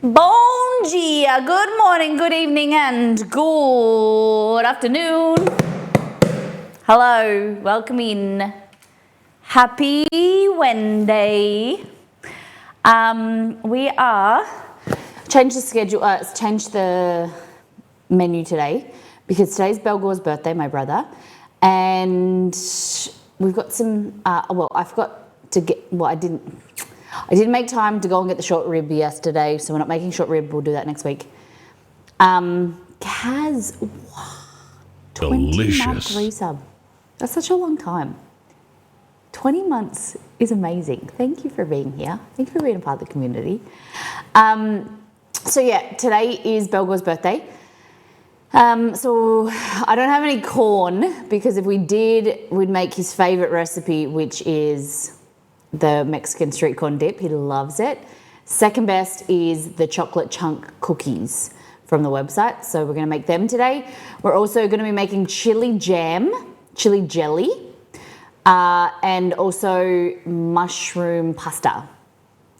Bon dia, good morning, good evening, and good afternoon. Hello, welcome in. Happy Wednesday. We are changed the schedule. Changed the menu today because today's Belgore's birthday, my brother, and we've got some. I forgot to get. Well, I didn't make time to go and get the short rib yesterday, so we're not making short rib. We'll do that next week. Kaz, 20-month resub. That's such a long time. 20 months is amazing. Thank you for being here. Thank you for being a part of the community. So yeah, today is Belgore's birthday. So I don't have any corn because if we did, we'd make his favorite recipe, which is the Mexican street corn dip. He loves it. Second best is the chocolate chunk cookies from the website. So we're going to make them today. We're also going to be making chili jam, chili jelly, and also mushroom pasta.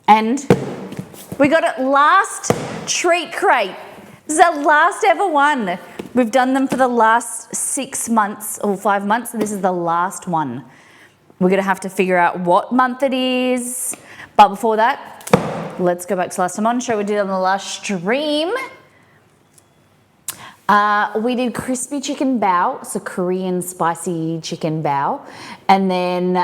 And we got it last treat crate. This is our last ever one. We've done them for the last 6 months or 5 months. And this is the last one. We're going to have to figure out what month it is. But before that, let's go back to last time on. Show we did on the last stream. We did crispy chicken bao, so Korean spicy chicken bao. And then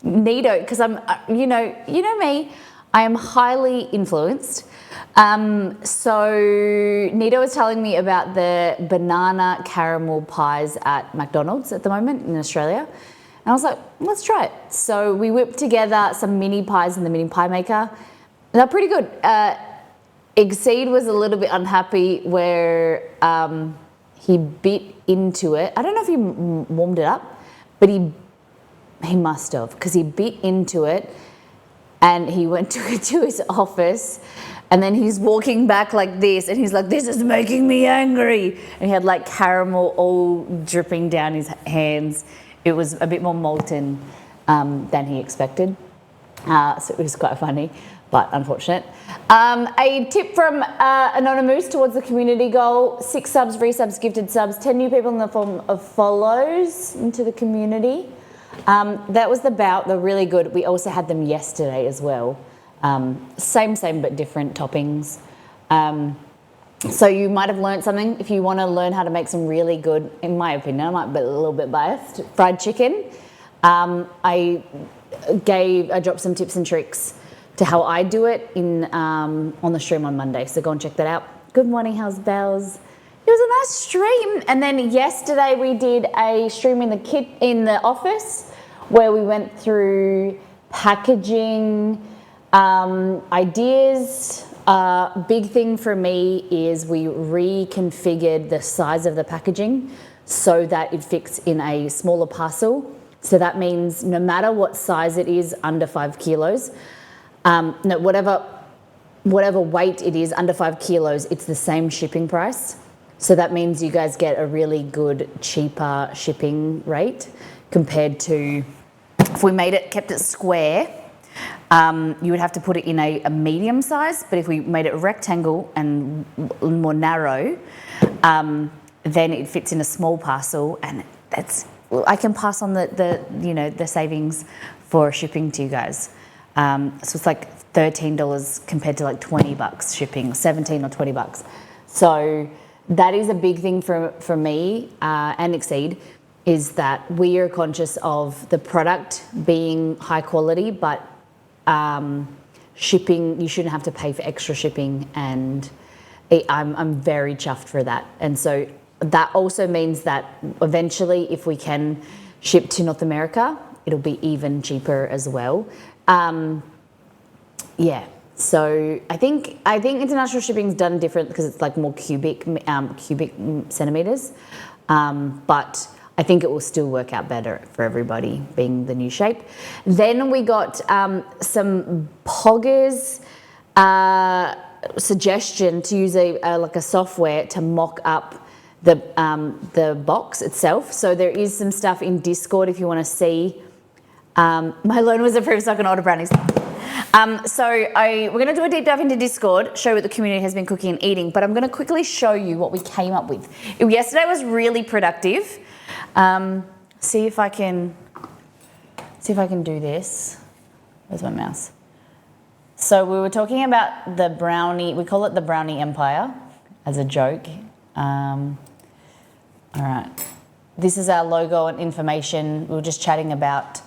Nido, because I'm, you know me, I am highly influenced. So Nido was telling me about the banana caramel pies at McDonald's at the moment in Australia. And I was like, let's try it. So we whipped together some mini pies in the mini pie maker. They're pretty good. Exceed was a little bit unhappy where he bit into it. I don't know if he warmed it up, but he must have, because he bit into it and he went to his office. And then he's walking back like this, and he's like, this is making me angry. And he had like caramel all dripping down his hands. It was a bit more molten than he expected. So it was quite funny, but unfortunate. A tip from Anonymous towards the community goal: 6 subs, resubs, gifted subs, 10 new people in the form of follows into the community. That was the bout. They're really good. We also had them yesterday as well. Same but different toppings. So you might have learned something. If you want to learn how to make some really good, in my opinion, I might be a little bit biased, fried chicken. I dropped some tips and tricks to how I do it on the stream on Monday. So go and check that out. Good morning, how's bells? It was a nice stream. And then yesterday we did a stream in the office where we went through packaging, ideas. Big thing for me is we reconfigured the size of the packaging so that it fits in a smaller parcel. So that means no matter what size it is, under 5 kilos, whatever weight it is, under 5 kilos, it's the same shipping price. So that means you guys get a really good, cheaper shipping rate compared to if we kept it square. You would have to put it in a medium size, but if we made it a rectangle and more narrow, then it fits in a small parcel, and I can pass on the savings for shipping to you guys. So it's like $13 compared to like $20 shipping, 17 or $20. So that is a big thing for me and Exceed, is that we are conscious of the product being high quality, but shipping, you shouldn't have to pay for extra shipping, and I'm very chuffed for that. And so that also means that eventually, if we can ship to North America, it'll be even cheaper as well. Yeah. So I think international shipping is done different because it's like more cubic centimeters, but I think it will still work out better for everybody, being the new shape. Then we got some Poggers suggestion to use a software to mock up the box itself. So there is some stuff in Discord if you want to see. My loan was approved, so I can order brownies. We're going to do a deep dive into Discord, show what the community has been cooking and eating, but I'm going to quickly show you what we came up with. Yesterday was really productive. See if I can do this. Where's my mouse? So we were talking about the brownie, we call it the brownie empire as a joke. All right. This is our logo and information. We were just chatting about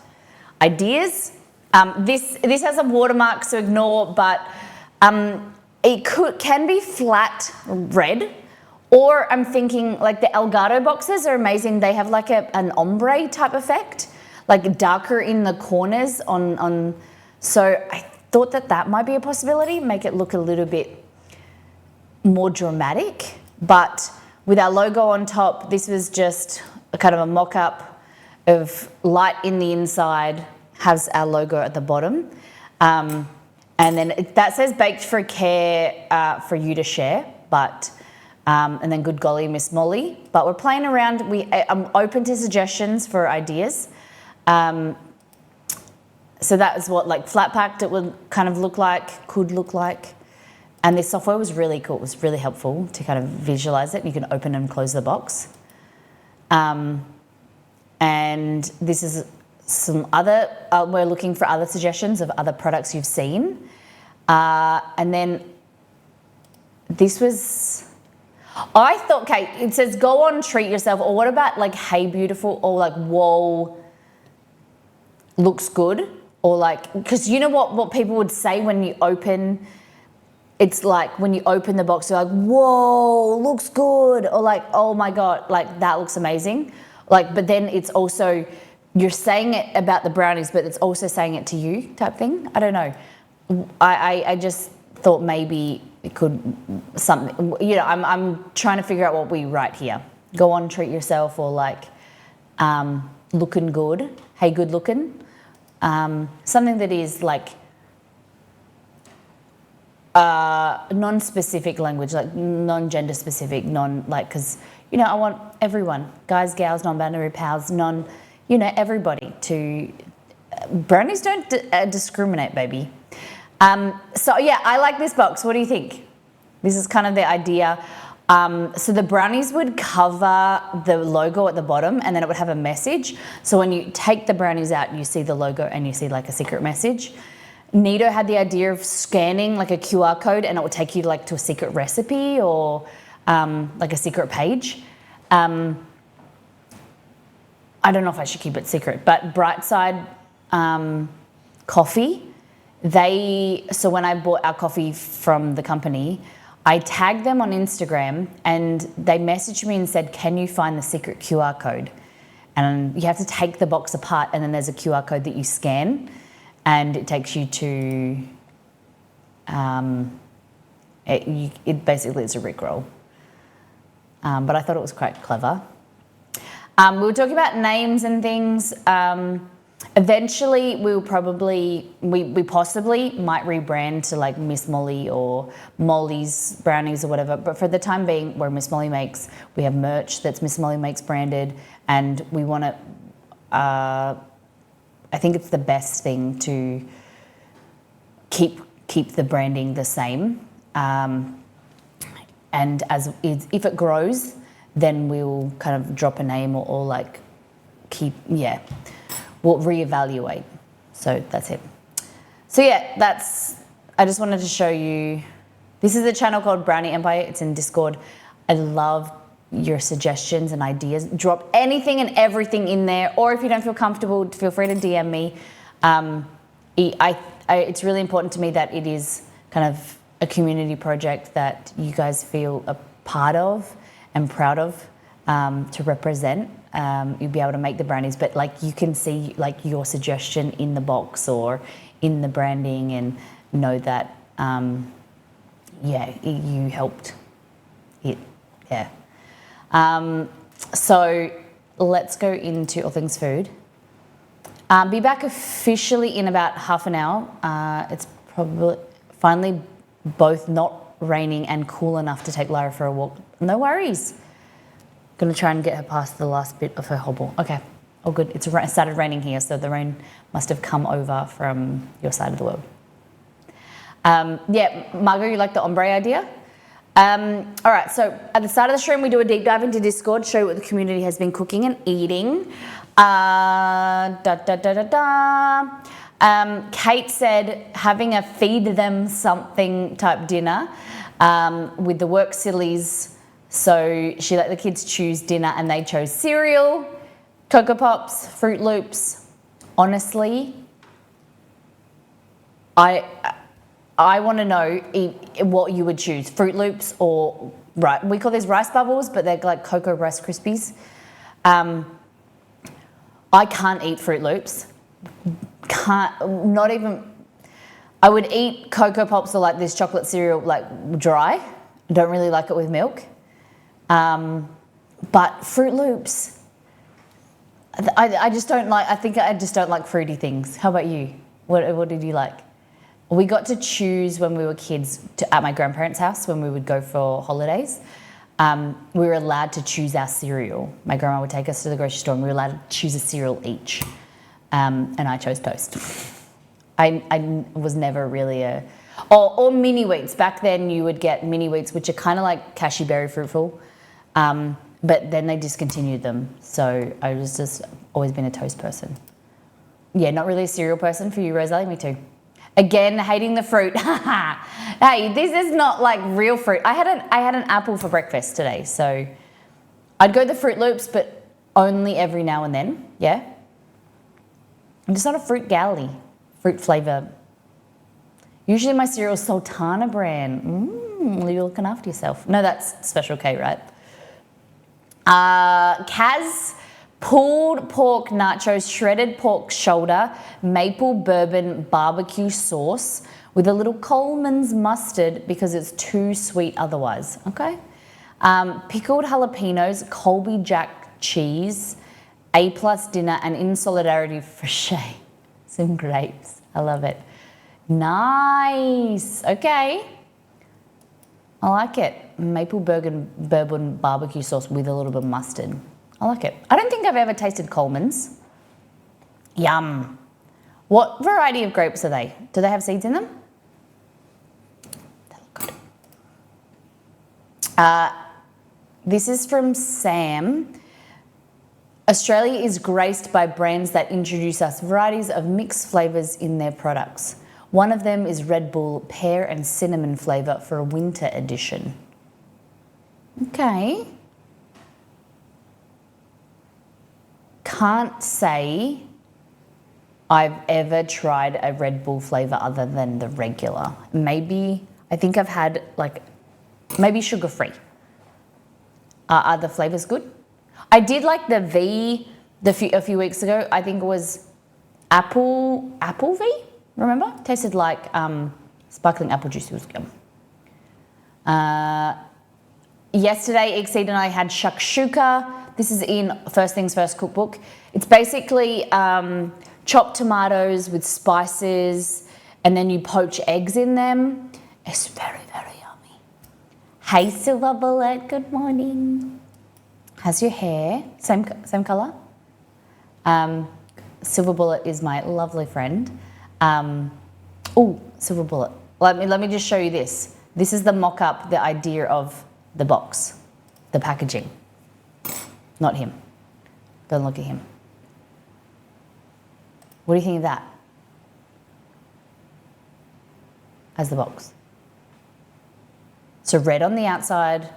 ideas. This has a watermark, so ignore, but it can be flat red, or I'm thinking like the Elgato boxes are amazing. They have like an ombre type effect, like darker in the corners so I thought that might be a possibility, make it look a little bit more dramatic. But with our logo on top, this was just a kind of a mock-up of light in the inside, has our logo at the bottom. And then that says baked for care for you to share, but and then good golly, Miss Molly. But we're playing around. I'm open to suggestions for ideas. So that is what like flat packed it would kind of look like, could look like. And this software was really cool. It was really helpful to kind of visualize it. You can open and close the box. And this is some other, we're looking for other suggestions of other products you've seen. And then this was, I thought, okay, it says go on, treat yourself. Or what about like, hey, beautiful, or like, whoa, looks good. Or like, because you know what people would say when you open, it's like when you open the box, you're like, whoa, looks good. Or like, oh my God, like that looks amazing. Like, but then it's also, you're saying it about the brownies, but it's also saying it to you type thing. I don't know. I just thought maybe it could something, you know, I'm trying to figure out what we write here. Go on, treat yourself, or like looking good. Hey, good looking. Something that is like non-specific language, like non-gender specific, because, you know, I want everyone, guys, gals, non-binary pals, everybody to, brownies don't discriminate, baby. So yeah, I like this box. What do you think? This is kind of the idea. So the brownies would cover the logo at the bottom, and then it would have a message. So when you take the brownies out, you see the logo and you see like a secret message. Nido had the idea of scanning like a QR code, and it would take you like to a secret recipe or like a secret page. I don't know if I should keep it secret, but Brightside Coffee, so when I bought our coffee from the company, I tagged them on Instagram and they messaged me and said, can you find the secret QR code? And you have to take the box apart, and then there's a QR code that you scan, and it takes you to, it basically is a Rickroll. But I thought it was quite clever. We were talking about names and things. Eventually, we possibly might rebrand to like Miss Molly or Molly's Brownies or whatever. But for the time being, where Miss Molly makes, we have merch that's Miss Molly Makes branded, and we want to. I think it's the best thing to keep the branding the same, and if it grows, then we'll kind of drop a name or like we'll reevaluate. So that's it. So yeah, I just wanted to show you, this is a channel called Brownie Empire. It's in Discord. I love your suggestions and ideas. Drop anything and everything in there, or if you don't feel comfortable, feel free to DM me. It's really important to me that it is kind of a community project that you guys feel a part of and proud of to represent. You'll be able to make the brownies, but like you can see like your suggestion in the box or in the branding, and know that you helped it. Yeah. So let's go into all things food. Be back officially in about half an hour. It's probably finally both not raining and cool enough to take Lyra for a walk. No worries. Gonna try and get her past the last bit of her hobble. Okay, all good. It started raining here, so the rain must have come over from your side of the world. Yeah, Margot, you like the ombre idea? All right, so at the start of the stream, we do a deep dive into Discord, show you what the community has been cooking and eating. Kate said having a feed them something type dinner with the work sillies. So she let the kids choose dinner and they chose cereal, Cocoa Pops, Fruit Loops. Honestly, I want to know what you would choose, Fruit Loops or, right, we call these rice bubbles, but they're like Cocoa Rice Krispies. I can't eat Fruit Loops. Not even, I would eat Cocoa Pops or like this chocolate cereal like dry. I don't really like it with milk. But Fruit Loops, I just don't like, I think I just don't like fruity things. How about you? What did you like? We got to choose when we were kids at my grandparents' house when we would go for holidays. We were allowed to choose our cereal. My grandma would take us to the grocery store and we were allowed to choose a cereal each. And I chose Toast. I was never really or mini wheats. Back then you would get mini wheats, which are kind of like Cashew Berry Fruitful. But then they discontinued them. So I was just always been a toast person. Yeah, not really a cereal person for you, Rosalie, me too. Again, hating the fruit. Hey, this is not like real fruit. I had an apple for breakfast today, so I'd go the Fruit Loops, but only every now and then, yeah? I'm just not a fruit galley, fruit flavour. Usually my cereal's Sultana brand. You're looking after yourself. No, that's Special K, right? Kaz, pulled pork nachos, shredded pork shoulder, maple bourbon barbecue sauce with a little Coleman's mustard because it's too sweet otherwise, okay? Pickled jalapenos, Colby Jack cheese, A+ dinner, and in solidarity for Shay, some grapes. I love it. Nice, okay. I like it. Maple bourbon barbecue sauce with a little bit of mustard. I like it. I don't think I've ever tasted Coleman's. Yum. What variety of grapes are they? Do they have seeds in them? They look good. This is from Sam. Australia is graced by brands that introduce us varieties of mixed flavours in their products. One of them is Red Bull pear and cinnamon flavour for a winter edition. Okay. Can't say I've ever tried a Red Bull flavour other than the regular. Maybe, I think I've had like, maybe sugar-free. Are the flavours good? I did like the V a few weeks ago. I think it was apple V, remember? Tasted like sparkling apple juice. It was yum. Yesterday, Exceed and I had shakshuka. This is in First Things First cookbook. It's basically chopped tomatoes with spices and then you poach eggs in them. It's very, very yummy. Hey, Silver Bullet, good morning. How's your hair? Same colour? Silver Bullet is my lovely friend. Oh, Silver Bullet. Let me just show you this. This is the mock-up, the idea of the box, the packaging. Not him. Don't look at him. What do you think of that? As the box. So red on the outside.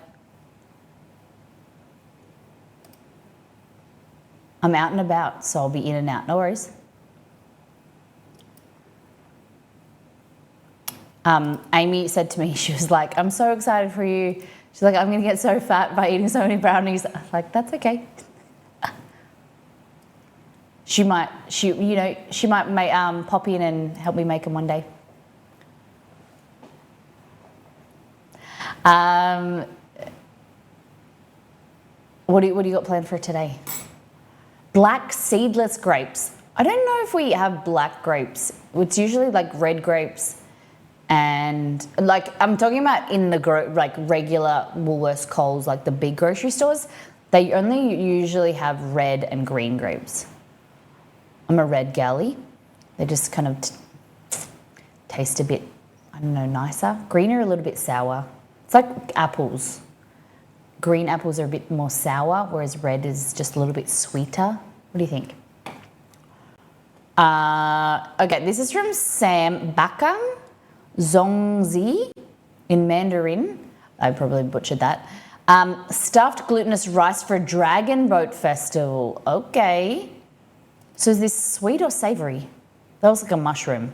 I'm out and about, so I'll be in and out. No worries. Amy said to me, she was like, I'm so excited for you. She's like, I'm going to get so fat by eating so many brownies. I was like, that's okay. She might pop in and help me make them one day. What do you got planned for today? Black seedless grapes. I don't know if we have black grapes. It's usually like red grapes. And like I'm talking about in the regular Woolworths, Coles, like the big grocery stores, they only usually have red and green grapes. I'm a red galley. They just kind of taste a bit, I I don't know, nicer. Green are a little bit sour. It's like apples. Green apples are a bit more sour, whereas red is just a little bit sweeter. What do you think? Okay, this is from Sam Bakang Zongzi in Mandarin. I probably butchered that. Stuffed glutinous rice for a dragon boat festival. Okay. So is this sweet or savoury? That was like a mushroom.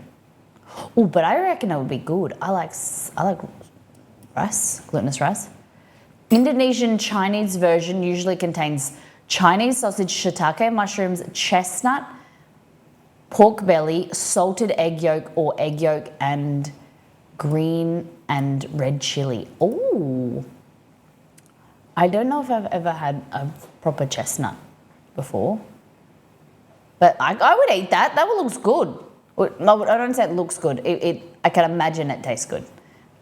Oh, but I reckon it would be good. I like rice, glutinous rice. Indonesian Chinese version usually contains Chinese sausage, shiitake mushrooms, chestnut, pork belly, salted egg yolk or egg yolk, and green and red chili. Oh, I don't know if I've ever had a proper chestnut before, but I would eat that. That looks good. No, I don't say it looks good. I can imagine it tastes good.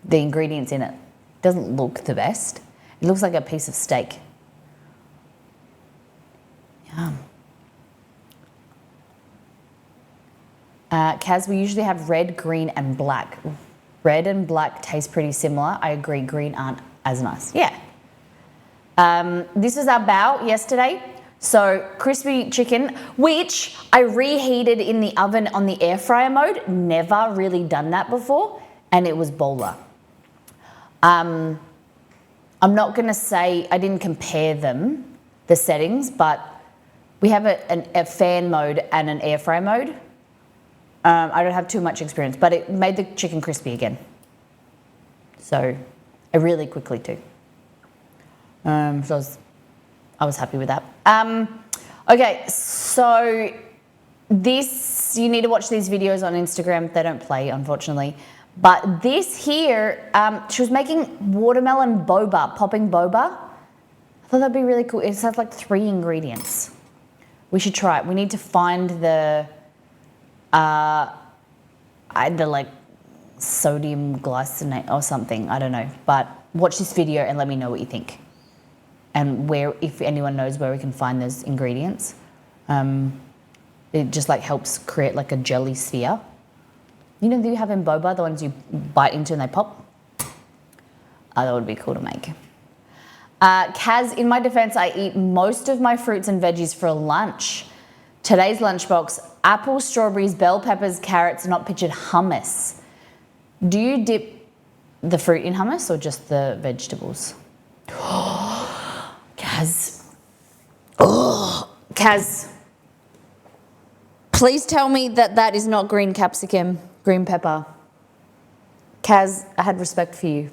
The ingredients in it doesn't look the best. It looks like a piece of steak. Yum. Kaz, we usually have red, green, and black. Red and black taste pretty similar. I agree, green aren't as nice. Yeah. This is our bao yesterday. So crispy chicken, which I reheated in the oven on the air fryer mode. Never really done that before, and it was bowler. I'm not going to say, I didn't compare them, the settings, but we have a fan mode and an air fry mode. I don't have too much experience, but it made the chicken crispy again. So, really quickly too. So I was happy with that. Okay, so this, you need to watch these videos on Instagram. They don't play, unfortunately. But this here, she was making watermelon boba, popping boba. I thought that'd be really cool. It has like 3 ingredients. We should try it. We need to find the like sodium glycinate or something. I don't know. But watch this video and let me know what you think. And where, if anyone knows where we can find those ingredients. It just like helps create like a jelly sphere. You know, you have in boba, the ones you bite into and they pop? That would be cool to make. Kaz, in my defense, I eat most of my fruits and veggies for lunch. Today's lunchbox, apples, strawberries, bell peppers, carrots, not pictured hummus. Do you dip the fruit in hummus or just the vegetables? Kaz. Oh, Kaz. Please tell me that that is not green capsicum. Green pepper. Kaz, I had respect for you.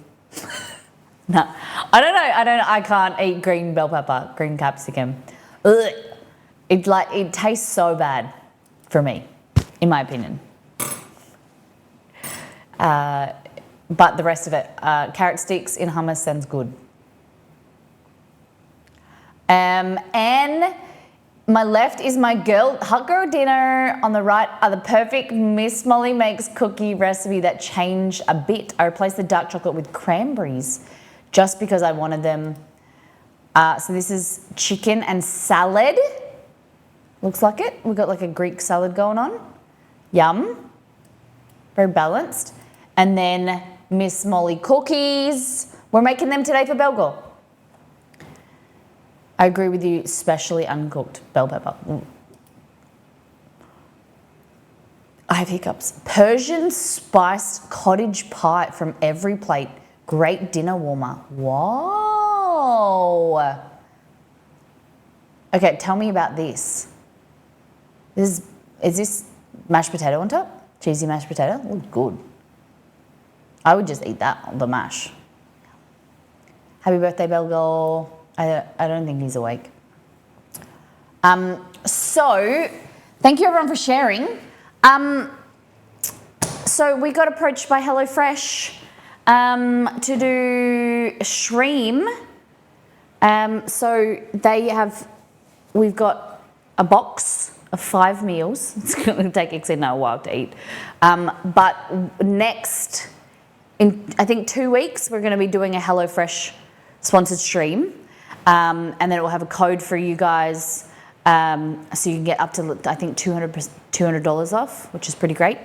No, I don't know. I can't eat green bell pepper, green capsicum. Ugh. It tastes so bad for me, in my opinion. But the rest of it, carrot sticks in hummus sounds good. And my left is my hot girl dinner. On the right are the perfect Miss Molly Makes cookie recipe that changed a bit. I replaced the dark chocolate with cranberries just because I wanted them. So this is chicken and salad. Looks like it. We've got like a Greek salad going on. Yum. Very balanced. And then Miss Molly cookies. We're making them today for Belgor. I agree with you, especially uncooked bell pepper. I have hiccups. Persian spiced cottage pie from Every Plate. Great dinner warmer. Whoa. Okay, tell me about this. Is this mashed potato on top? Cheesy mashed potato? Looks good. I would just eat that, the mash. Happy birthday, Belgor. I don't think he's awake. So, thank you everyone for sharing. So we got approached by HelloFresh to do a stream. So we've got a box of 5 meals. It's going to take Exena a while to eat. But next, in I think 2 weeks, we're going to be doing a HelloFresh sponsored stream. And then it will have a code for you guys, so you can get up to, I think, $200 off, which is pretty great.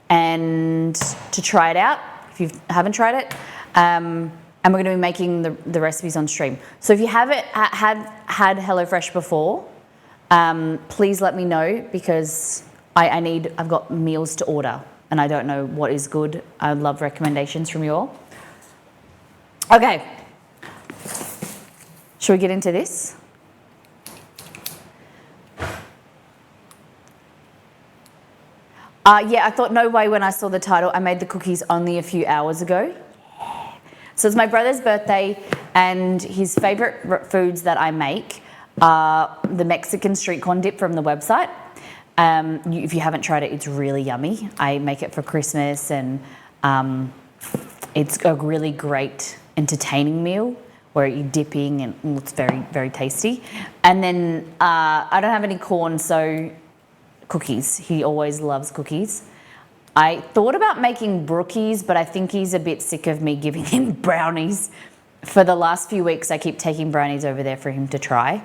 and to try it out if you haven't tried it. And we're going to be making the recipes on stream. So if you haven't had HelloFresh before, please let me know, because I've got meals to order and I don't know what is good. I love recommendations from you all. Okay, should we get into this? Yeah, I thought no way when I saw the title. I made the cookies only a few hours ago. So it's my brother's birthday, and his favorite foods that I make are the Mexican street corn dip from the website. If you haven't tried it, it's really yummy. I make it for Christmas, and it's a really great entertaining meal where you're dipping, and it's very, very tasty. And then I don't have any corn, so cookies. He always loves cookies. I thought about making brookies, but I think he's a bit sick of me giving him brownies. For the last few weeks, I keep taking brownies over there for him to try.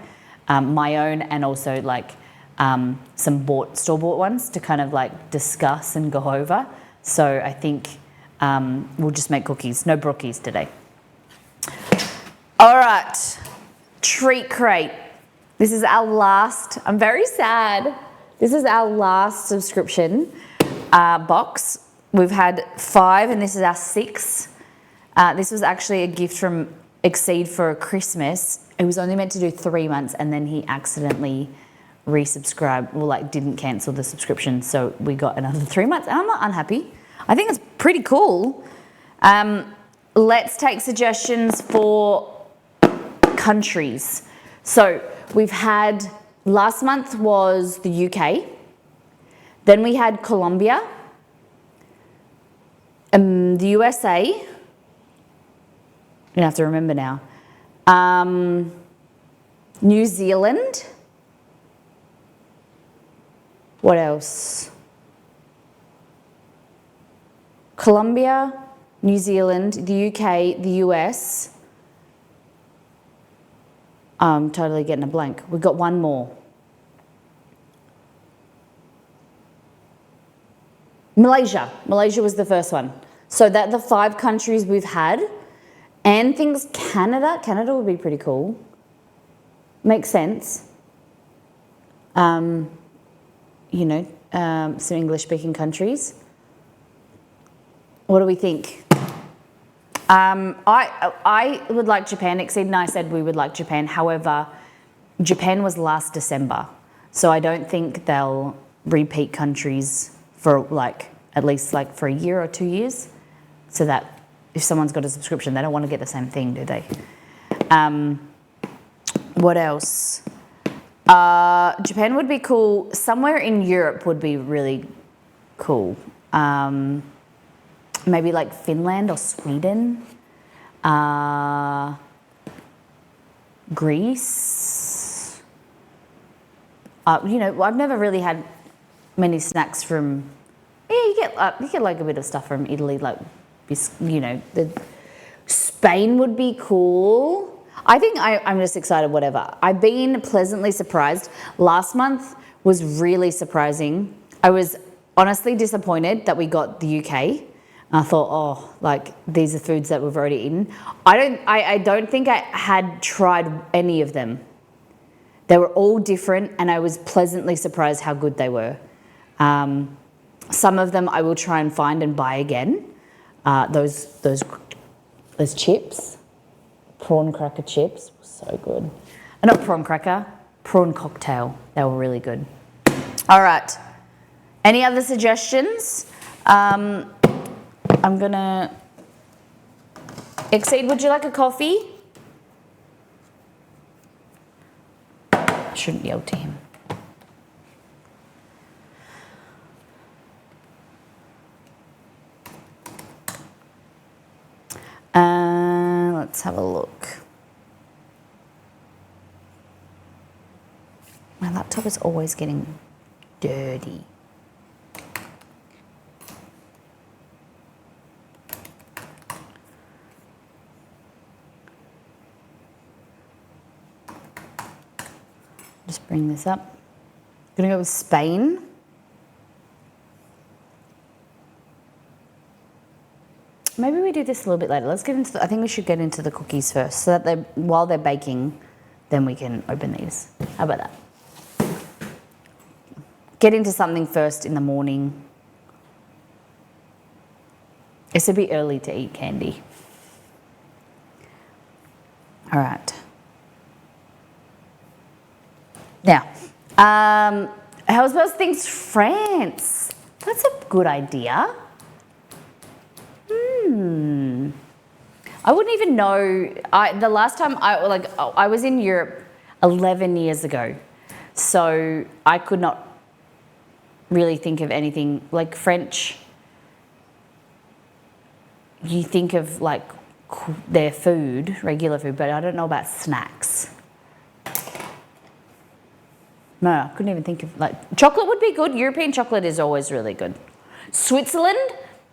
My own, and also like some store-bought ones to kind of like discuss and go over. So I think we'll just make cookies, no brookies today. All right, treat crate. This is our last, I'm very sad. This is our last subscription box. We've had 5 and this is our 6th. This was actually a gift from Exceed for Christmas. It was only meant to do 3 months, and then he accidentally resubscribed, well, like didn't cancel the subscription, so we got another 3 months, and I'm not unhappy. I think it's pretty cool. Let's take suggestions for countries. So we've had, last month was the UK, then we had Colombia, the USA, I'm gonna have to remember now, New Zealand, what else? Colombia, New Zealand, the UK, the US. I'm totally getting a blank. We've got one more. Malaysia. Malaysia was the first one. So that's the 5 countries we've had. And things, Canada. Canada would be pretty cool. Makes sense. You know, some English-speaking countries. What do we think? I would like Japan. Exceed and I said we would like Japan. However, Japan was last December, so I don't think they'll repeat countries for like at least like for a year or 2 years. So that if someone's got a subscription, they don't want to get the same thing, do they? What else? Japan would be cool. Somewhere in Europe would be really cool. Maybe like Finland or Sweden. Greece. You know, I've never really had many snacks from. Yeah, you get like a bit of stuff from Italy, like you know, Spain would be cool. I think I'm just excited. Whatever. I've been pleasantly surprised. Last month was really surprising. I was honestly disappointed that we got the UK. I thought, oh, like these are foods that we've already eaten. I don't think I had tried any of them. They were all different, and I was pleasantly surprised how good they were. Some of them I will try and find and buy again. Those chips, prawn cracker chips, were so good. Not prawn cracker, prawn cocktail. They were really good. All right. Any other suggestions? I'm gonna, Exceed, would you like a coffee? I shouldn't yell to him. Let's have a look. My laptop is always getting dirty. Just bring this up. I'm gonna go with Spain. maybe we do this a little bit later. Let's get into I think we should get into the cookies first so that while they're baking, then we can open these. How about that? Get into something first in the morning. It's a bit early to eat candy. All right. Now, Hellsbells thinks France. That's a good idea. I wouldn't even know. The last time I was in Europe 11 years ago, so I could not really think of anything like French. You think of like their food, regular food, but I don't know about snacks. No, I couldn't even think of chocolate would be good. European chocolate is always really good. Switzerland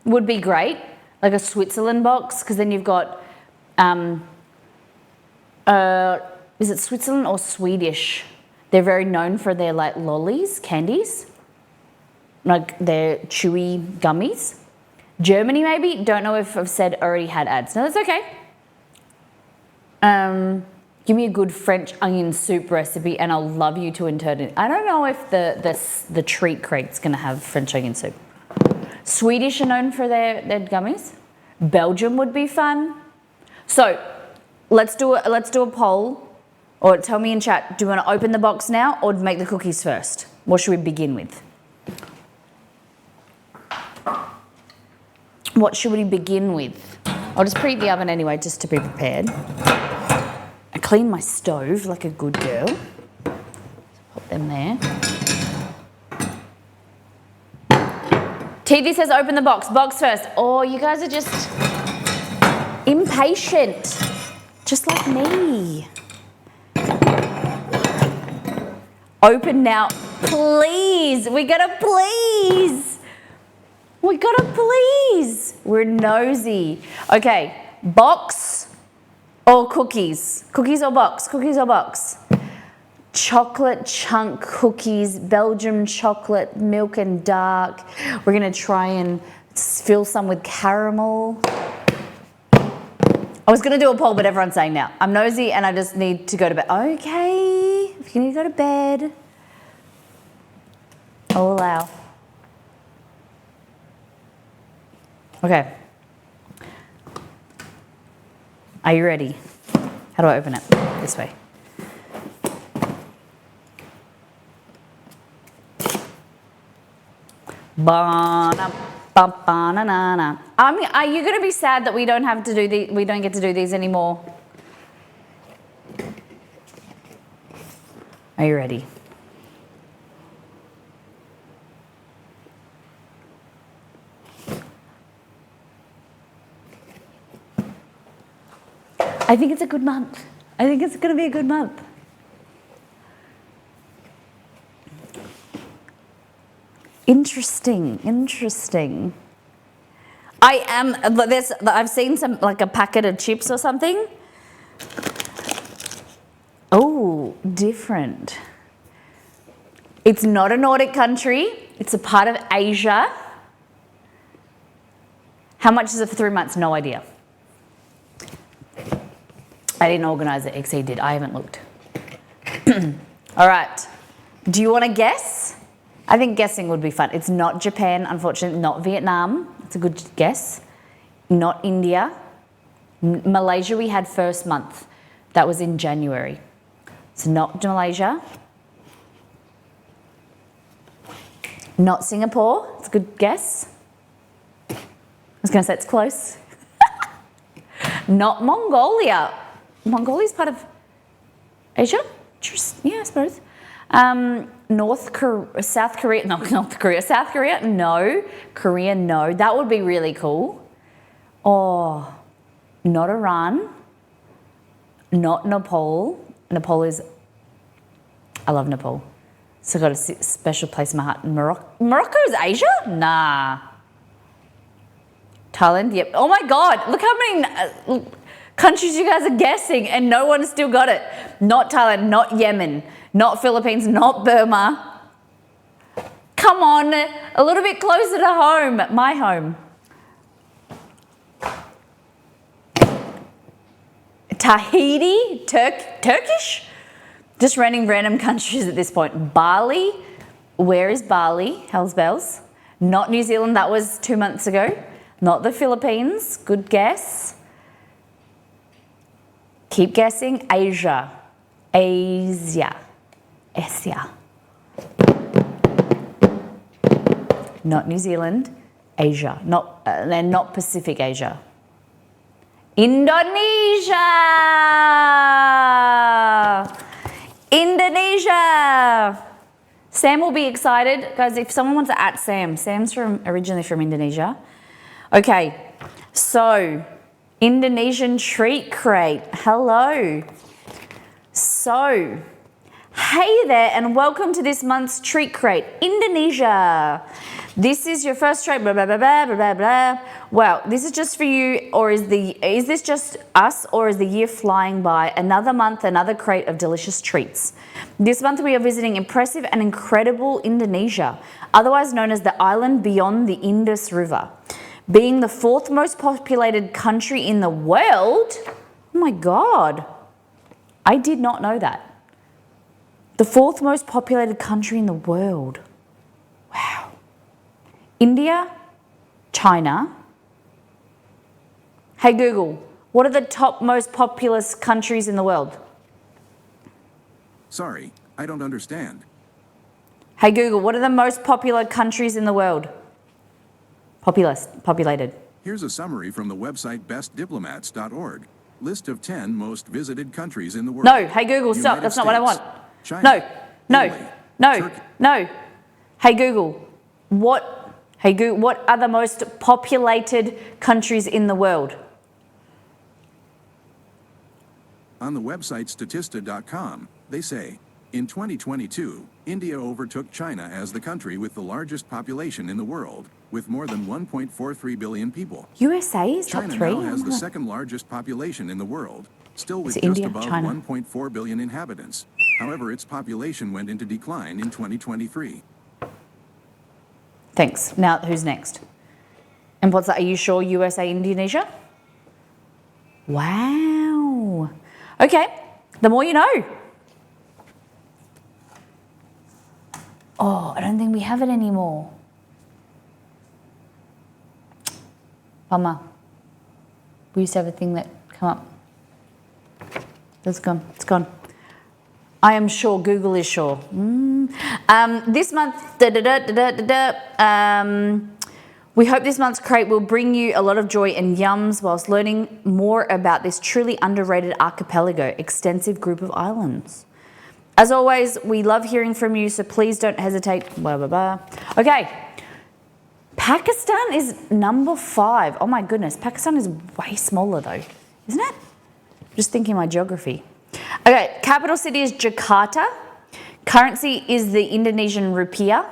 would be great, like a Switzerland box, because then you've got, is it Switzerland or Swedish? They're very known for their like lollies, candies, like their chewy gummies. Germany maybe, don't know if I've said already had ads. No, that's okay. Give me a good French onion soup recipe and I'll love you to intern it. I don't know if the treat crate's gonna have French onion soup. Swedish are known for their gummies. Belgium would be fun. So let's do a poll, or tell me in chat, do you want to open the box now or make the cookies first? What should we begin with? What should we begin with? I'll just preheat the oven anyway, just to be prepared. I clean my stove like a good girl. Pop them there. TV says open the box. Box first. Oh, you guys are just impatient. Just like me. Open now. Please. We gotta please. We gotta please. We're nosy. Okay. Box or cookies? Cookies or box? Cookies or box? Chocolate chunk cookies, Belgium chocolate, milk and dark. We're gonna try and fill some with caramel. I was gonna do a poll, but everyone's saying now. I'm nosy and I just need to go to bed. Okay, if you need to go to bed, I'll allow. Okay. Are you ready? How do I open it? This way. Ba-na-na-na. I mean, are you going to be sad that we don't have to do we don't get to do these anymore? Are you ready? I think it's a good month. I think it's going to be a good month. Interesting, interesting. I've seen some, like a packet of chips or something. Oh, different. It's not a Nordic country. It's a part of Asia. How much is it for 3 months? No idea. I didn't organise it, XE did. I haven't looked. All right. Do you want to guess? I think guessing would be fun. It's not Japan, unfortunately, not Vietnam. It's a good guess. Not India. Malaysia we had first month. That was in January. It's not Malaysia. Not Singapore. It's a good guess. I was going to say it's close. Not Mongolia. Mongolia's part of Asia? Yeah, I suppose. South Korea, no. Korea, no. That would be really cool. Oh, not Iran. Not Nepal. Nepal is, I love Nepal. So I've got a special place in my heart. Morocco is Asia? Nah. Thailand, yep. Oh my God, look how many countries you guys are guessing and no one still got it. Not Thailand, not Yemen, not Philippines, not Burma. Come on, a little bit closer to home, my home. Tahiti, Turkish? Just random countries at this point. Bali, where is Bali? Hell's bells. Not New Zealand, that was 2 months ago. Not the Philippines, good guess. Keep guessing. Asia. Not New Zealand, Asia. And not Pacific Asia. Indonesia! Sam will be excited. Guys, if someone wants to at Sam's originally from Indonesia. Okay, so Indonesian treat crate. Hello. So, hey there and welcome to this month's treat crate, Indonesia. This is your first trait, blah, blah, blah, blah, blah, blah, blah. Well, this is just for you, or is this just us, or is the year flying by? Another month, another crate of delicious treats. This month we are visiting impressive and incredible Indonesia, otherwise known as the island beyond the Indus River. Being the 4th most populated country in the world, oh my God, I did not know that. The 4th most populated country in the world. Wow. India, China. Hey Google, what are the top most populous countries in the world? Sorry, I don't understand. Hey Google, what are the most popular countries in the world? Populated. Here's a summary from the website bestdiplomats.org. List of 10 most visited countries in the world. No, hey Google, stop. That's not what I want. China, No. Turkey. No. Hey Google, what are the most populated countries in the world? On the website Statista.com, they say, in 2022, India overtook China as the country with the largest population in the world, with more than 1.43 billion people. USA is top 3? China now has the 2nd largest population in the world, still with just India, above China. 1.4 billion inhabitants. However, its population went into decline in 2023. Thanks. Now, who's next? And what's that? Are you sure USA, Indonesia? Wow. Okay, the more you know. Oh, I don't think we have it anymore. Bummer. We used to have a thing that come up. That's gone. It's gone. I am sure. Google is sure. This month, we hope this month's crate will bring you a lot of joy and yums whilst learning more about this truly underrated archipelago, extensive group of islands. As always, we love hearing from you, so please don't hesitate. Blah, blah, blah. Okay. Pakistan is number 5. Oh my goodness. Pakistan is way smaller though, isn't it? Just thinking my geography. Okay, capital city is Jakarta. Currency is the Indonesian rupiah,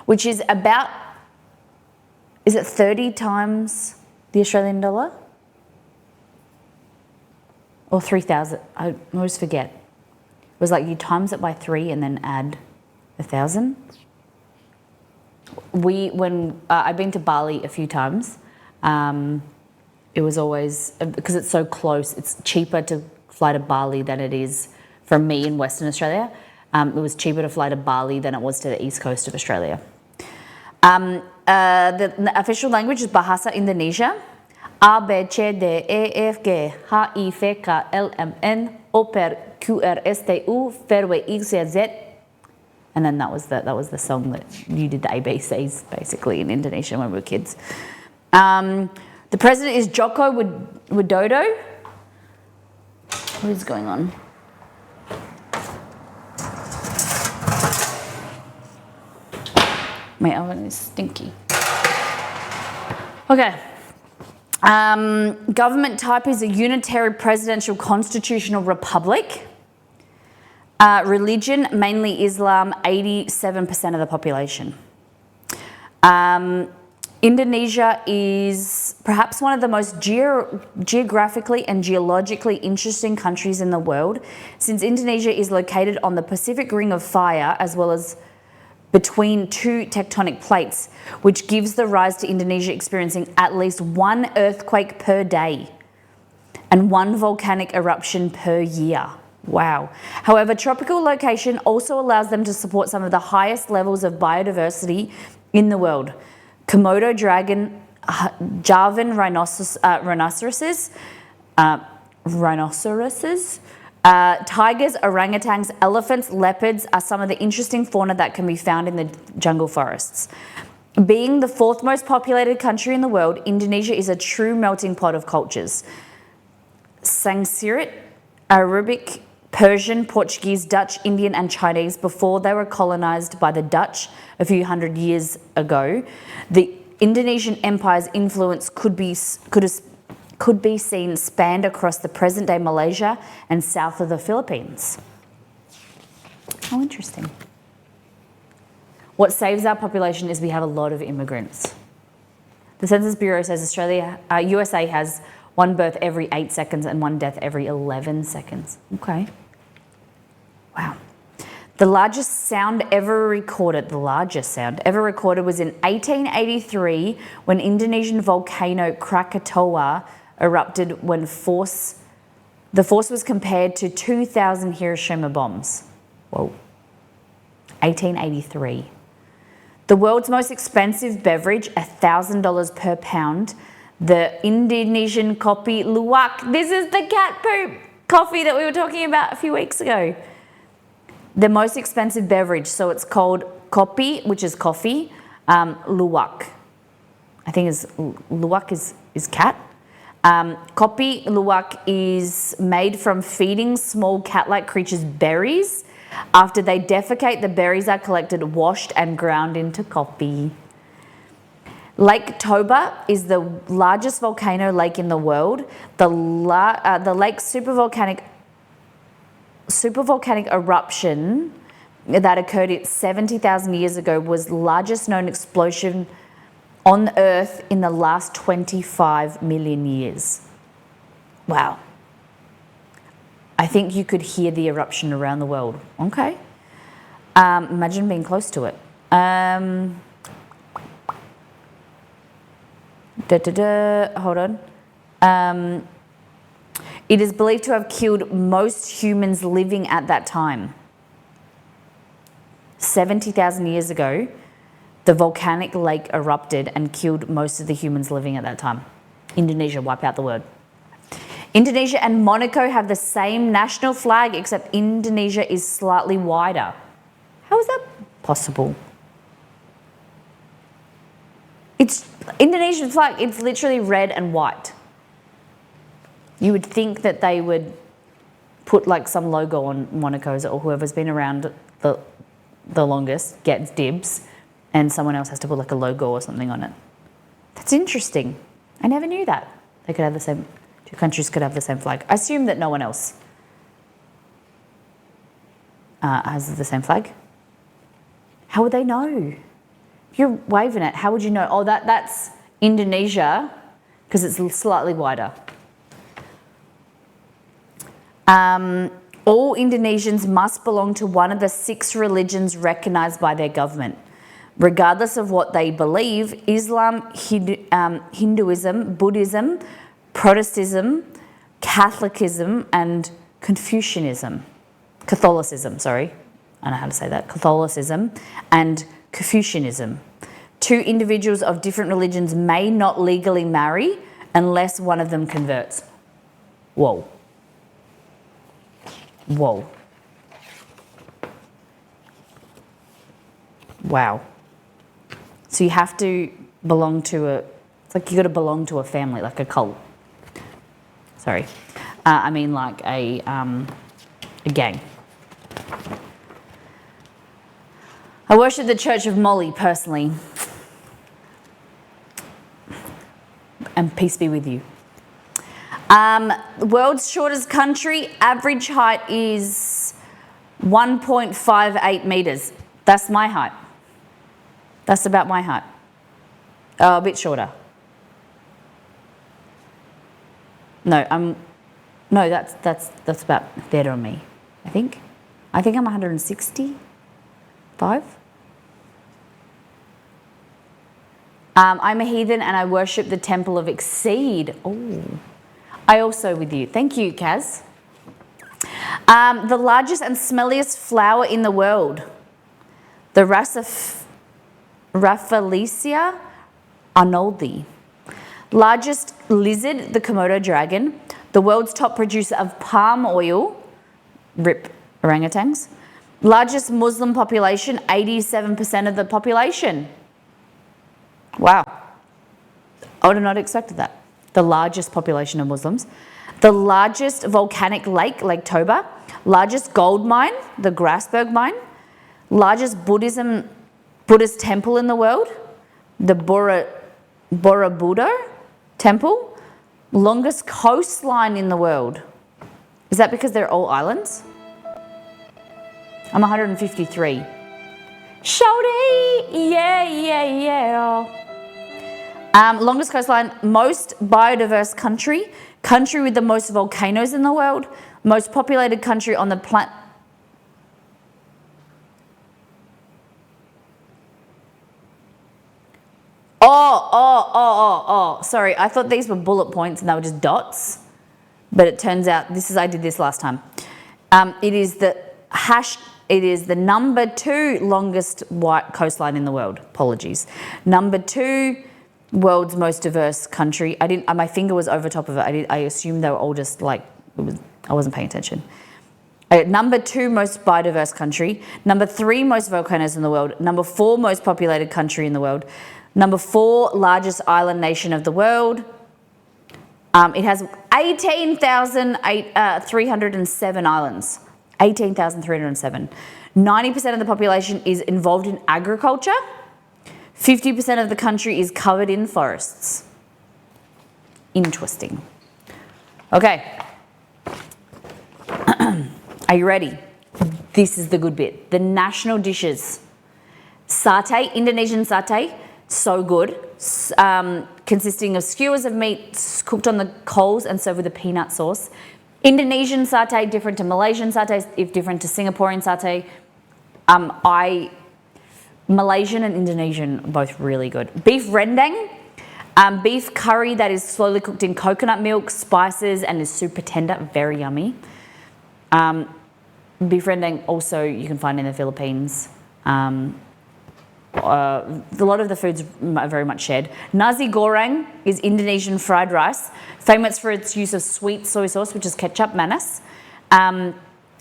which is about, is it 30 times the Australian dollar? Or 3,000? I always forget. It was like you times it by 3 and then add 1,000. I've been to Bali a few times. It was always, because it's so close, it's cheaper to fly to Bali than it is from me in Western Australia. It was cheaper to fly to Bali than it was to the east coast of Australia. The official language is Bahasa Indonesia. A, B, C, D, E, F, G, H, I, F, K, L, M, N, O, P, Q, R, S, T, U, V, W, X, Y, Z. And then that was the song that you did the ABCs basically in Indonesia when we were kids. The president is Joko Widodo. What is going on? My oven is stinky. Okay. Government type is a unitary presidential constitutional republic. Religion, mainly Islam, 87% of the population. Indonesia is perhaps one of the most geographically and geologically interesting countries in the world, since Indonesia is located on the Pacific Ring of Fire as well as between 2 tectonic plates, which gives the rise to Indonesia experiencing at least 1 earthquake per day. and one volcanic eruption per year. Wow. However, tropical location also allows them to support some of the highest levels of biodiversity in the world. Komodo dragon, Javan rhinoceroses, tigers, orangutans, elephants, leopards are some of the interesting fauna that can be found in the jungle forests. Being the fourth most populated country in the world, Indonesia is a true melting pot of cultures. Sanskrit, Arabic, Persian, Portuguese, Dutch, Indian, and Chinese before they were colonized by the Dutch a few hundred years ago. The Indonesian Empire's influence could be seen spanned across the present-day Malaysia and south of the Philippines. How interesting. What saves our population is we have a lot of immigrants. The Census Bureau says USA has one birth every 8 seconds and one death every 11 seconds. Okay. Wow. The largest sound ever recorded was in 1883 when Indonesian volcano Krakatoa erupted when the force was compared to 2,000 Hiroshima bombs. Whoa. 1883. The world's most expensive beverage, $1,000 per pound, the Indonesian kopi luwak. This is the cat poop coffee that we were talking about a few weeks ago. The most expensive beverage, so it's called kopi, which is coffee, luwak. I think luwak is cat. Kopi luwak is made from feeding small cat-like creatures berries. After they defecate, the berries are collected, washed, and ground into coffee. Lake Toba is the largest volcano lake in the world. The lake's supervolcanic eruption that occurred 70,000 years ago was the largest known explosion on Earth in the last 25 million years. Wow. I think you could hear the eruption around the world. Okay. Imagine being close to it. Hold on. It is believed to have killed most humans living at that time. 70,000 years ago, the volcanic lake erupted and killed most of the humans living at that time. Indonesia, wipe out the word. Indonesia and Monaco have the same national flag, except Indonesia is slightly wider. How is that possible? It's Indonesian flag, it's literally red and white. You would think that they would put like some logo on Monaco's, or whoever's been around the longest gets dibs, and someone else has to put like a logo or something on it. That's interesting. I never knew that. They could have the same, two countries could have the same flag. I assume that no one else has the same flag. How would they know? If you're waving it, how would you know? Oh, that's Indonesia, because it's slightly wider. All Indonesians must belong to one of the 6 religions recognized by their government. Regardless of what they believe, Islam, Hinduism, Buddhism, Protestantism, Catholicism, and Catholicism, sorry. I don't know how to say that. Catholicism and Confucianism. 2 individuals of different religions may not legally marry unless one of them converts. Whoa. Whoa. Wow. So you have to belong to it's like you got to belong to a family, like a cult. Sorry. I mean like a gang. I worship the Church of Molly personally. And peace be with you. World's shortest country, average height is 1.58 meters. That's my height. That's about my height. Oh, a bit shorter. No, that's about better on me, I think. I think I'm 165. I'm a heathen and I worship the temple of Exceed. Oh. I also with you. Thank you, Kaz. The largest and smelliest flower in the world. The Rafflesia arnoldi. Largest lizard, the Komodo dragon. The world's top producer of palm oil. Rip orangutans. Largest Muslim population, 87% of the population. Wow. I would have not expected that. The largest population of Muslims. The largest volcanic lake, Lake Toba. Largest gold mine, the Grasberg mine. Largest Buddhist temple in the world, the Borobudur temple. Longest coastline in the world. Is that because they're all islands? I'm 153. Shawty, yeah. Longest coastline, most biodiverse country, country with the most volcanoes in the world, most populated country on the planet. Oh, sorry, I thought these were bullet points and they were just dots, but it turns out I did this last time. It is the number 2 longest white coastline in the world. Apologies. Number 2, world's most diverse country. My finger was over top of it. I assumed they were all just like, I wasn't paying attention. Number 2 most biodiverse country. Number 3 most volcanoes in the world. Number 4 most populated country in the world. Number 4 largest island nation of the world. It has 18,307 islands. 18,307. 90% of the population is involved in agriculture. 50% of the country is covered in forests. Interesting. Okay. Are you ready? This is the good bit. The national dishes. Satay, Indonesian satay, so good. Consisting of skewers of meat cooked on the coals and served with a peanut sauce. Indonesian satay, different to Malaysian satay, if different to Singaporean satay. Malaysian and Indonesian, both really good. Beef rendang, beef curry that is slowly cooked in coconut milk, spices, and is super tender, very yummy. Beef rendang also you can find in the Philippines. A lot of the foods are very much shared. Nasi goreng is Indonesian fried rice, famous for its use of sweet soy sauce, which is ketchup manis, and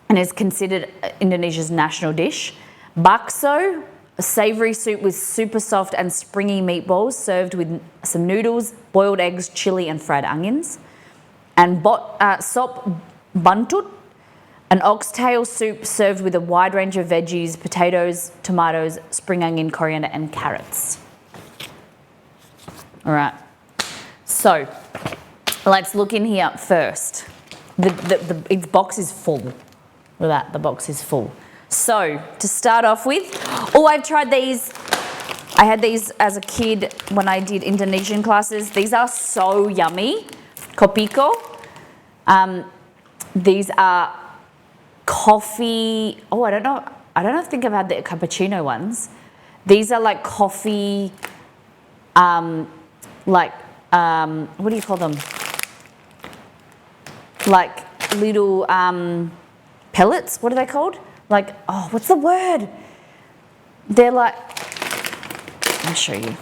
is considered Indonesia's national dish. Bakso, a savoury soup with super soft and springy meatballs served with some noodles, boiled eggs, chilli and fried onions. And sop buntut, an oxtail soup served with a wide range of veggies, potatoes, tomatoes, spring onion, coriander and carrots. All right, so let's look in here first. Its box is full. Look at that, the box is full. So to start off with, I've tried these. I had these as a kid when I did Indonesian classes. These are so yummy. Kopiko. These are coffee. I don't know. I think I've had the cappuccino ones. These are like coffee. What do you call them? Like little pellets. What are they called? Like, what's the word? They're like, I'll show you.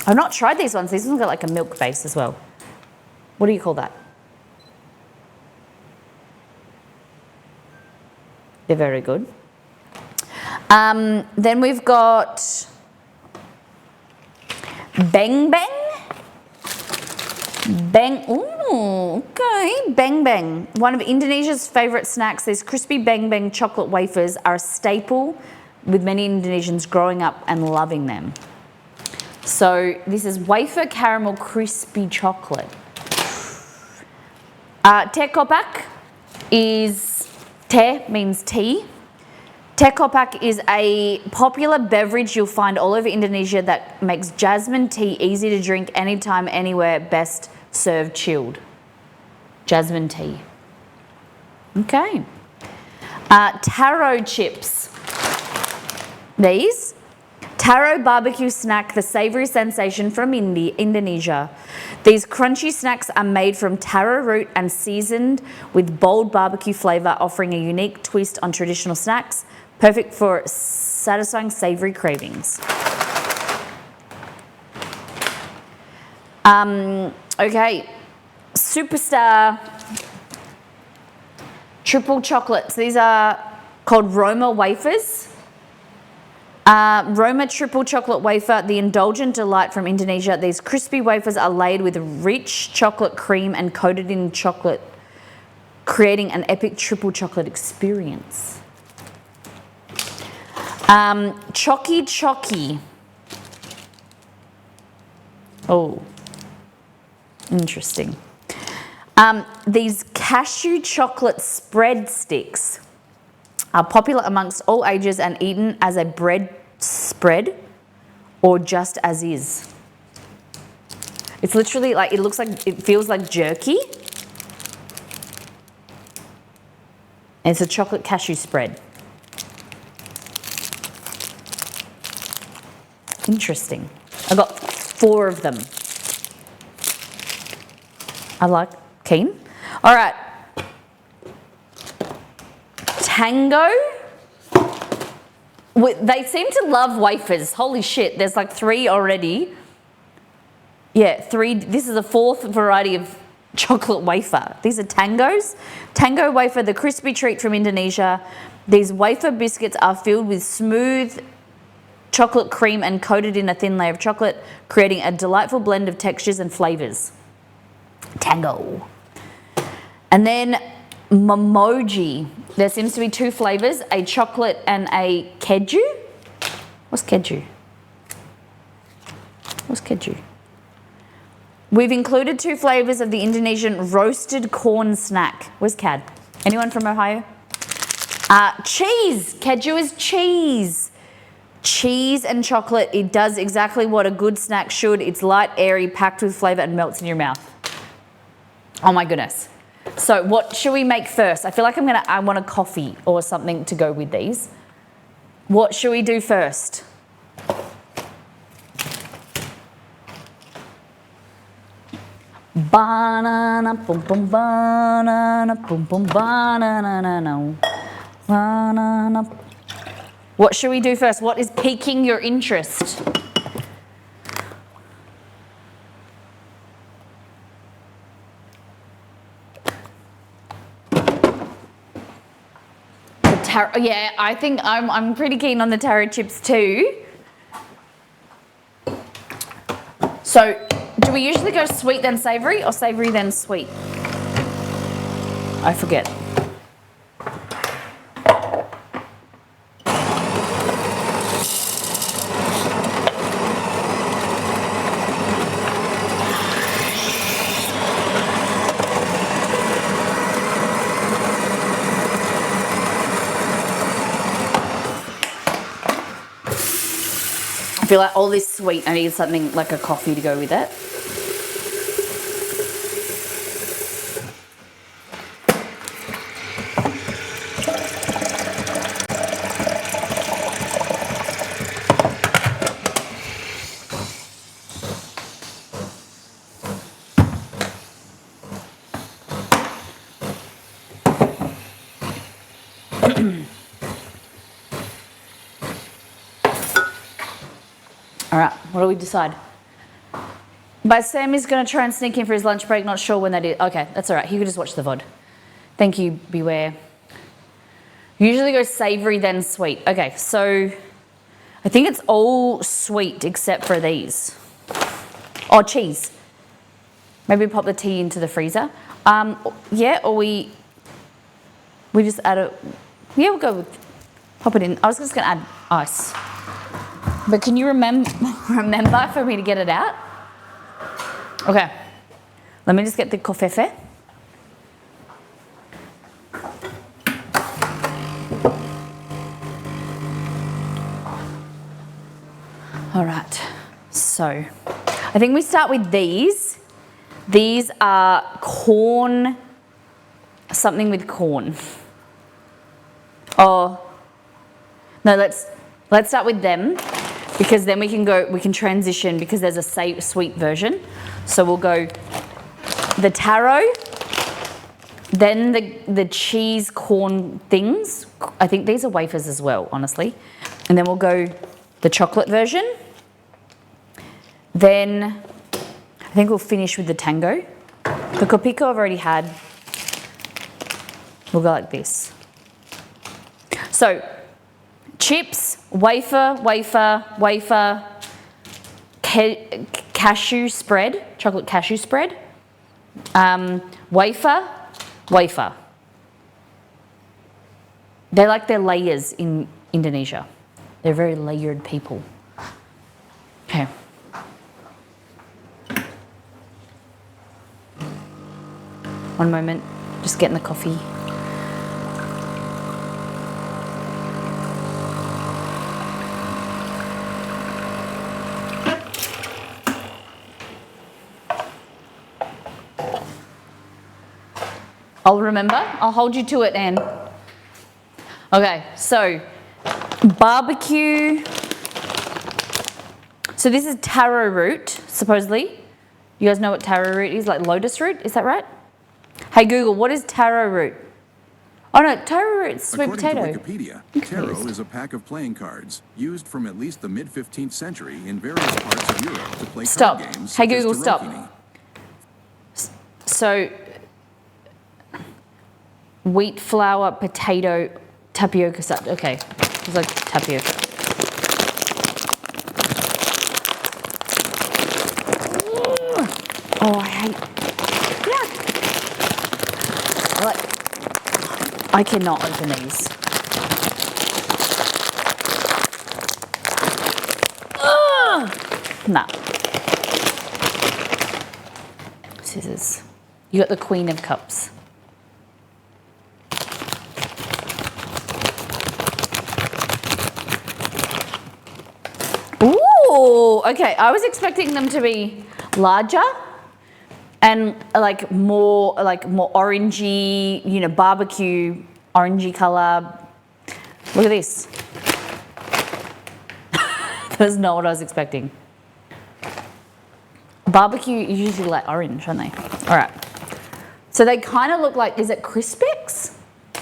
I've not tried these ones. These ones got like a milk base as well. What do you call that? They're very good. Then we've got Bang Bang. Bang Bang. One of Indonesia's favourite snacks. These crispy Bang Bang chocolate wafers are a staple with many Indonesians growing up and loving them. So this is wafer caramel crispy chocolate. Teh kopak is, teh means tea. Teh kopak is a popular beverage you'll find all over Indonesia that makes jasmine tea easy to drink anytime, anywhere, best served chilled. Jasmine tea. Okay. Taro chips. These. Taro barbecue snack, the savory sensation from Indonesia. These crunchy snacks are made from taro root and seasoned with bold barbecue flavor, offering a unique twist on traditional snacks, perfect for satisfying savory cravings. Okay, Superstar triple chocolates. These are called Roma wafers. Roma triple chocolate wafer, the indulgent delight from Indonesia. These crispy wafers are laid with rich chocolate cream and coated in chocolate, creating an epic triple chocolate experience. Chocky Chocky. Oh, interesting. These cashew chocolate spread sticks are popular amongst all ages and eaten as a bread spread or just as is. It's literally like, it feels like jerky. And it's a chocolate cashew spread. Interesting. I got 4 of them. I like keen. All right. Tango. They seem to love wafers. Holy shit, there's like 3 already. Yeah, 3. This is the 4th variety of chocolate wafer. These are tangos. Tango wafer, the crispy treat from Indonesia. These wafer biscuits are filled with smooth chocolate cream and coated in a thin layer of chocolate, creating a delightful blend of textures and flavors. Tango. And then Momoji. There seems to be 2 flavors, a chocolate and a keju. What's keju? What's keju? We've included 2 flavors of the Indonesian roasted corn snack. Where's Cad? Anyone from Ohio? Cheese. Keju is cheese. Cheese and chocolate. It does exactly what a good snack should. It's light, airy, packed with flavor and melts in your mouth. Oh my goodness. So what should we make first? I feel like I want a coffee or something to go with these. What should we do first? Banana, boom, boom, banana, boom, boom, banana, banana. What should we do first? What is piquing your interest? Yeah, I think I'm pretty keen on the taro chips too. So, do we usually go sweet then savoury or savoury then sweet? I forget. I feel like all this sweet, I need something like a coffee to go with it. All right, what do we decide? But Sam is going to try and sneak in for his lunch break, not sure when that is. Okay, that's all right. He could just watch the VOD. Thank you, Beware. Usually go savoury, then sweet. Okay, so I think it's all sweet except for these. Oh, cheese. Maybe pop the tea into the freezer. Yeah, or we just add it. Yeah, we'll go with, pop it in. I was just going to add ice. But can you remember for me to get it out? Okay. Let me just get the kofefe. All right. So, I think we start with these. These are corn, something with corn. Oh, no, let's start with them. because then we can transition because there's a sweet version. So we'll go the taro, then the cheese corn things. I think these are wafers as well, honestly. And then we'll go the chocolate version. Then I think we'll finish with the tango. The Kopiko I've already had. We'll go like this. So chips, wafer, wafer, wafer, cashew spread, chocolate cashew spread, wafer, wafer. They like their layers in Indonesia. They're very layered people. Okay. One moment, just getting the coffee. I'll remember. I'll hold you to it, Anne. Okay, so barbecue. So this is taro root, supposedly. You guys know what taro root is? Like lotus root, is that right? Hey Google, what is taro root? Oh no, taro root is sweet potato. According to Wikipedia, taro is a pack of playing cards used from at least the mid-15th century in various parts of Europe to play Stop. card games. Hey Google, stop. So wheat flour, potato, tapioca stuff. Okay, it's like tapioca. Oh, I hate. Yeah. I cannot open these. Nah. Scissors. You got the Queen of Cups. Ooh, okay. I was expecting them to be larger and like more orangey, you know, barbecue orangey color. Look at this. That's not what I was expecting. Barbecue is usually like orange, aren't they? All right. So they kind of look like, is it Crispix?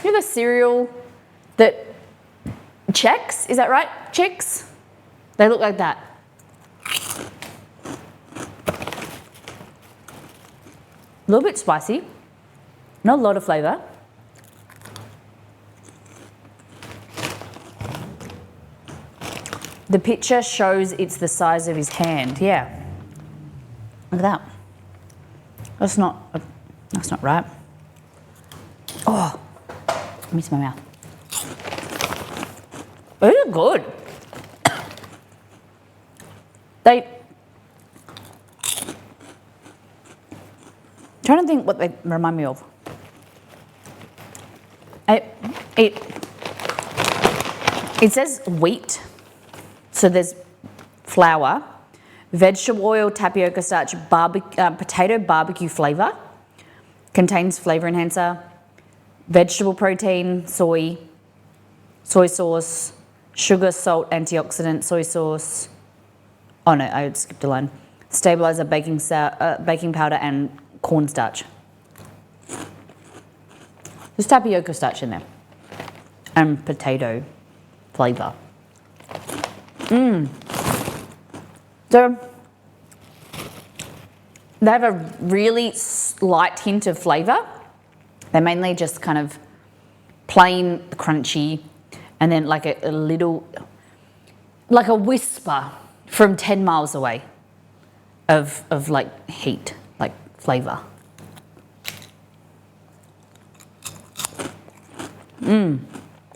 You know the cereal that Chex, is that right? Chex? They look like that. A little bit spicy, not a lot of flavour. The picture shows it's the size of his hand, yeah. Look at that. That's not right. Oh, I miss my mouth. It is good. Trying to think what they remind me of. It says wheat, so there's flour, vegetable oil, tapioca starch, potato barbecue flavour, contains flavour enhancer, vegetable protein, soy sauce, sugar, salt, antioxidant, soy sauce. Oh no, I skipped a line. Stabilizer, baking powder, and cornstarch. There's tapioca starch in there, and potato flavour. So they have a really light hint of flavour. They're mainly just kind of plain crunchy, and then like a little, like a whisper from 10 miles away of like heat, like flavour.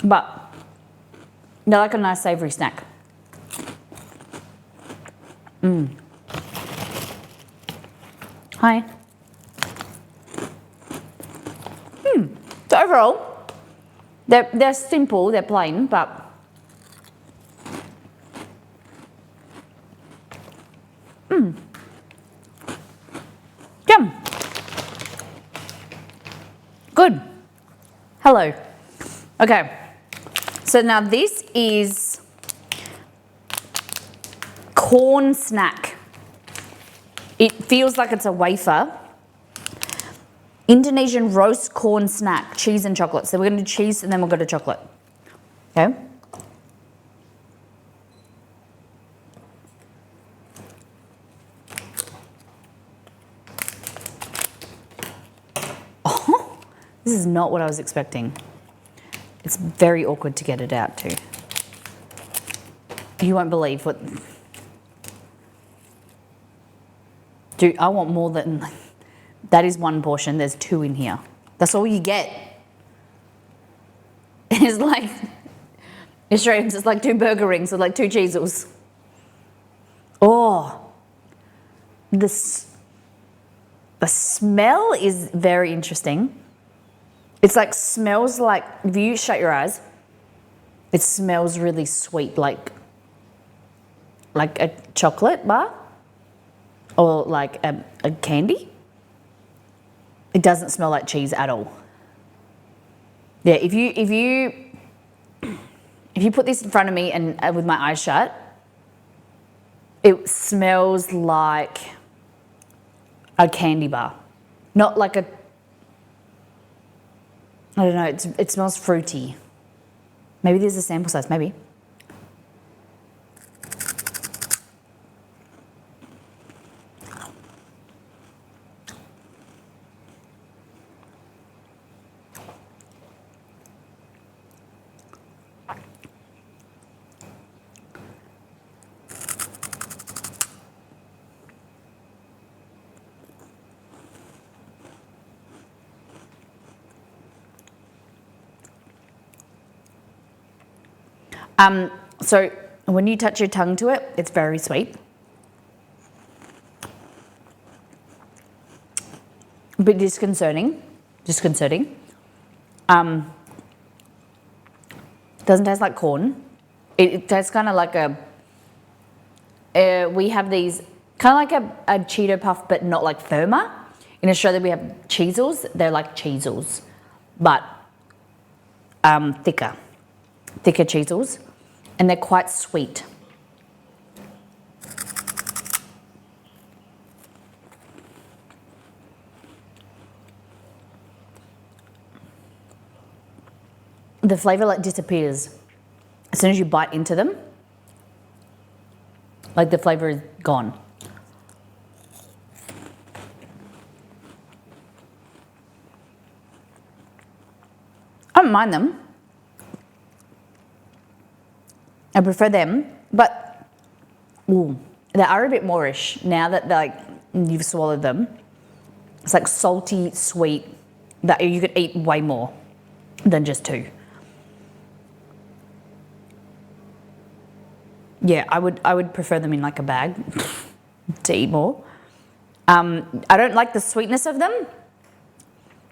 But they're like a nice savoury snack. Hi. So overall, they're simple, they're plain, but yum. Good. Hello. Okay. So now this is corn snack. It feels like it's a wafer. Indonesian roast corn snack, cheese and chocolate. So we're going to do cheese and then we'll go to chocolate. Okay. Oh, this is not what I was expecting. It's very awkward to get it out too. You won't believe what... Dude, I want more than... That is one portion. There's 2 in here. That's all you get. It's like... Australians, it's like 2 burger rings with like 2 cheezels. Oh. The smell is very interesting. It's like, smells like... If you shut your eyes, it smells really sweet, like a chocolate bar or like a candy. It doesn't smell like cheese at all. Yeah, if you put this in front of me and with my eyes shut, it smells like a candy bar, not like a. I don't know. It smells fruity. Maybe there's a sample size. Maybe. So when you touch your tongue to it, it's very sweet. A bit disconcerting. Doesn't taste like corn. It tastes kind of like we have these, kind of like a Cheeto Puff, but not like firmer. In Australia, we have Cheezels. They're like Cheezels, but thicker Cheezels. And they're quite sweet. The flavour like disappears as soon as you bite into them. Like the flavour is gone. I don't mind them. I prefer them, but they are a bit moreish now that like you've swallowed them. It's like salty, sweet, that you could eat way more than just 2. Yeah, I would prefer them in like a bag to eat more. I don't like the sweetness of them,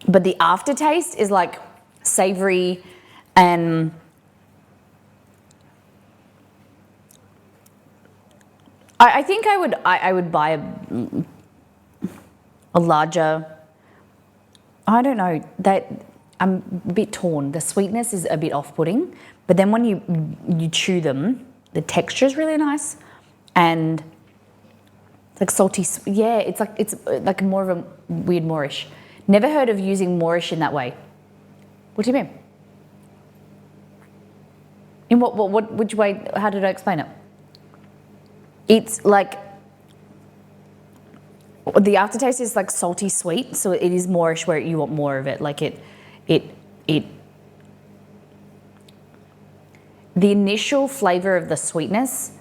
but the aftertaste is like savoury and I think I would buy a larger. I don't know, that I'm a bit torn. The sweetness is a bit off-putting, but then when you chew them, the texture is really nice, and it's like salty. Yeah, it's like more of a weird moreish. Never heard of using moreish in that way. What do you mean? In which way? How did I explain it? It's like, the aftertaste is like salty sweet, so it is moreish where you want more of it. Like the initial flavour of the sweetness,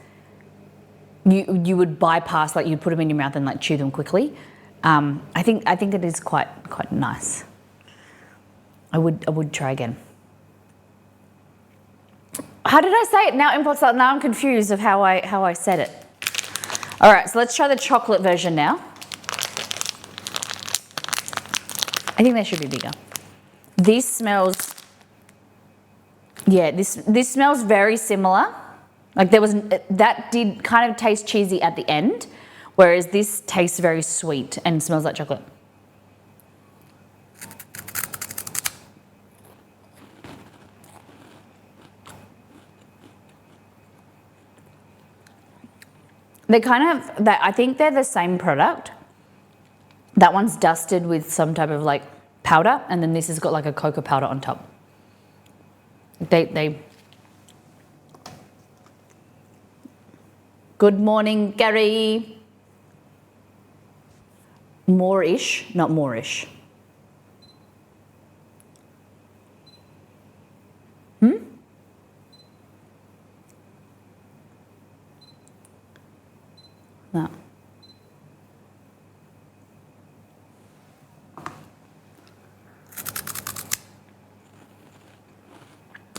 you would bypass, like you'd put them in your mouth and like chew them quickly. I think it is quite nice. I would try again. How did I say it? Now I'm confused of how I said it. All right, so let's try the chocolate version now. I think they should be bigger. This smells, yeah, this smells very similar. Like that did kind of taste cheesy at the end, whereas this tastes very sweet and smells like chocolate. They kind of, I think they're the same product. That one's dusted with some type of like powder, and then this has got like a cocoa powder on top. They. Good morning, Gary. Moorish, not Moorish. No.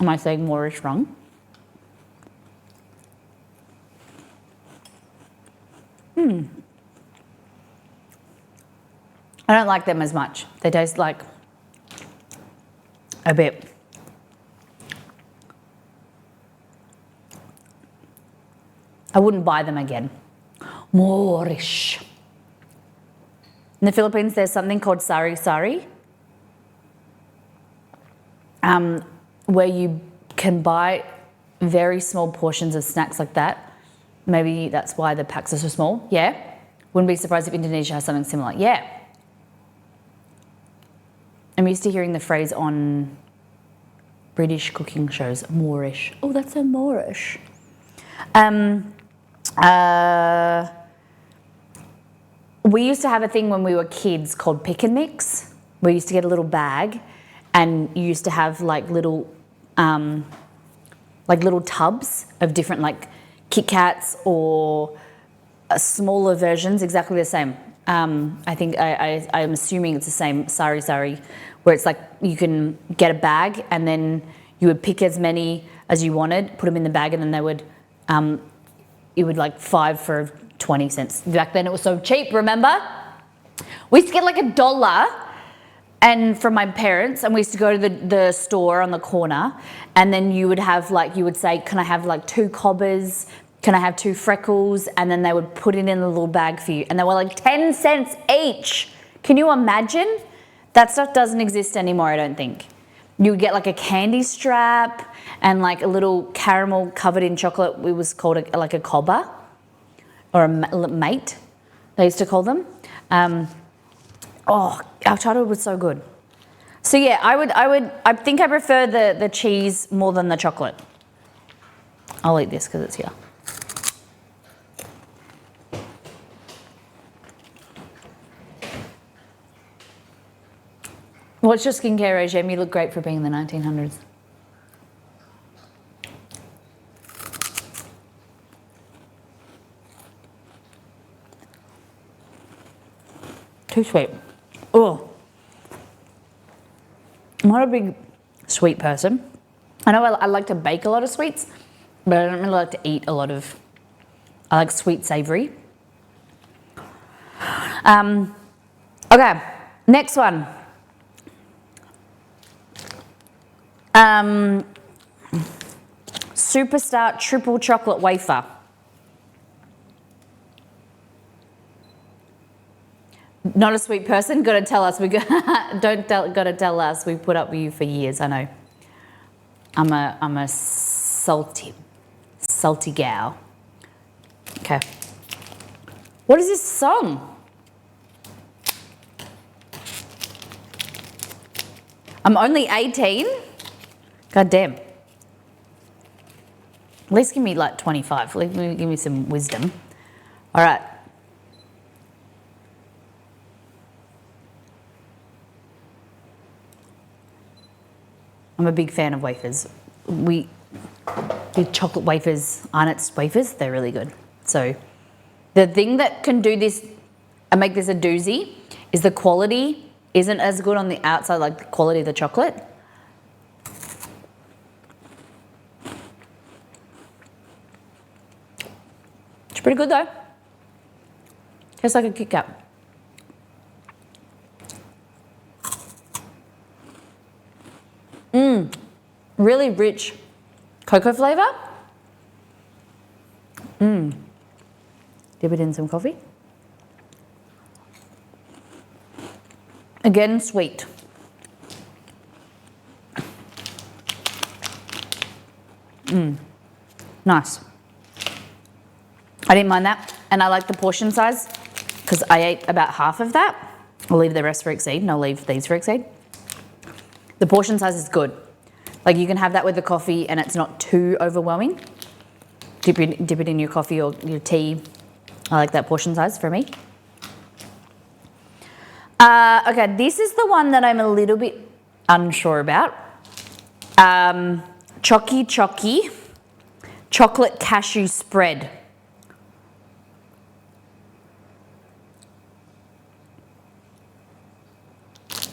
Am I saying Moorish wrong? I don't like them as much. They taste like a bit. I wouldn't buy them again. Moorish. In the Philippines, there's something called sari-sari, where you can buy very small portions of snacks like that. Maybe that's why the packs are so small. Yeah. Wouldn't be surprised if Indonesia has something similar. Yeah. I'm used to hearing the phrase on British cooking shows, Moorish. Oh, that's so Moorish. We used to have a thing when we were kids called pick and mix. We used to get a little bag, and you used to have like little tubs of different like Kit Kats or smaller versions, exactly the same. I think I'm assuming it's the same sari-sari, where it's like you can get a bag and then you would pick as many as you wanted, put them in the bag, and then they would, it would like 5 for 20 cents. Back then it was so cheap, remember? We used to get like $1 and from my parents, and we used to go to the store on the corner, and then you would have like, you would say, can I have like 2 cobbers? Can I have 2 freckles? And then they would put it in a little bag for you. And they were like 10 cents each. Can you imagine? That stuff doesn't exist anymore, I don't think. You would get like a candy strap and like a little caramel covered in chocolate. It was called like a cobber or a mate, they used to call them. Oh, our childhood was so good. So yeah, I think I prefer the cheese more than the chocolate. I'll eat this because it's here. What's your skincare regime? You look great for being in the 1900s. Too sweet. Oh. I'm not a big sweet person. I know I like to bake a lot of sweets, but I don't really like to eat a lot of, I like sweet savoury. Okay, next one. Superstar triple chocolate wafer. Not a sweet person. Got to tell us. Got to tell us. We put up with you for years. I know. I'm a salty gal. Okay. What is this song? I'm only 18. God damn. At least give me like 25. Give me some wisdom. All right. I'm a big fan of wafers. The chocolate wafers, Arnott's wafers, they're really good. So the thing that can do this and make this a doozy is the quality isn't as good on the outside, like the quality of the chocolate. It's pretty good though. Tastes like a Kit Kat. Really rich cocoa flavour. Dip it in some coffee. Again, sweet. Nice. I didn't mind that. And I like the portion size because I ate about half of that. I'll leave the rest for Exceed and I'll leave these for Exceed. The portion size is good. Like you can have that with the coffee and it's not too overwhelming. Dip it in your coffee or your tea. I like that portion size for me. Okay, this is the one that I'm a little bit unsure about. Chocky chocolate cashew spread.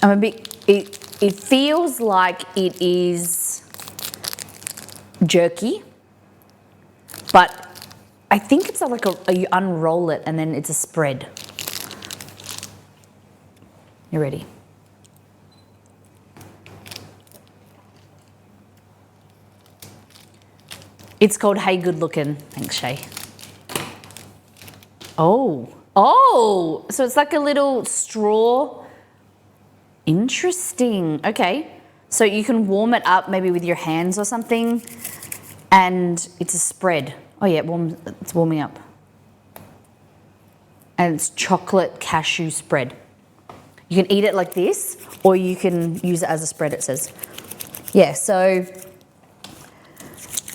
I'm a bit, it feels like it is jerky, but I think it's like you unroll it and then it's a spread. You ready? It's called Hey Good Looking. Thanks, Shay. Oh, so it's like a little straw. Interesting. Okay. So you can warm it up maybe with your hands or something, and it's a spread. Oh yeah, it's warming up. And it's chocolate cashew spread. You can eat it like this, or you can use it as a spread, it says. Yeah, so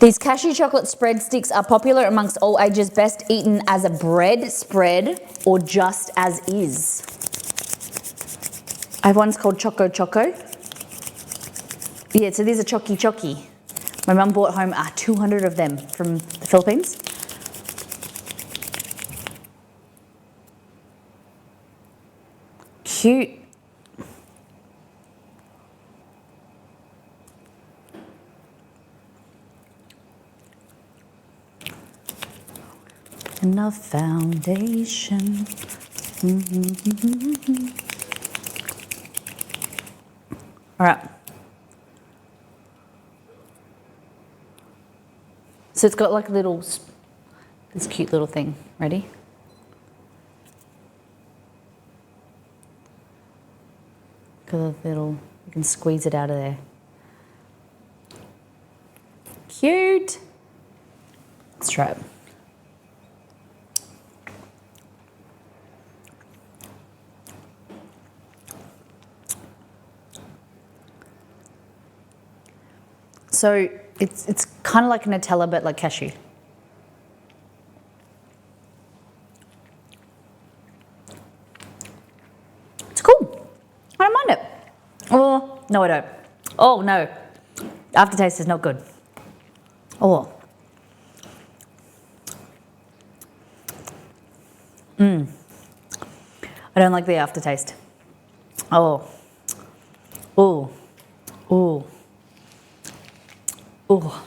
these cashew chocolate spread sticks are popular amongst all ages, best eaten as a bread spread or just as is. I have ones called Choco Choco. Yeah, so these are Chocky Chocky. My mum brought home 200 of them from the Philippines. Cute. Enough foundation. All right. So it's got like this cute little thing. Ready? Got a little, you can squeeze it out of there. Cute. Let's try it. So it's kind of like Nutella, but like cashew. It's cool. I don't mind it. Oh, no, I don't. Oh, no. Aftertaste is not good. Oh. I don't like the aftertaste. Oh. Oh. Oh. Oh.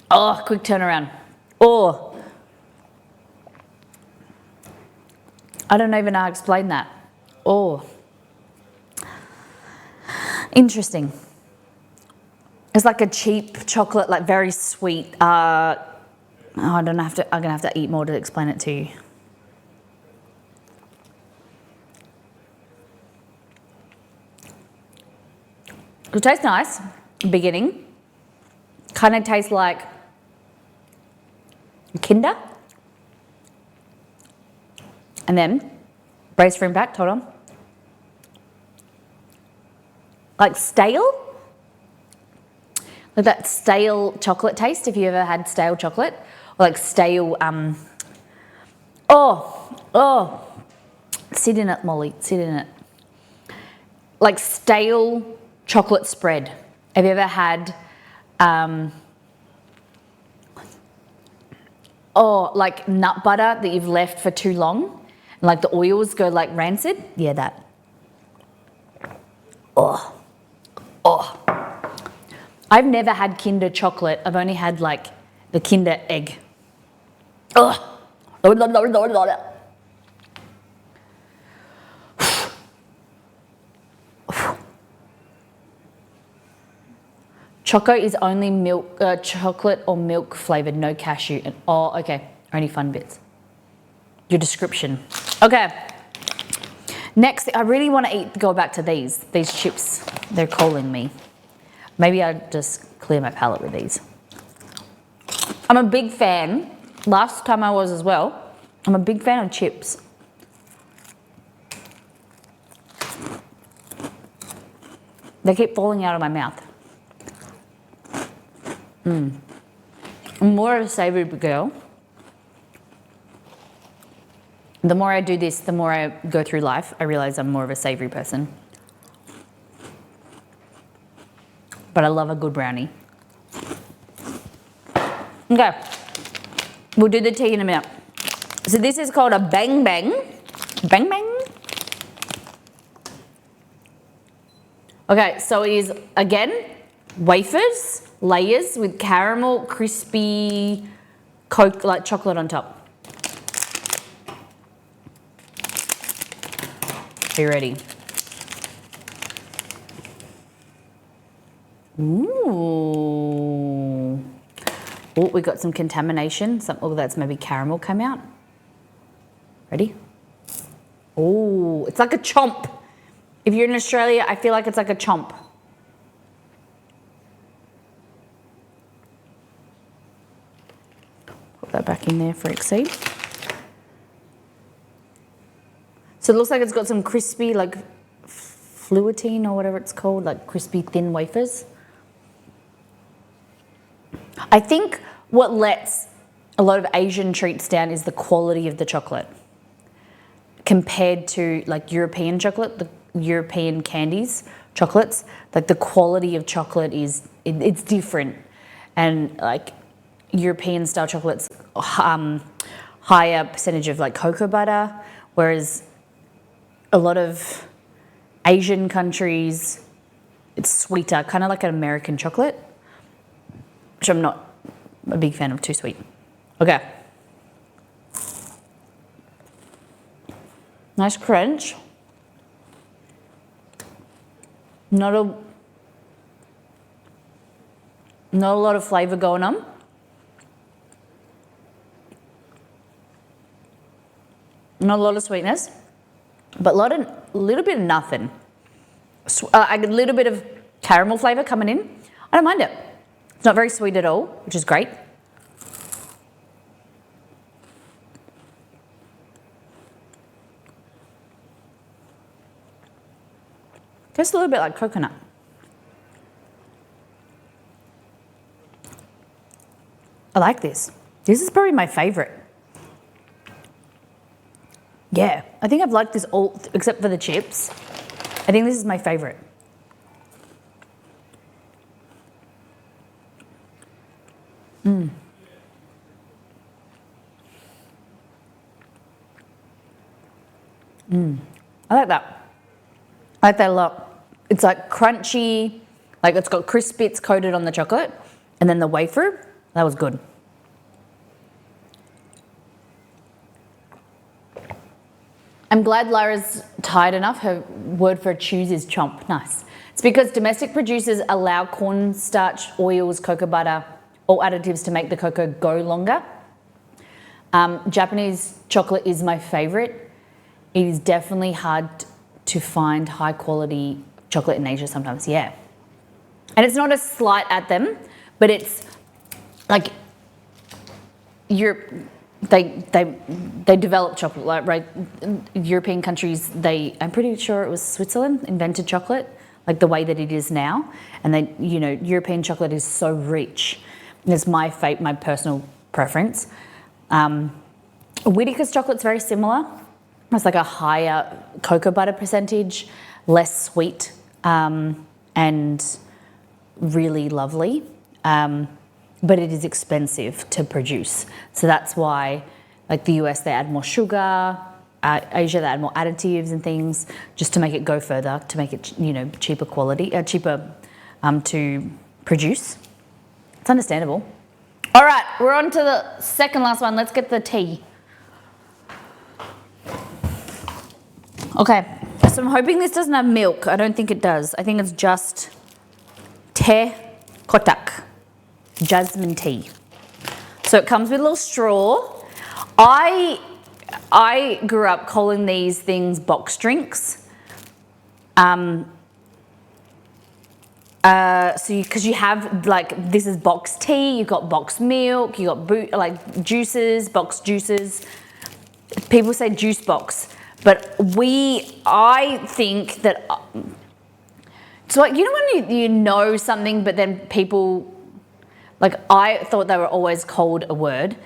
Oh, quick turnaround. Oh. I don't even know how to explain that. Oh. Interesting. It's like a cheap chocolate, like very sweet. I'm gonna have to eat more to explain it to you. It tastes nice, beginning. Kind of tastes like Kinder. And then, brace for impact, hold on. Like stale. Like that stale chocolate taste, if you ever had stale chocolate. Or like stale, sit in it, Molly, sit in it. Like stale chocolate spread. Have you ever had, like nut butter that you've left for too long? And like the oils go like rancid? Yeah, that. Oh. I've never had Kinder chocolate. I've only had like the Kinder egg. Oh. Choco is only milk, chocolate or milk flavored, no cashew. And okay, only fun bits. Your description. Okay. Next, I really want to go back to these chips. They're calling me. Maybe I'll just clear my palate with these. I'm a big fan. Last time I was as well. I'm a big fan of chips. They keep falling out of my mouth. I'm more of a savoury girl. The more I do this, the more I go through life, I realise I'm more of a savoury person. But I love a good brownie. Okay, we'll do the tea in a minute. So this is called a bang bang. Bang bang. Okay, so it is, again, wafers, layers with caramel, crispy, like chocolate on top. Are you ready? Ooh. Oh, we got some contamination. Oh, that's maybe caramel came out. Ready? Oh, it's like a chomp. If you're in Australia, I feel like it's like a chomp. Put that back in there for Exceed. So it looks like it's got some crispy, like fluotine or whatever it's called, like crispy thin wafers. I think what lets a lot of Asian treats down is the quality of the chocolate compared to like European chocolate, the European candies, chocolates, like the quality of chocolate is, it's different. And like European style chocolates, higher percentage of like cocoa butter, whereas a lot of Asian countries, it's sweeter, kind of like an American chocolate, which I'm not a big fan of, too sweet. Okay. Nice crunch. Not a lot of flavour going on. Not a lot of sweetness, but a little bit of nothing. A little bit of caramel flavour coming in. I don't mind it. It's not very sweet at all, which is great. Tastes a little bit like coconut. I like this. This is probably my favourite. Yeah, I think I've liked this all, except for the chips. I think this is my favourite. I like that. I like that a lot. It's like crunchy, like it's got crisp bits coated on the chocolate, and then the wafer, that was good. I'm glad Lyra's tired enough. Her word for choose is chomp. Nice. It's because domestic producers allow cornstarch, oils, cocoa butter, or additives to make the cocoa go longer. Japanese chocolate is my favourite. It is definitely hard to find high quality chocolate in Asia sometimes, yeah. And it's not a slight at them, but it's like they develop chocolate, like, right? European countries, I'm pretty sure it was Switzerland invented chocolate, like the way that it is now. And they, you know, European chocolate is so rich. It's my personal preference. Whittaker's chocolate's very similar. It's like a higher cocoa butter percentage, less sweet, and really lovely. But it is expensive to produce. So that's why, like the US, they add more sugar. Asia, they add more additives and things just to make it go further, to make it, you know, cheaper quality, cheaper to produce. It's understandable. All right, we're on to the second last one. Let's get the tea. Okay, so I'm hoping this doesn't have milk. I don't think it does. I think it's just te kotak, jasmine tea. So it comes with a little straw. I grew up calling these things box drinks. Because you have, like, this is box tea, you've got box milk, you've got like juices, box juices. people say juice box, but I think that it's like, you know when you know something, but then people, like I thought they were always called a word,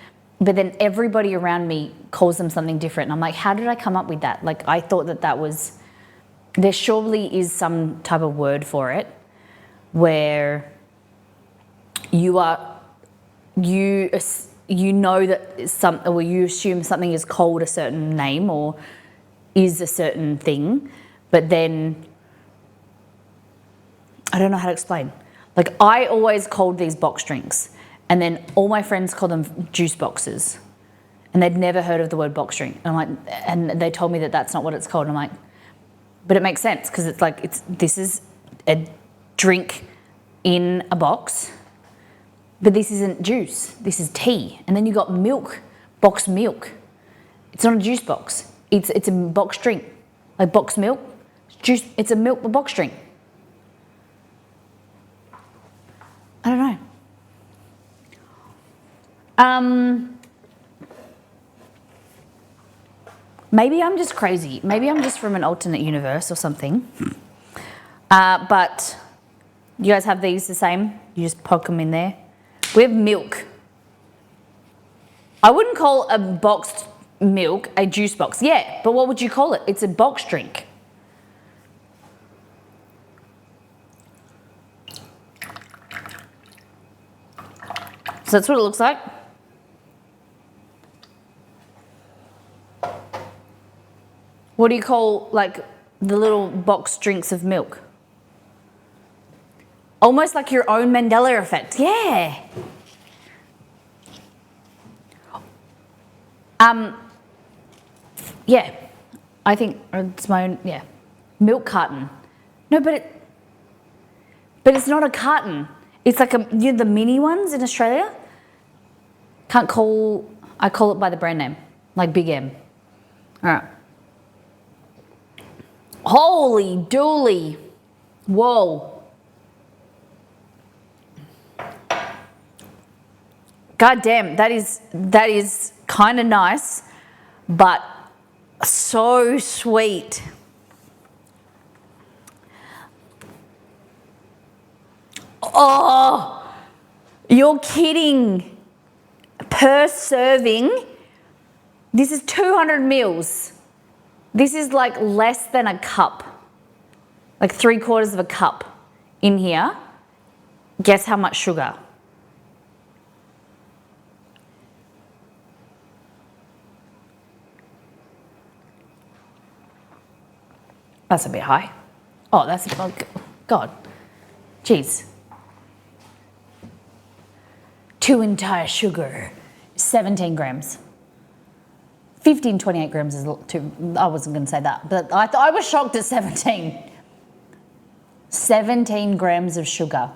but then everybody around me calls them something different. And I'm like, how did I come up with that? Like I thought that was, there surely is some type of word for it where you know that or you assume something is called a certain name or is a certain thing, but then I don't know how to explain. Like I always called these box drinks, and then all my friends call them juice boxes, and they'd never heard of the word box drink. And I'm like, and they told me that that's not what it's called. And I'm like, but it makes sense because it's like this is a drink in a box, but this isn't juice. This is tea. And then you got milk, box milk. It's not a juice box. It's a box drink, like box milk, juice. It's a box drink. I don't know. Maybe I'm just crazy. Maybe I'm just from an alternate universe or something. But you guys have these the same? You just poke them in there. We have milk. I wouldn't call a boxed milk a juice box. Yeah, but what would you call it? It's a box drink. So that's what it looks like. What do you call like the little box drinks of milk? Almost like your own Mandela effect. Yeah. Yeah. I think it's my own, yeah. Milk carton. No, but it's not a carton. It's like you know the mini ones in Australia? I call it by the brand name, like Big M. All right. Holy dooly. Whoa. God damn, that is kind of nice, but so sweet. Oh, you're kidding. Per serving, this is 200 mils. This is like less than a cup, like 3/4 of a cup in here. Guess how much sugar? That's a bit high. Oh, that's, oh God. Jeez. 2 entire sugar, 17 grams. 28 grams is too, I wasn't going to say that, but I was shocked at 17. 17 grams of sugar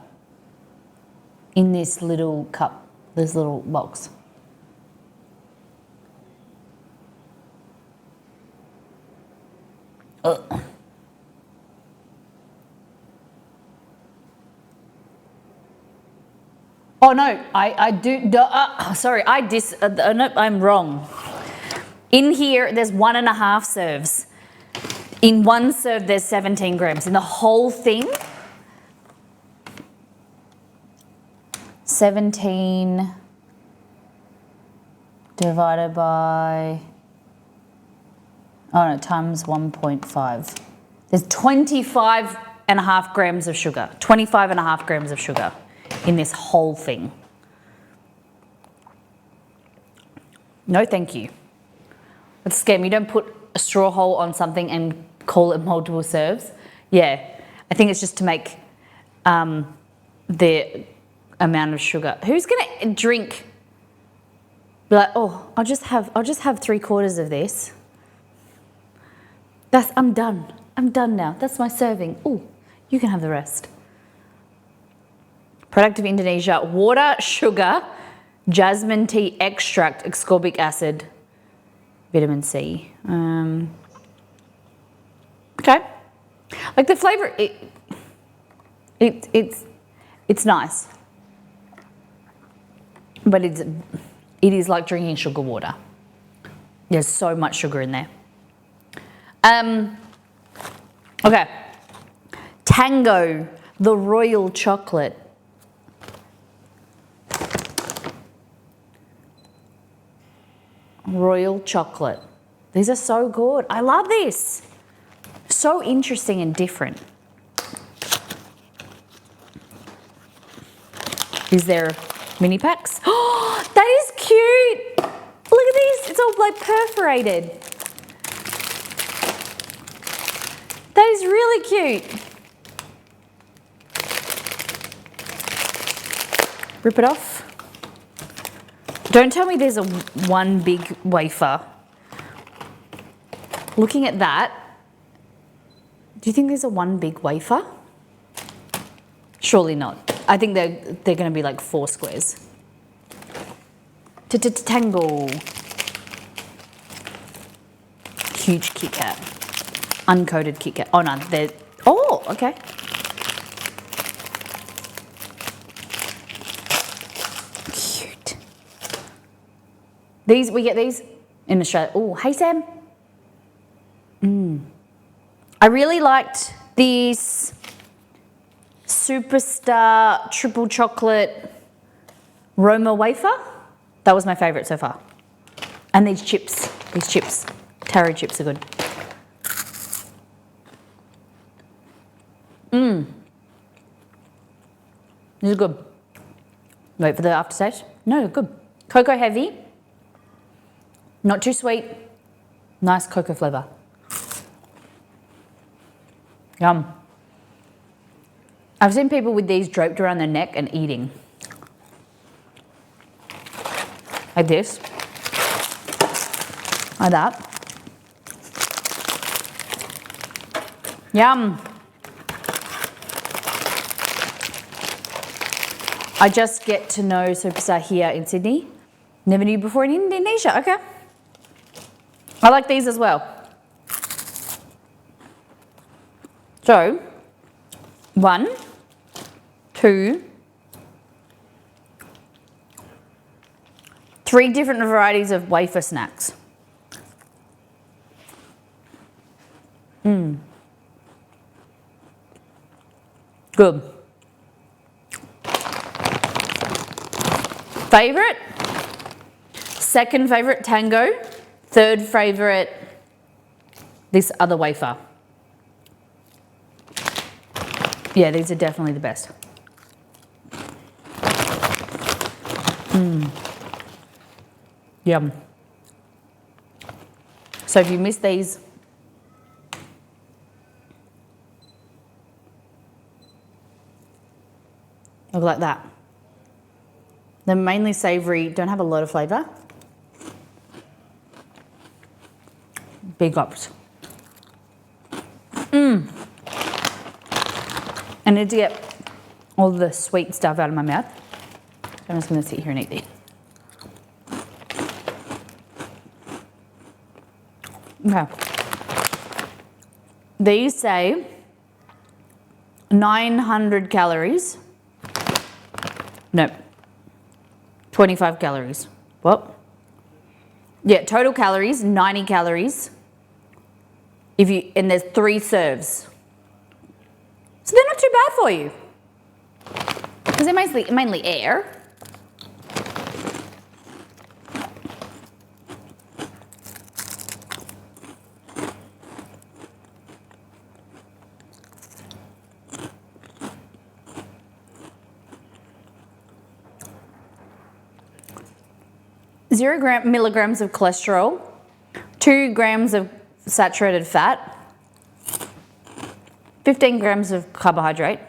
in this little cup, this little box. Ugh. Oh no, I'm wrong. In here, there's 1.5 serves. In one serve, there's 17 grams. In the whole thing, 17 divided by, oh no, times 1.5. There's 25.5 grams of sugar. 25.5 grams of sugar in this whole thing. No, thank you. It's a scam. You don't put a straw hole on something and call it multiple serves. Yeah, I think it's just to make the amount of sugar. Who's gonna drink? Be like, oh, I'll just have 3/4 of this. I'm done. I'm done now. That's my serving. Oh, you can have the rest. Product of Indonesia: water, sugar, jasmine tea extract, ascorbic acid, vitamin C. Okay, like the flavor, it's nice, but it is like drinking sugar water. There's so much sugar in there. Okay. Tango, the royal chocolate. Royal chocolate. These are so good. I love this. So interesting and different. Is there mini packs? Oh, that is cute. Look at this. It's all like perforated. That is really cute. Rip it off. Don't tell me there's a one big wafer. Looking at that, do you think there's a one big wafer? Surely not. I think they're going to be like 4 squares. Tango. Huge Kit Kat. Uncoated Kit Kat. Oh no, they're, oh, okay. Cute. These, we get these in Australia. Oh, hey Sam. I really liked these Superstar triple chocolate Roma wafer. That was my favourite so far. And these chips, taro chips are good. This is good. Wait for the aftertaste. No, good. Cocoa heavy, not too sweet, nice cocoa flavour. Yum. I've seen people with these draped around their neck and eating. Like this. Like that. Yum. I just get to know Superstar here in Sydney. Never knew before in Indonesia. Okay. I like these as well. So, 1, 2, 3 different varieties of wafer snacks. Good. Favorite? Second favorite, Tango. Third favorite, this other wafer. Yeah, these are definitely the best. Yum. So if you miss these, look like that. They're mainly savoury, don't have a lot of flavour. Big ups. I need to get all the sweet stuff out of my mouth. I'm just going to sit here and eat these. Okay. These say 900 calories. No, 25 calories. What? Yeah, total calories, 90 calories. And there's 3 serves. So they're not too bad for you. Because they're mainly air. Milligrams of cholesterol, 2 grams of saturated fat, 15 grams of carbohydrate,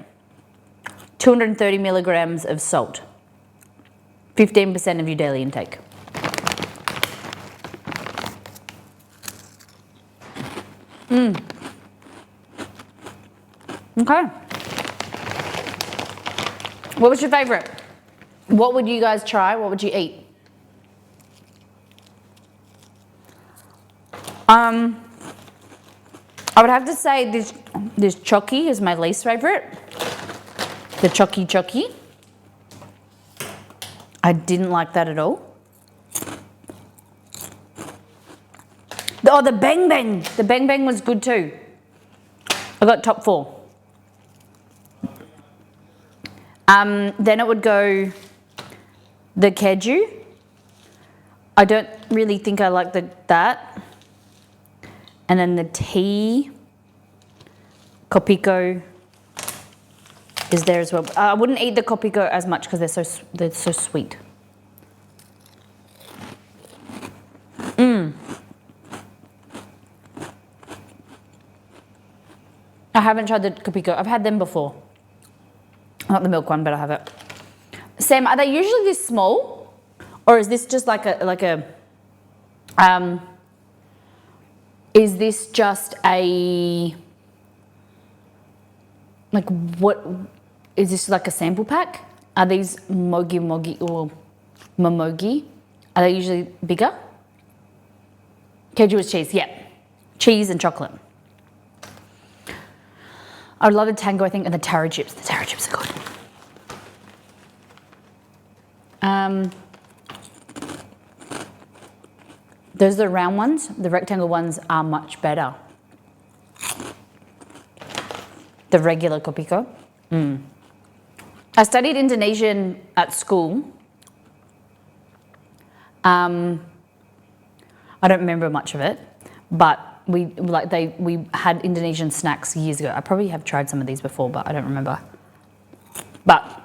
230 milligrams of salt, 15% of your daily intake. Okay. What was your favorite? What would you guys try? What would you eat? I would have to say this Chocky is my least favorite. The Chocky. I didn't like that at all. Oh, the Bang Bang. The Bang Bang was good too. I got top 4. Then it would go the Keju. I don't really think I like that. And then the tea, Kopiko is there as well. I wouldn't eat the Kopiko as much because they're so sweet. I haven't tried the Kopiko. I've had them before. Not the milk one, but I have it. Sam, are they usually this small, or is this just is this just a, like, what, is this like a sample pack? Are these mogi or momogi? Are they usually bigger? Keju is cheese, yeah. Cheese and chocolate. I would love the tango, I think, and the taro chips. The taro chips are good. Those are the round ones. The rectangle ones are much better. The regular Kopiko. I studied Indonesian at school. I don't remember much of it, but we had Indonesian snacks years ago. I probably have tried some of these before, but I don't remember. But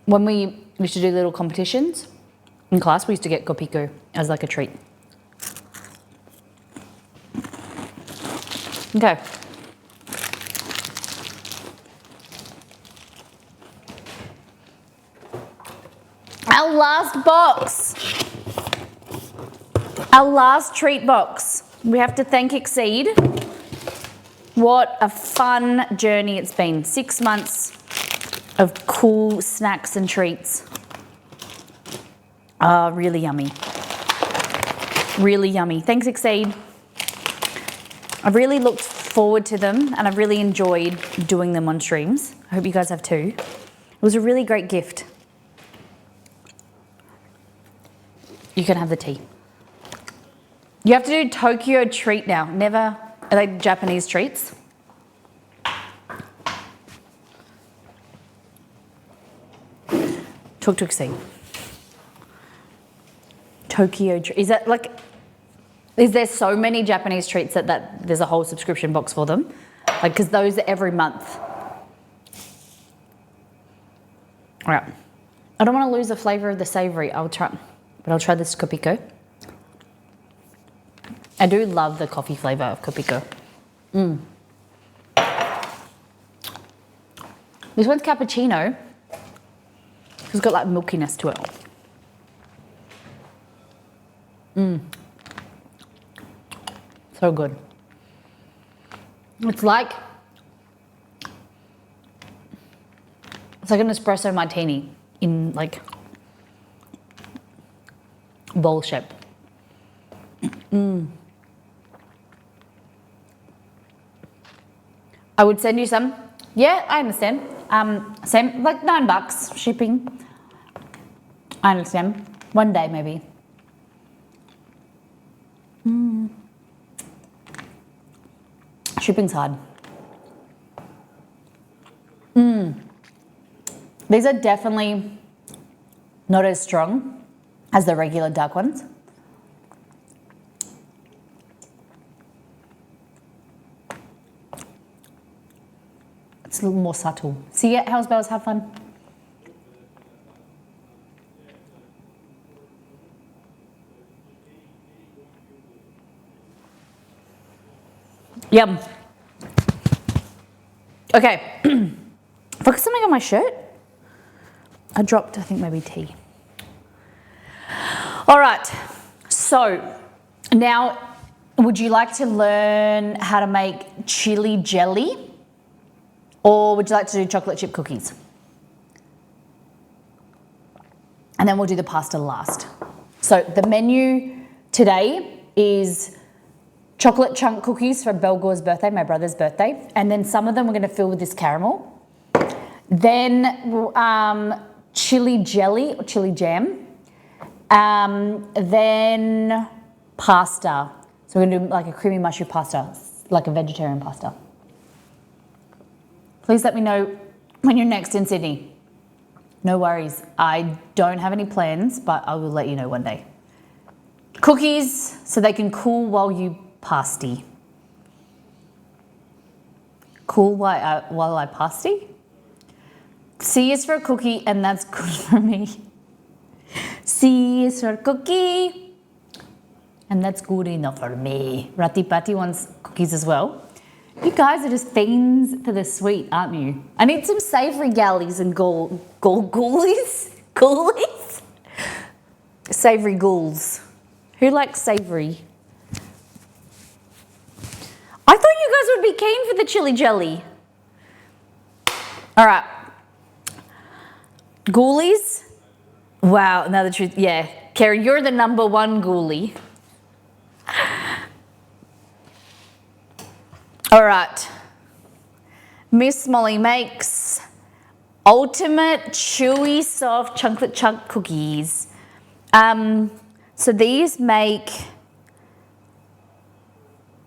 when we used to do little competitions in class, we used to get Kopiko as like a treat. Okay. Our last box. Our last treat box. We have to thank Exceed. What a fun journey it's been. 6 months of cool snacks and treats. Really yummy. Really yummy. Thanks, Exceed. I've really looked forward to them and I've really enjoyed doing them on streams. I hope you guys have too. It was a really great gift. You can have the tea. You have to do Tokyo treat now. Never, like Japanese treats. Talk to Exceed. Tokyo treat. Is that like, is there so many Japanese treats that there's a whole subscription box for them? Like, because those are every month. All right. I don't want to lose the flavor of the savory. I'll try this Kopiko. I do love the coffee flavour of Kopiko. This one's cappuccino. It's got like milkiness to it. So good. It's like an espresso martini in like bowl shape. I would send you some. Yeah, I understand. Same, like $9 shipping. I understand. One day maybe. Shipping's hard. These are definitely not as strong as the regular dark ones. It's a little more subtle. See it? How's Bells? Have fun. Yum. Okay. Focus something on my shirt. I dropped, I think, maybe tea. All right. So now, would you like to learn how to make chili jelly? Or would you like to do chocolate chip cookies? And then we'll do the pasta last. So the menu today is chocolate chunk cookies for Belgore's birthday, my brother's birthday. And then some of them we're going to fill with this caramel. Then chili jelly or chili jam. Then pasta. So we're going to do like a creamy mushroom pasta, like a vegetarian pasta. Please let me know when you're next in Sydney. No worries. I don't have any plans, but I will let you know one day. Cookies so they can cool while you pasty. Cool while I pasty? C is for a cookie, and that's good for me. C is for cookie, and that's good enough for me. Rati Pati wants cookies as well. You guys are just fiends for the sweet, aren't you? I need some savoury gallies and ghoulies? Ghoulies? Savoury ghouls. Who likes savoury? I thought you guys would be keen for the chili jelly. All right. Ghoulies? Wow, now the truth, yeah. Kerry, you're the number one ghoulie. All right. Miss Molly makes ultimate chewy soft chocolate chunk cookies. So these make,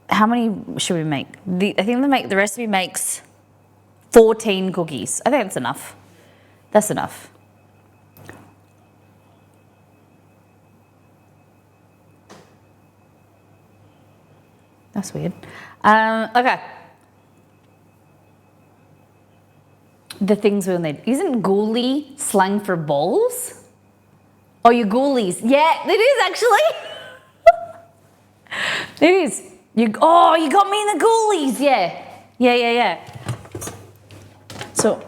how many should we make? I think the recipe makes 14 cookies. I think that's enough. That's enough. That's weird. Okay. The things we'll need. Isn't ghoulie slang for balls? Oh, you ghoulies. Yeah, it is actually. It is. You got me in the ghoulies. Yeah. So,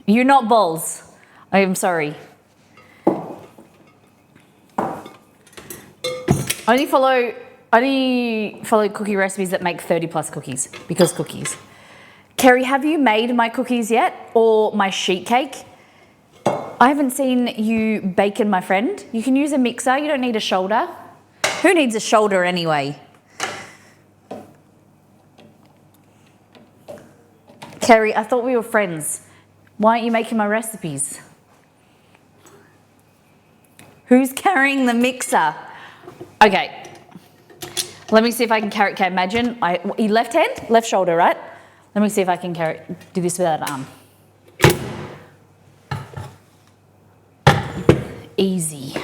you're not balls. I am sorry. Only follow cookie recipes that make 30 plus cookies, because cookies. Kerry, have you made my cookies yet, or my sheet cake? I haven't seen you bake, my friend. You can use a mixer, you don't need a shoulder. Who needs a shoulder anyway? Kerry, I thought we were friends. Why aren't you making my recipes? Who's carrying the mixer? Okay. Let me see if I can carry it. Okay, imagine, left hand, left shoulder, right? Let me see if I can do this without an arm. Easy.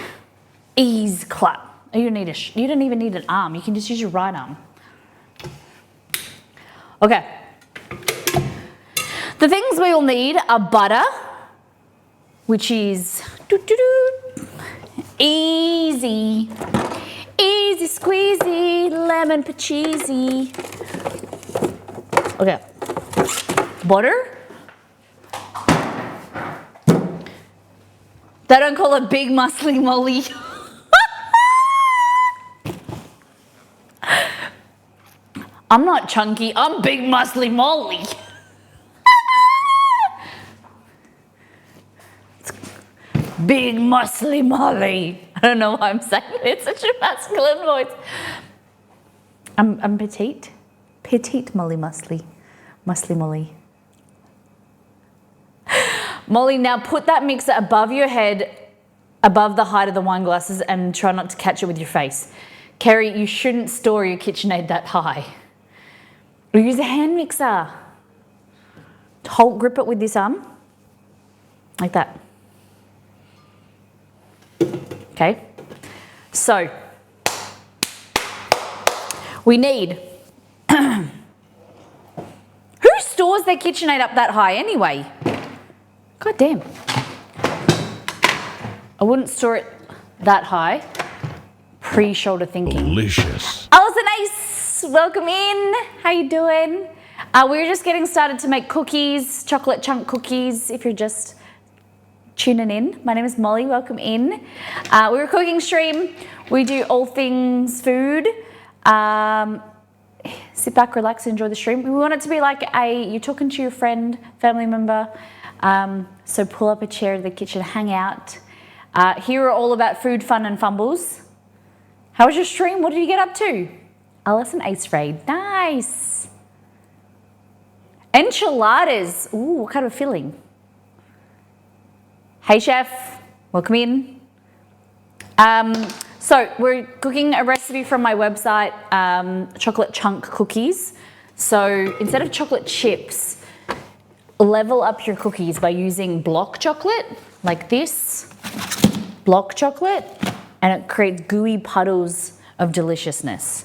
Ease clap. You don't even need an arm. You can just use your right arm. Okay. The things we will need are butter, which is easy. Easy squeezy, lemon pacheesy. Okay. Butter. They don't call it big muscly molly. I'm not chunky, I'm big muscly molly. Big muscly molly. I don't know why I'm saying it. It's such a masculine voice. I'm petite. Petite molly muscly. Muscly molly. Molly, now put that mixer above your head, above the height of the wine glasses, and try not to catch it with your face. Kerry, you shouldn't store your KitchenAid that high. Or use a hand mixer. Grip it with this arm. Like that. Okay. So, we need... Who stores their KitchenAid up that high anyway? God damn. I wouldn't store it that high. Pre-shoulder thinking. Delicious. Alison Ace, welcome in. How you doing? We're just getting started to make cookies, chocolate chunk cookies, if you're just tuning in. My name is Molly, welcome in. We're a cooking stream. We do all things food. Sit back, relax, enjoy the stream. We want it to be like you're talking to your friend, family member. So pull up a chair in the kitchen, hang out. Here are all about food, fun, and fumbles. How was your stream? What did you get up to? Alison Ace Raid, nice. Enchiladas, ooh, what kind of filling? Hey chef, welcome in. So we're cooking a recipe from my website, chocolate chunk cookies. So instead of chocolate chips, level up your cookies by using block chocolate, like this, block chocolate, and it creates gooey puddles of deliciousness.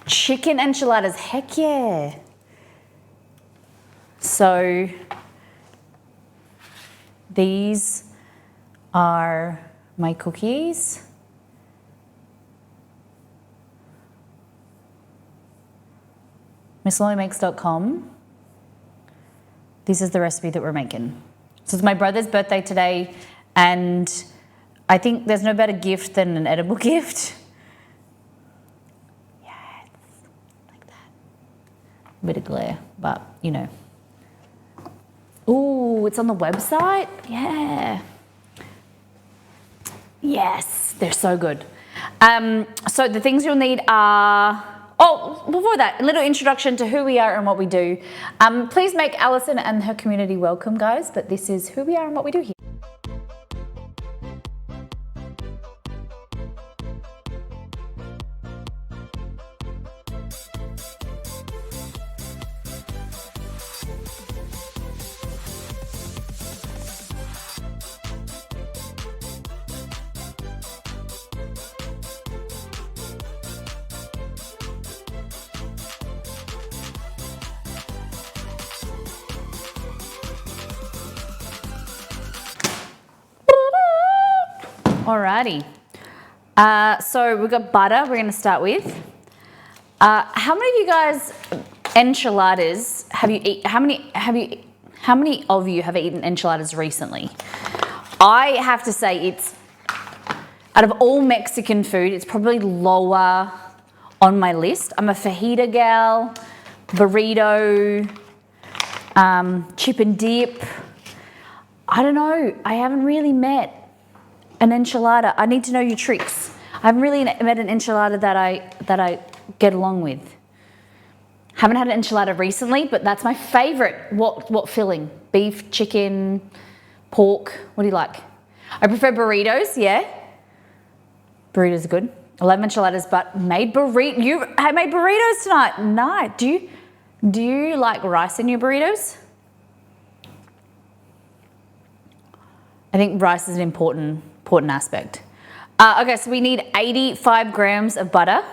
Chicken enchiladas, heck yeah. So these are my cookies. MissLollyMakes.com. This is the recipe that we're making. So it's my brother's birthday today, and I think there's no better gift than an edible gift. Yes, like that. A bit of glare, but you know. Ooh, it's on the website? Yeah. Yes, they're so good. So the things you'll need are, oh, before that, a little introduction to who we are and what we do. Please make Alison and her community welcome, guys, but this is who we are and what we do here. Alrighty. So we've got butter we're going to start with. How many of you guys enchiladas have you eaten? How many of you have eaten enchiladas recently? I have to say it's, out of all Mexican food, it's probably lower on my list. I'm a fajita gal, burrito, chip and dip. I don't know. I haven't really met an enchilada. I need to know your tricks. I haven't really met an enchilada that I get along with. Haven't had an enchilada recently, but that's my favorite. What filling? Beef, chicken, pork? What do you like? I prefer burritos, yeah. Burritos are good. I love enchiladas, but I made burritos tonight. Nice. Do you like rice in your burritos? I think rice is an important aspect. Okay, so we need 85 grams of butter.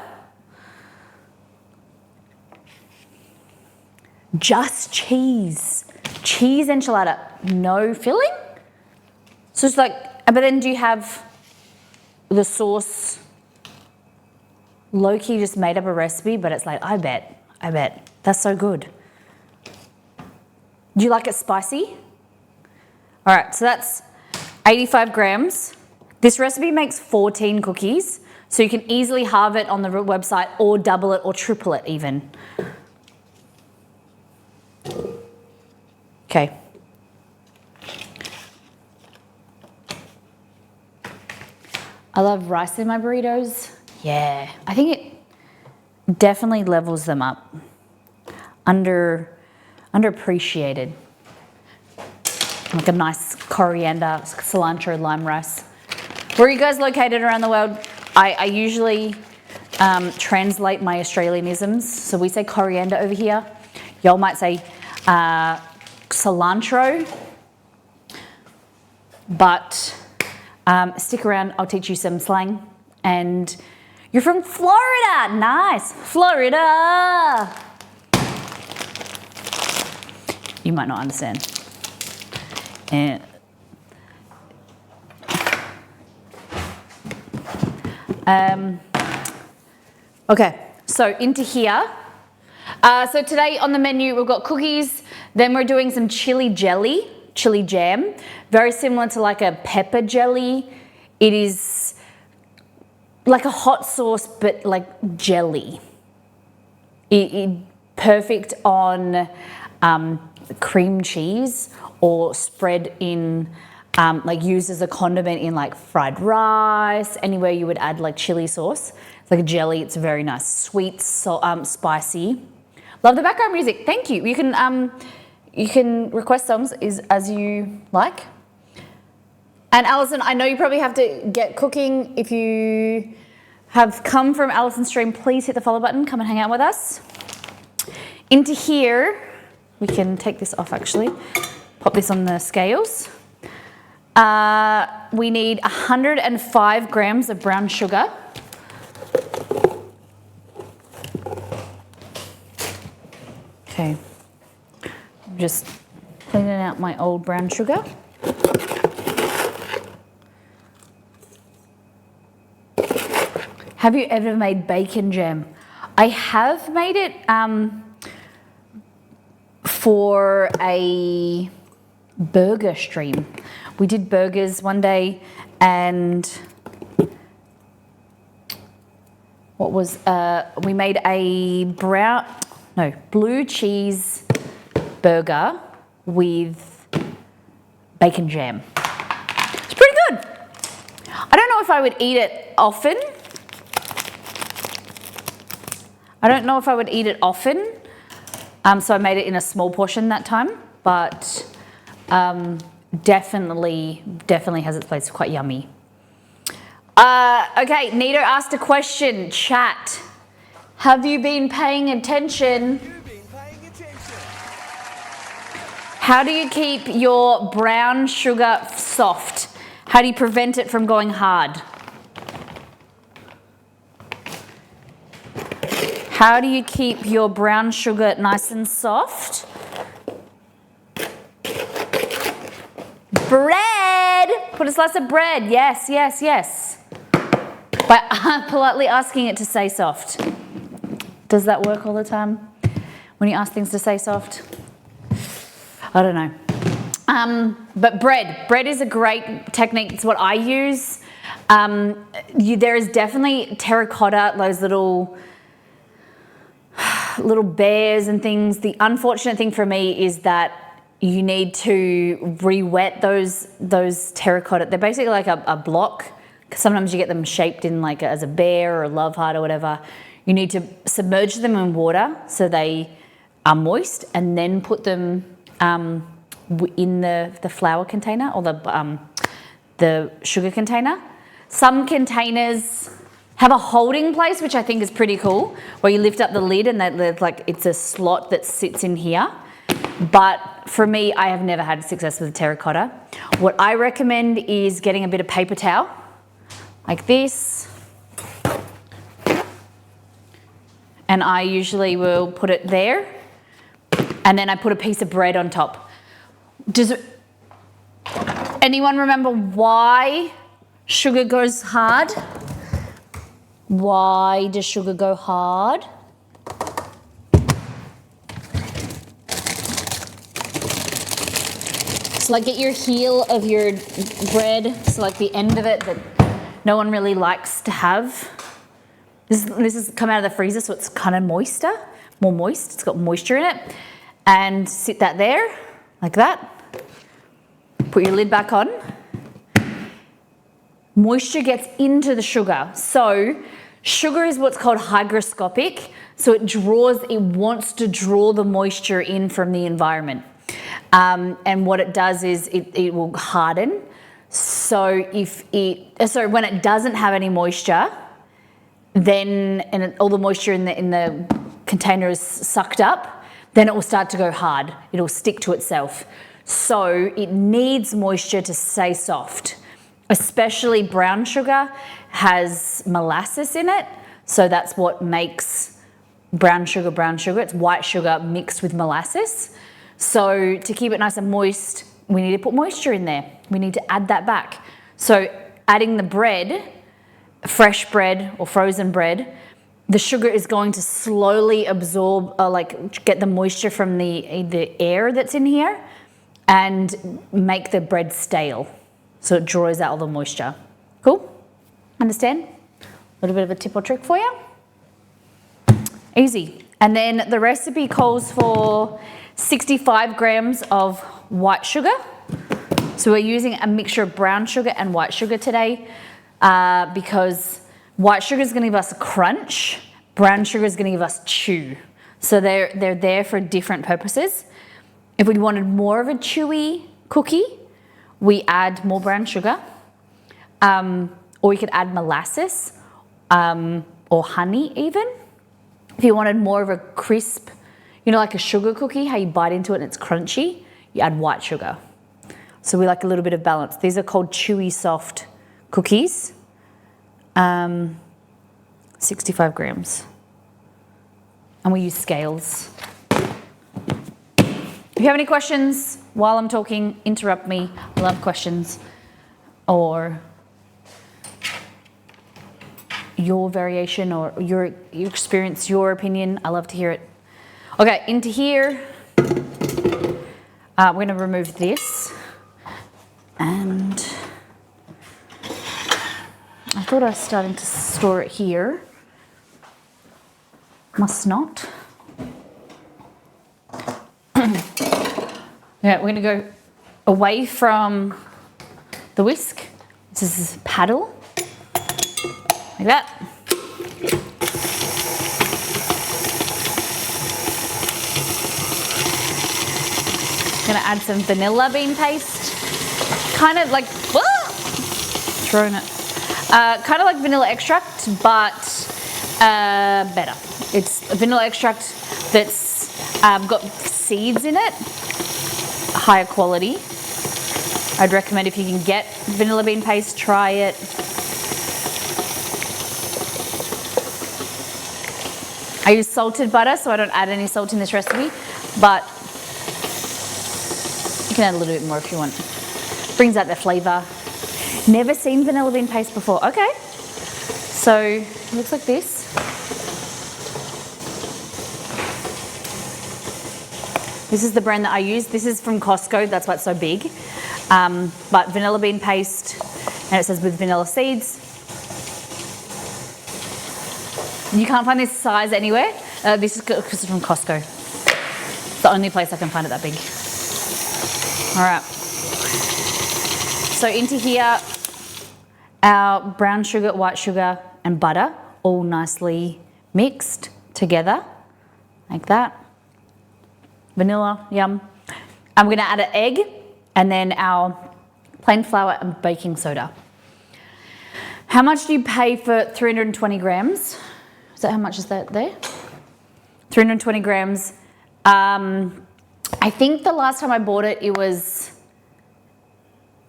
Just cheese. Cheese enchilada, no filling? So it's like, but then do you have the sauce? Low-key just made up a recipe, but it's like, I bet. That's so good. Do you like it spicy? All right, so that's 85 grams. This recipe makes 14 cookies, so you can easily halve it on the website or double it or triple it even. Okay. I love rice in my burritos. Yeah, I think it definitely levels them up. Underappreciated. Like a nice coriander, cilantro, lime rice. Where are you guys located around the world? I usually translate my Australianisms. So we say coriander over here. Y'all might say cilantro. But stick around, I'll teach you some slang. And you're from Florida. Nice. Florida. You might not understand. And okay, so into here. So today on the menu we've got cookies, then we're doing some chili jelly, chili jam, very similar to like a pepper jelly. It is like a hot sauce but like jelly. Perfect on cream cheese or spread in like used as a condiment in like fried rice, anywhere you would add like chili sauce. It's like a jelly, it's very nice, sweet, so spicy. Love the background music, thank you. You can request songs as you like. And Alison, I know you probably have to get cooking. If you have come from Alison's stream, please hit the follow button. Come and hang out with us. Into here, we can take this off actually. Pop this on the scales. We need 105 grams of brown sugar. Okay, I'm just cleaning out my old brown sugar. Have you ever made bacon jam? I have made it for a burger stream. We did burgers one day, and what was we made a blue cheese burger with bacon jam. It's pretty good. I don't know if I would eat it often. So I made it in a small portion that time, but definitely has its place. Quite yummy. Okay, Nito asked a question. Chat, have you been paying attention? How do you keep your brown sugar soft? How do you prevent it from going hard? How do you keep your brown sugar nice and soft? Bread! Put a slice of bread. Yes, yes, yes. By politely asking it to stay soft. Does that work all the time? When you ask things to stay soft? I don't know. But bread is a great technique. It's what I use. There is definitely terracotta, those little bears and things. The unfortunate thing for me is that you need to re-wet those terracotta. They're basically like a block. Sometimes you get them shaped in like as a bear or a love heart or whatever. You need to submerge them in water so they are moist, and then put them in the flour container or the sugar container. Some containers have a holding place, which I think is pretty cool, where you lift up the lid and it's a slot that sits in here. But for me, I have never had success with terracotta. What I recommend is getting a bit of paper towel, like this. And I usually will put it there. And then I put a piece of bread on top. Does anyone remember why sugar goes hard? Why does sugar go hard? So like get your heel of your bread, so like the end of it that no one really likes to have. This has come out of the freezer, so it's kind of more moist. It's got moisture in it. And sit that there, like that. Put your lid back on. Moisture gets into the sugar. So sugar is what's called hygroscopic. So it wants to draw the moisture in from the environment. And what it does is it will harden. So when it doesn't have any moisture, then all the moisture in the container is sucked up, then it will start to go hard. It'll stick to itself. So it needs moisture to stay soft. Especially brown sugar has molasses in it. So that's what makes brown sugar. It's white sugar mixed with molasses. So to keep it nice and moist, we need to put moisture in there. We need to add that back. So adding the bread, fresh bread or frozen bread, the sugar is going to slowly absorb, get the moisture from the air that's in here and make the bread stale. So it draws out all the moisture. Cool? Understand? A little bit of a tip or trick for you. Easy. And then the recipe calls for 65 grams of white sugar. So we're using a mixture of brown sugar and white sugar today because white sugar is going to give us a crunch. Brown sugar is going to give us chew. So they're there for different purposes. If we wanted more of a chewy cookie, we add more brown sugar, or you could add molasses or honey even. If you wanted more of a crisp, you know, like a sugar cookie, how you bite into it and it's crunchy, you add white sugar. So we like a little bit of balance. These are called chewy soft cookies. 65 grams. And we use scales. If you have any questions while I'm talking, interrupt me. I love questions. Or your variation or your experience, your opinion. I love to hear it. Okay, into here, we're going to remove this. And I thought I was starting to store it here. Must not. Yeah, we're going to go away from the whisk. This is paddle. Like that. Gonna add some vanilla bean paste. Kind of like, throwing it. Kind of like vanilla extract, but better. It's a vanilla extract that's got seeds in it, higher quality. I'd recommend if you can get vanilla bean paste, try it. I use salted butter, so I don't add any salt in this recipe, but you can add a little bit more if you want. Brings out the flavour. Never seen vanilla bean paste before. Okay, so it looks like this. This is the brand that I use. This is from Costco, that's why it's so big. But vanilla bean paste, and it says with vanilla seeds. You can't find this size anywhere. This is because it's from Costco. It's the only place I can find it that big. All right. So into here, our brown sugar, white sugar, and butter, all nicely mixed together, like that. Vanilla, yum. I'm gonna add an egg, and then our plain flour and baking soda. How much do you pay for 320 grams? Is that how much is that there? 320 grams. I think the last time I bought it, it was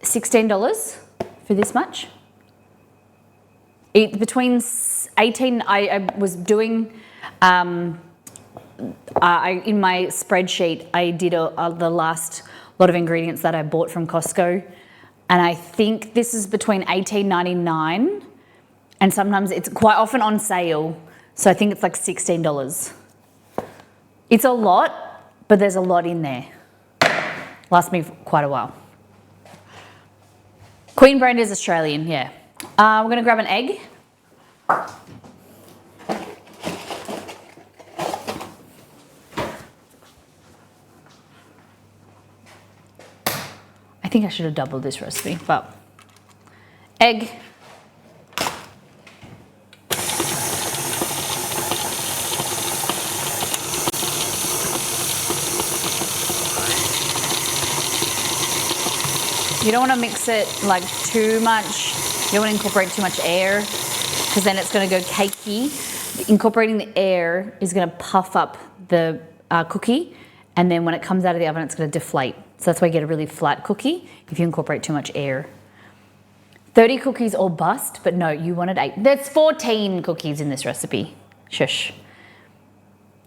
$16 for this much. Between 18, I was doing, in my spreadsheet, I did the last lot of ingredients that I bought from Costco. And I think this is between $18.99 and sometimes it's quite often on sale. So I think it's like $16. It's a lot, but there's a lot in there. Lasts me quite a while. Queen brand is Australian, yeah. We're gonna grab an egg. I think I should have doubled this recipe, but egg. You don't want to mix it like too much. You don't want to incorporate too much air because then it's going to go cakey. Incorporating the air is going to puff up the cookie, and then when it comes out of the oven, it's going to deflate. So that's why you get a really flat cookie if you incorporate too much air. 30 cookies or bust, but no, you wanted 8. There's 14 cookies in this recipe. Shush.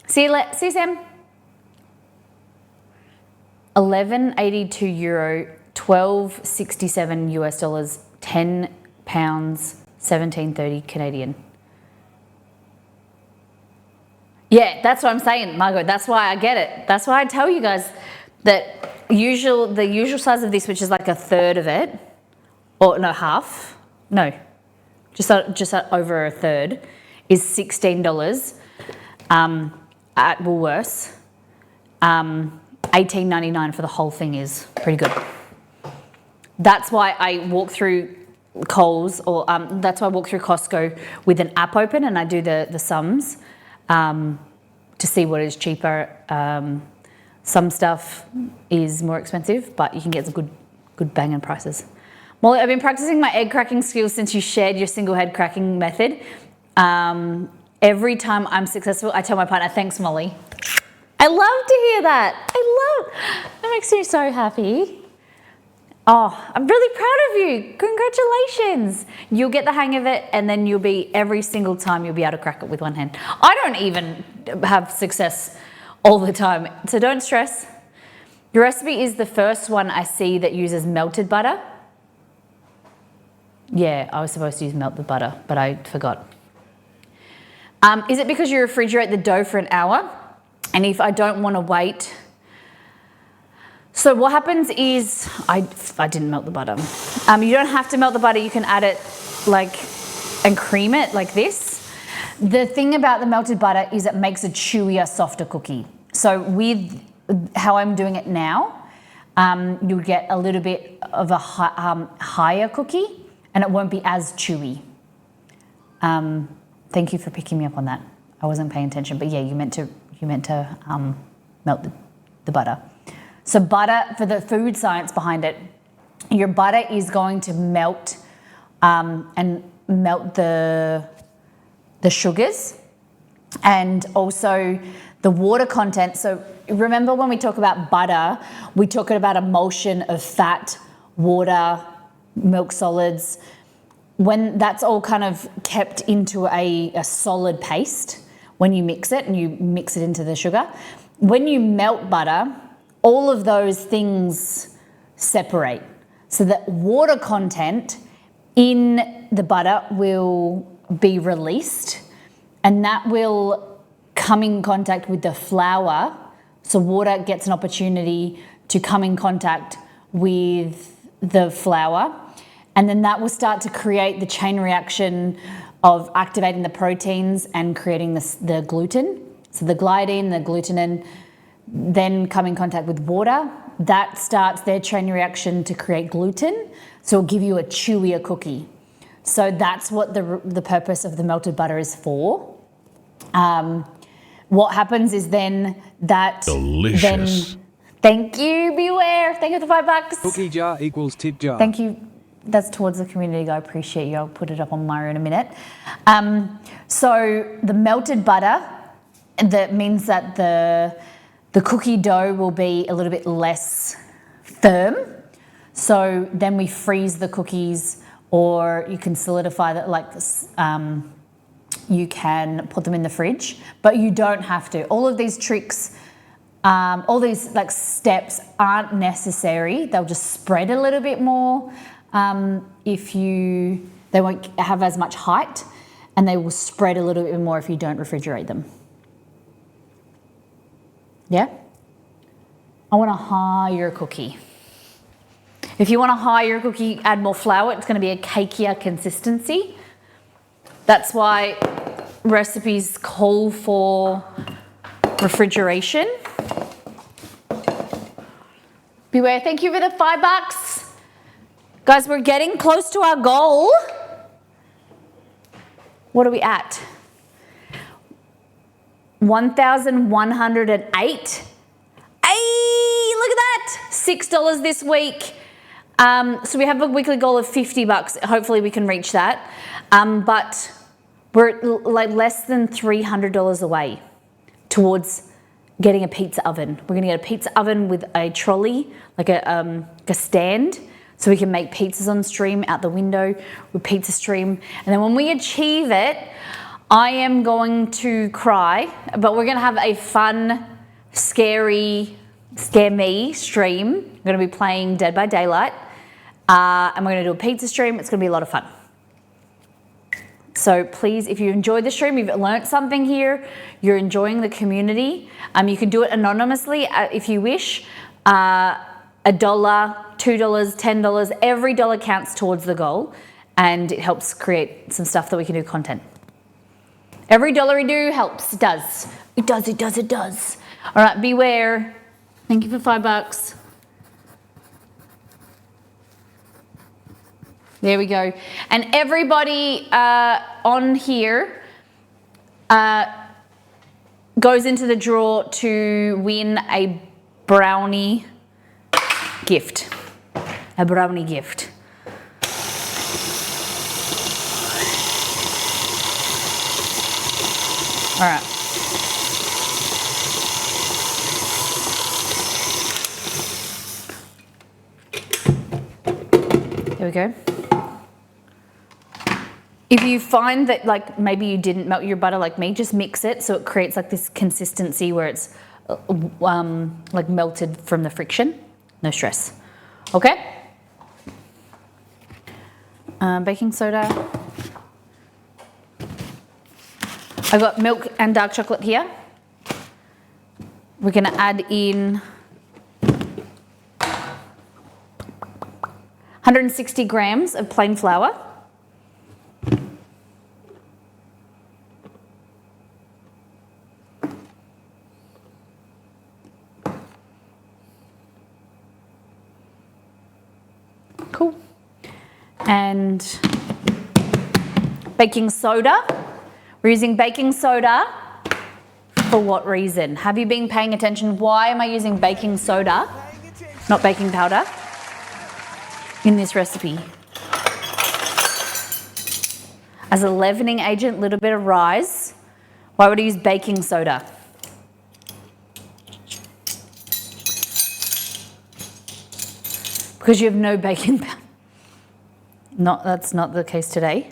See you, Sam. €11.82, 12.67 US dollars, 10 pounds, 17.30 Canadian. Yeah, that's what I'm saying, Margot. That's why I get it. That's why I tell you guys that the usual size of this, which is like a third of it, or no, half, no, just over a third, is $16 at Woolworths. $18.99 for the whole thing is pretty good. That's why I walk through Coles, or that's why I walk through Costco with an app open and I do the sums to see what is cheaper. Some stuff is more expensive, but you can get some good good banging prices. Molly, I've been practicing my egg cracking skills since you shared your single head cracking method. Every time I'm successful, I tell my partner, thanks, Molly. I love to hear that. That makes me so happy. Oh, I'm really proud of you. Congratulations. You'll get the hang of it, and then every single time you'll be able to crack it with one hand. I don't even have success all the time, so don't stress. Your recipe is the first one I see that uses melted butter. Yeah, I was supposed to use melted butter, but I forgot. Is it because you refrigerate the dough for an hour? And if I don't want to wait, so what happens is, I didn't melt the butter. You don't have to melt the butter, you can add it and cream it like this. The thing about the melted butter is it makes a chewier, softer cookie. So with how I'm doing it now, you'll get a little bit of a higher cookie and it won't be as chewy. Thank you for picking me up on that. I wasn't paying attention, but yeah, you meant to melt the butter. So butter, for the food science behind it, your butter is going to melt and melt the sugars and also the water content. So remember when we talk about butter, we talk about emulsion of fat, water, milk solids. When that's all kind of kept into a solid paste, when you mix it and you mix it into the sugar, when you melt butter, all of those things separate. So that water content in the butter will be released and that will come in contact with the flour. So water gets an opportunity to come in contact with the flour, and then that will start to create the chain reaction of activating the proteins and creating the gluten. So the gliadin, the glutenin, then come in contact with water. That starts their chain reaction to create gluten. So it'll give you a chewier cookie. So that's what the purpose of the melted butter is for. What happens is then that... Delicious. Thank you, Beware. Thank you for the $5. Cookie jar equals tip jar. Thank you. That's towards the community. I appreciate you. I'll put it up on Miro in a minute. So the melted butter, that means that the cookie dough will be a little bit less firm. So then we freeze the cookies, or you can solidify that like this. You can put them in the fridge, but you don't have to. All of these tricks, all these like steps aren't necessary. They'll just spread a little bit more. They won't have as much height, and they will spread a little bit more if you don't refrigerate them. Yeah? I want a higher cookie. If you want a higher cookie, add more flour. It's going to be a cakier consistency. That's why recipes call for refrigeration. Beware, thank you for the $5. Guys, we're getting close to our goal. What are we at? 1,108. Hey, look at that. $6 this week. So we have a weekly goal of $50. Hopefully we can reach that. But we're like less than $300 away towards getting a pizza oven. We're gonna get a pizza oven with a trolley, like a stand, so we can make pizzas on stream out the window with Pizza Stream. And then when we achieve it, I am going to cry, but we're gonna have a fun, scare me stream. I'm gonna be playing Dead by Daylight, and we're gonna do a pizza stream. It's gonna be a lot of fun. So please, if you enjoyed the stream, you've learnt something here, you're enjoying the community, you can do it anonymously if you wish. $1, $2, $10, every dollar counts towards the goal, and it helps create some stuff that we can do content. Every dollar we do helps. It does. It does, it does, it does. All right, Beware. Thank you for $5. There we go. And everybody on here goes into the draw to win a brownie gift. a brownie gift. All right. There we go. If you find that like maybe you didn't melt your butter like me, just mix it so it creates like this consistency where it's like melted from the friction. No stress. Okay. Baking soda. I've got milk and dark chocolate here. We're gonna add in 160 grams of plain flour. Cool. And baking soda. We're using baking soda for what reason? Have you been paying attention? Why am I using baking soda, not baking powder, in this recipe? As a leavening agent, a little bit of rise. Why would I use baking soda? Because you have no baking powder. That's not the case today.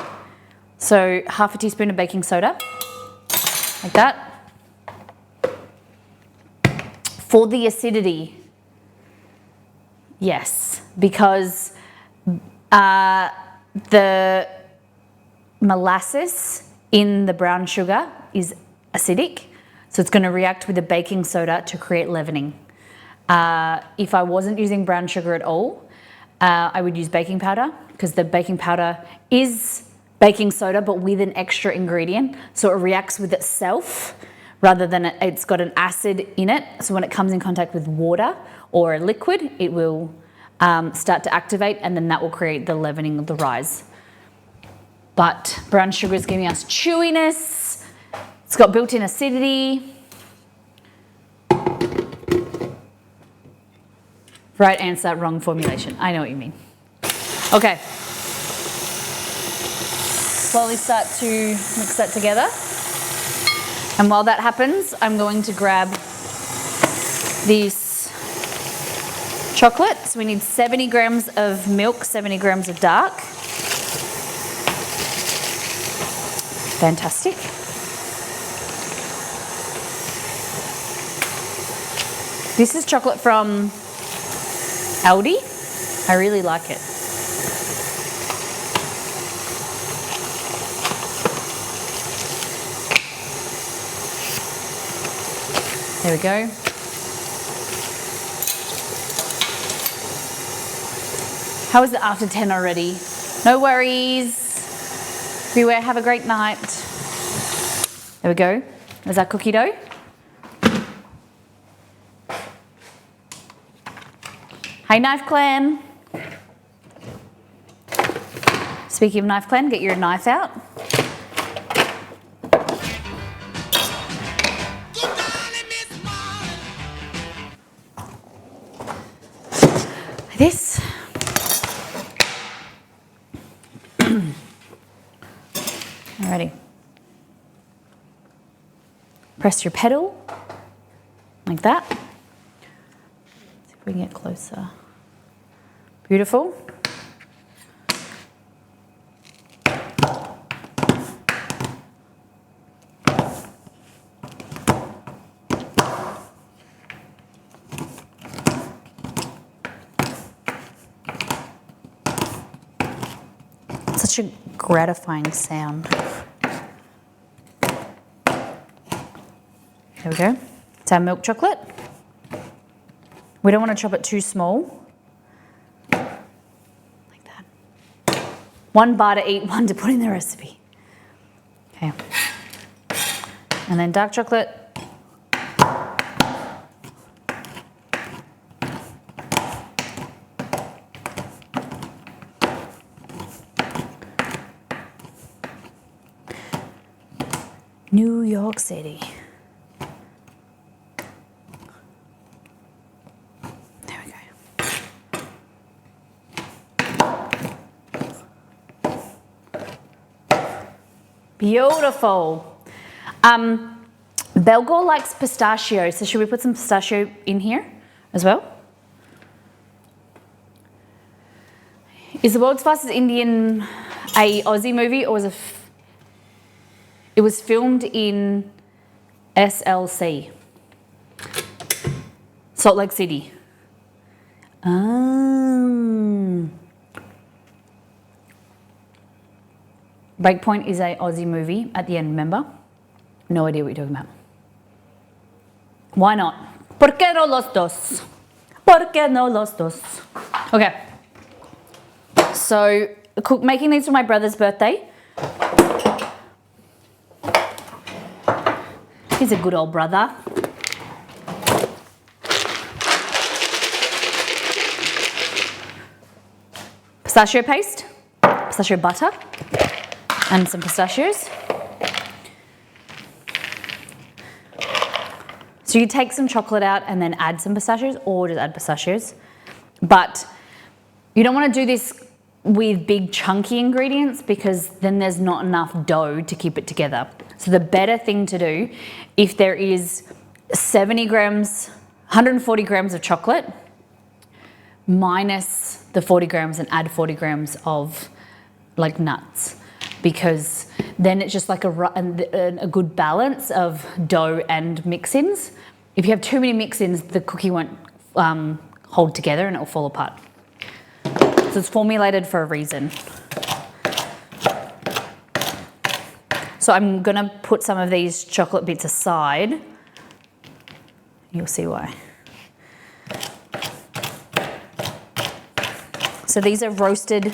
So half a teaspoon of baking soda, like that. For the acidity, yes, because the molasses in the brown sugar is acidic, so it's going to react with the baking soda to create leavening. If I wasn't using brown sugar at all, I would use baking powder because the baking powder is baking soda but with an extra ingredient, so it reacts with itself rather than it's got an acid in it. So when it comes in contact with water or a liquid, it will start to activate, and then that will create the leavening of the rise. But brown sugar is giving us chewiness. It's got built-in acidity. Right answer, wrong formulation. I know what you mean. Okay. Slowly start to mix that together. And while that happens, I'm going to grab this chocolate. So we need 70 grams of milk, 70 grams of dark. Fantastic. This is chocolate from Aldi. I really like it. There we go. How is it after 10 already? No worries. Everywhere, have a great night. There we go. There's our cookie dough. Hey, Knife Clan. Speaking of Knife Clan, get your knife out. This. Alrighty. Press your pedal like that. See if we can get closer. Beautiful. Such a gratifying sound. There we go. It's our milk chocolate. We don't want to chop it too small. Like that. 1 bar to eat, 1 to put in the recipe. Okay. And then dark chocolate. New York City. There we go. Beautiful. Belgor likes pistachio, so should we put some pistachio in here as well? Is The World's Fastest Indian a Aussie movie, or was it was filmed in SLC, Salt Lake City. Breakpoint is a Aussie movie at the end, remember? No idea what you're talking about. Why not? ¿Por qué no los dos? ¿Por qué no los dos? Okay. So, making these for my brother's birthday. He's a good old brother. Pistachio paste, pistachio butter, and some pistachios. So you take some chocolate out and then add some pistachios, or just add pistachios. But you don't want to do this with big chunky ingredients, because then there's not enough dough to keep it together. So the better thing to do, if there is 70 grams, 140 grams of chocolate, minus the 40 grams and add 40 grams of like nuts, because then it's just like a good balance of dough and mix-ins. If you have too many mix-ins, the cookie won't hold together and it will fall apart. So it's formulated for a reason. So I'm gonna put some of these chocolate bits aside. You'll see why. So these are roasted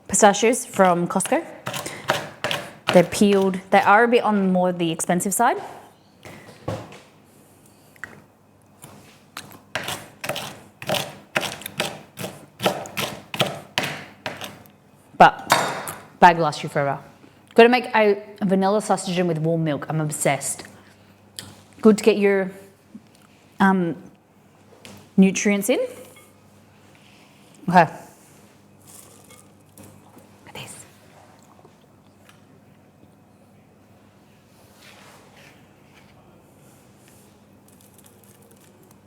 pistachios from Costco. They're peeled. They are a bit on more the expensive side. But bag lasts you forever. Got to make a vanilla sausage with warm milk. I'm obsessed. Good to get your nutrients in. Okay. Look at this.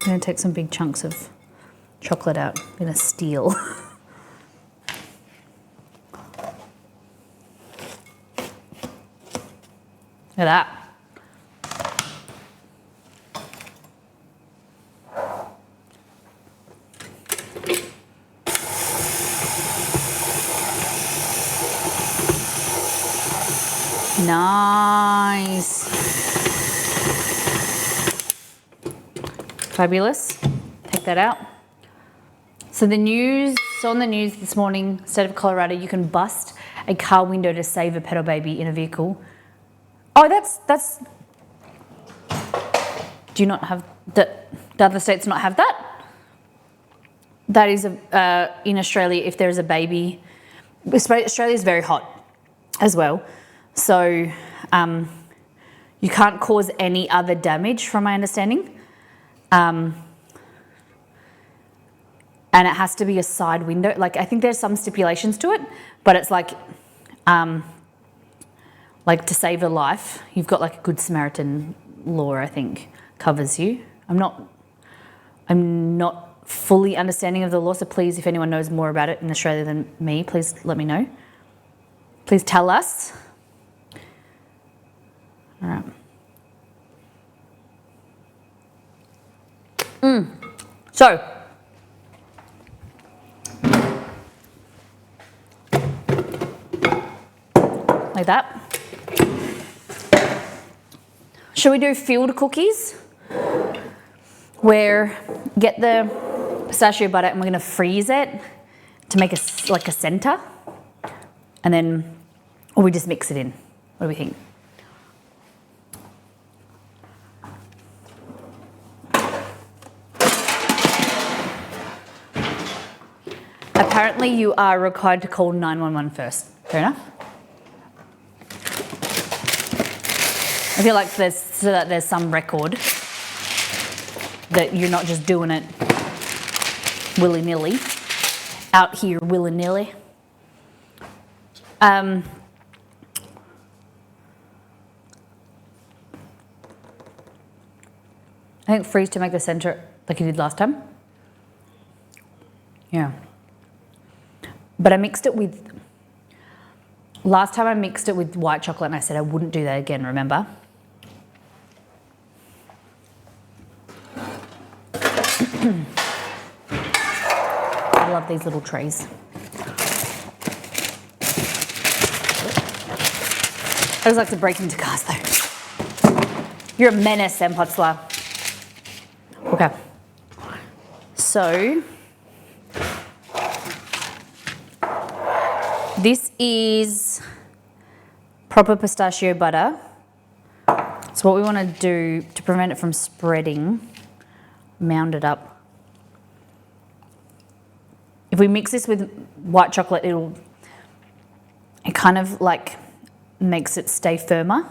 I'm going to take some big chunks of chocolate out. I'm going to steal. Look at that. Nice. Fabulous. Take that out. So on the news this morning, state of Colorado, you can bust a car window to save a pedo baby in a vehicle. Oh, that's. Do you not have the other states not have that? That is in Australia. If there is a baby, Australia is very hot as well, so you can't cause any other damage, from my understanding. And it has to be a side window. Like, I think there's some stipulations to it, but it's like to save a life, you've got like a Good Samaritan law, I think, covers you. I'm not fully understanding of the law, so please, if anyone knows more about it in Australia than me, please let me know. Please tell us. All right. So, like that. Should we do field cookies? Where get the pistachio butter and we're going to freeze it to make like a center, and then, or we just mix it in? What do we think? Apparently you are required to call 911 first. Fair enough? I feel like there's some record that you're not just doing it willy-nilly, out here willy-nilly. I think freeze to make the center like you did last time. Yeah. But I mixed it with, last time I mixed it with white chocolate and I said I wouldn't do that again, remember? I love these little trays. I just like to break into cars though. You're a menace, Sam Potzler. Okay. So, this is proper pistachio butter. So what we want to do to prevent it from spreading, mound it up. If we mix this with white chocolate, it kind of like makes it stay firmer.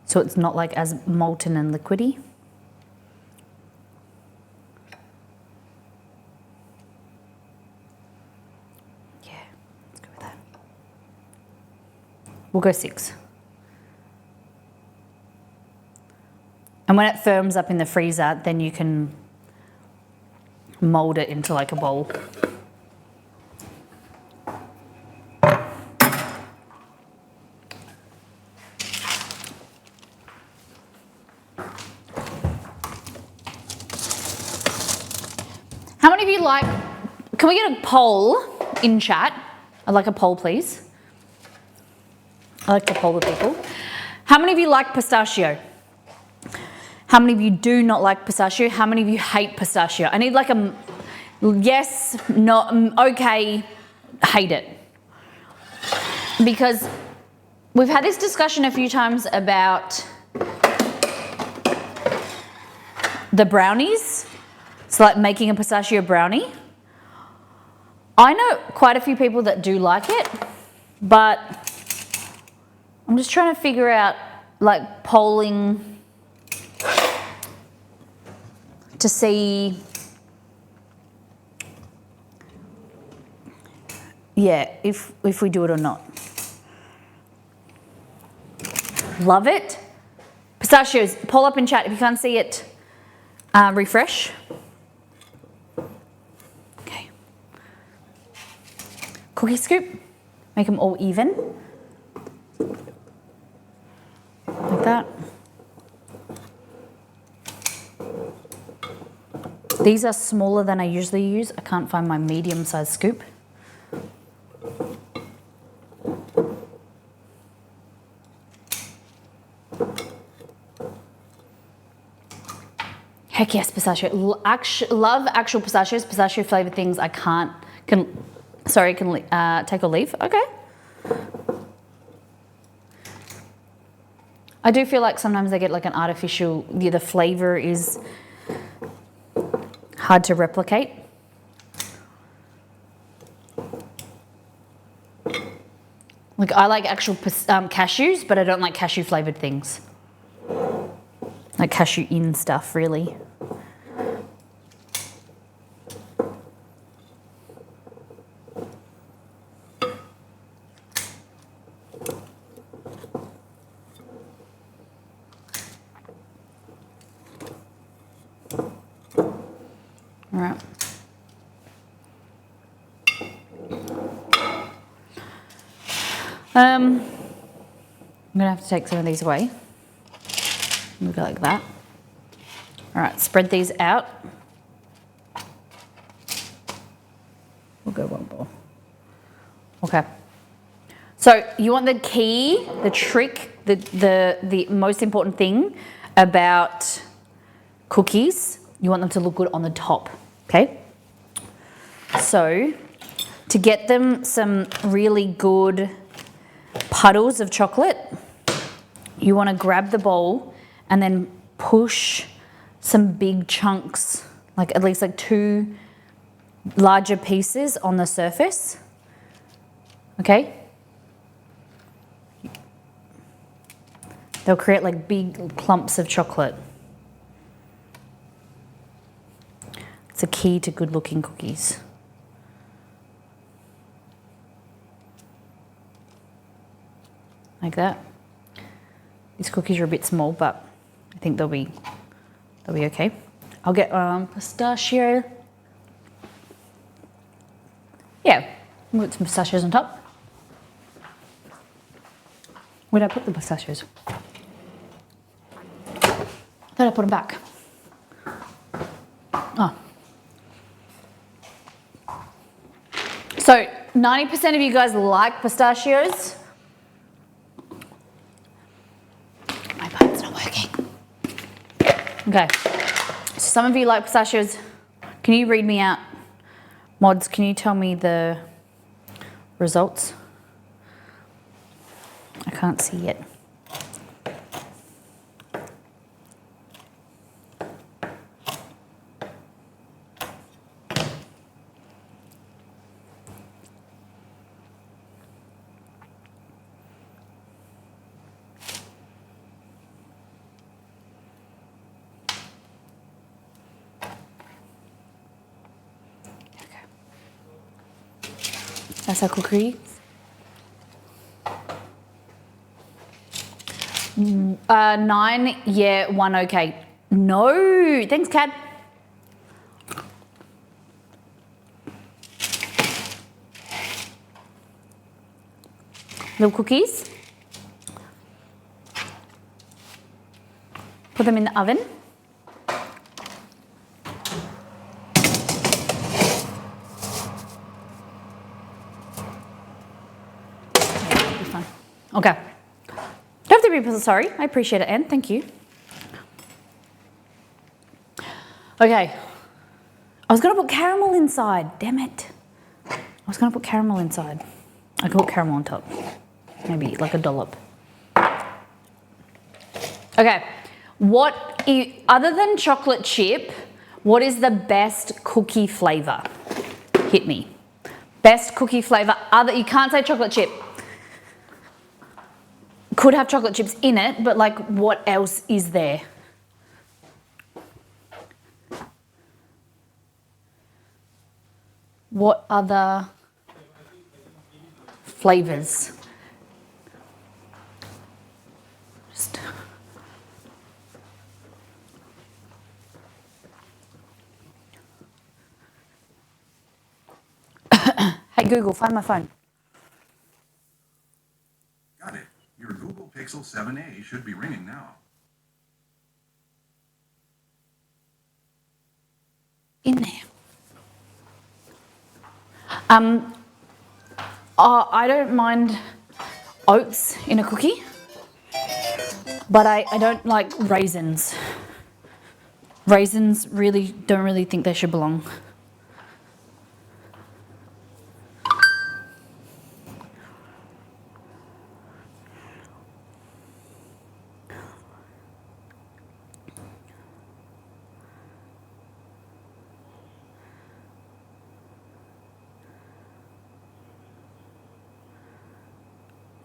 So it's not like as molten and liquidy. Yeah, let's go with that. We'll go 6. And when it firms up in the freezer, then you can mold it into like a bowl. How many of you like, can we get a poll in chat? I'd like a poll, please. I like to poll the people. How many of you like pistachio? How many of you do not like pistachio? How many of you hate pistachio? I need like a yes, no, okay, hate it. Because we've had this discussion a few times about the brownies. So like making a pistachio brownie. I know quite a few people that do like it, but I'm just trying to figure out like polling to see, yeah, if we do it or not. Love it. Pistachios, poll up in chat. If you can't see it, refresh. Okay. Cookie scoop, make them all even. Like that. These are smaller than I usually use. I can't find my medium-sized scoop. Heck yes, pistachio. Love actual pistachios, pistachio flavored things. I can take or leave. Okay. I do feel like sometimes they get like an artificial, the flavor is hard to replicate. Like I like actual cashews, but I don't like cashew flavored things. Like cashew in stuff, really. All right. I'm gonna have to take some of these away. We'll go like that. All right, spread these out. We'll go one bowl. Okay. So you want the key, the trick, the most important thing about cookies, you want them to look good on the top, okay? So to get them some really good puddles of chocolate, you want to grab the bowl and then push some big chunks, like at least like 2 larger pieces on the surface, okay? They'll create like big clumps of chocolate. It's a key to good looking cookies. like that. These cookies are a bit small, but I think they'll be okay. I'll get pistachio. Yeah, we'll put some pistachios on top. Where did I put the pistachios? I thought I put them back. Oh. So 90% of you guys like pistachios. My button's not working. Okay. So some of you like pistachios. Can you read me out? Mods, can you tell me the results? I can't see yet. That's our cookie. 9, yeah, 1 okay. No, thanks, Cad. Little cookies. Put them in the oven. Okay. Don't have to be sorry. I appreciate it, Anne. Thank you. Okay. I was going to put caramel inside. Damn it. I was going to put caramel inside. I could put caramel on top. Maybe like a dollop. Okay. Other than chocolate chip, what is the best cookie flavour? Hit me. Best cookie flavour. You can't say chocolate chip. Could have chocolate chips in it, but like what else is there? What other flavours? Hey Google, find my phone. Got it. Your Google Pixel 7a should be ringing now. In there. I don't mind oats in a cookie, but I don't like raisins. Raisins don't really think they should belong.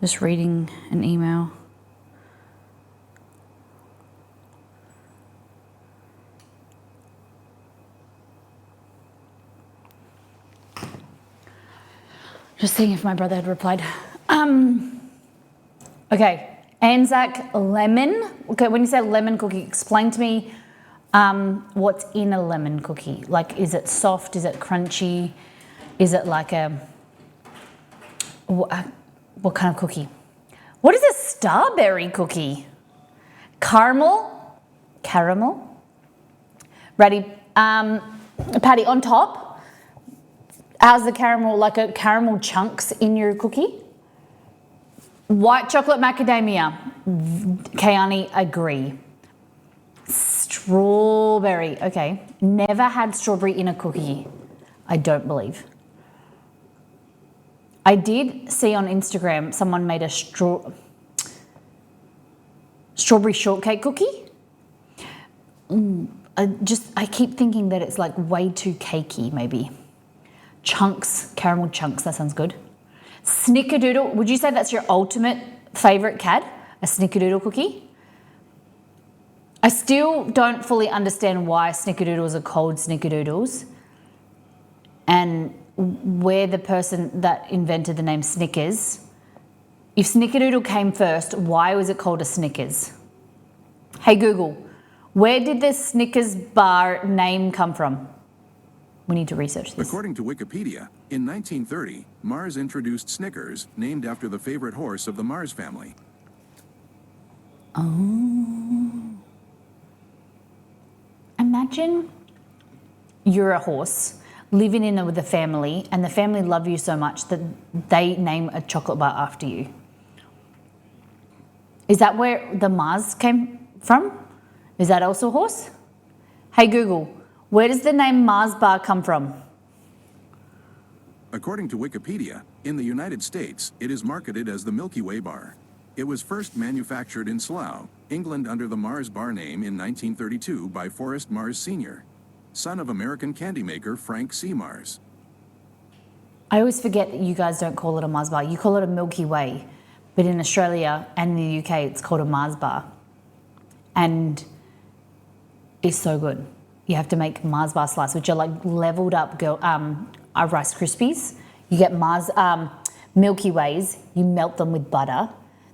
Just reading an email. Just seeing if my brother had replied. Okay, Anzac lemon. Okay, when you say lemon cookie, explain to me what's in a lemon cookie. Like, is it soft? Is it crunchy? Is it like what kind of cookie? What is a starberry cookie? Caramel? Ready? Patty, on top, how's the caramel, like a caramel chunks in your cookie? White chocolate macadamia. Kayani, agree. Strawberry, okay. Never had strawberry in a cookie, I don't believe. I did see on Instagram someone made a strawberry shortcake cookie. I keep thinking that it's like way too cakey, maybe. Chunks, caramel chunks, that sounds good. Snickerdoodle, would you say that's your ultimate favourite, Cad? A snickerdoodle cookie? I still don't fully understand why snickerdoodles are called snickerdoodles and where the person that invented the name Snickers, If Snickerdoodle came first, why was it called a Snickers? Hey Google, where did the Snickers bar name come from? We need to research this. According to Wikipedia, in 1930, Mars introduced Snickers, named after the favorite horse of the Mars family. Oh. Imagine you're a horse living in with a family and the family love you so much that they name a chocolate bar after you. Is that where the Mars came from? Is that also a horse? Hey Google, where does the name Mars bar come from? According to Wikipedia, in the United States, it is marketed as the Milky Way bar. It was first manufactured in Slough, England under the Mars bar name in 1932 by Forrest Mars Sr., son of American candy maker Frank C. Mars. I always forget that you guys don't call it a Mars bar. You call it a Milky Way. But in Australia and the UK, it's called a Mars bar. And it's so good. You have to make Mars bar slice, which are like leveled up Rice Krispies. You get Milky Ways, you melt them with butter.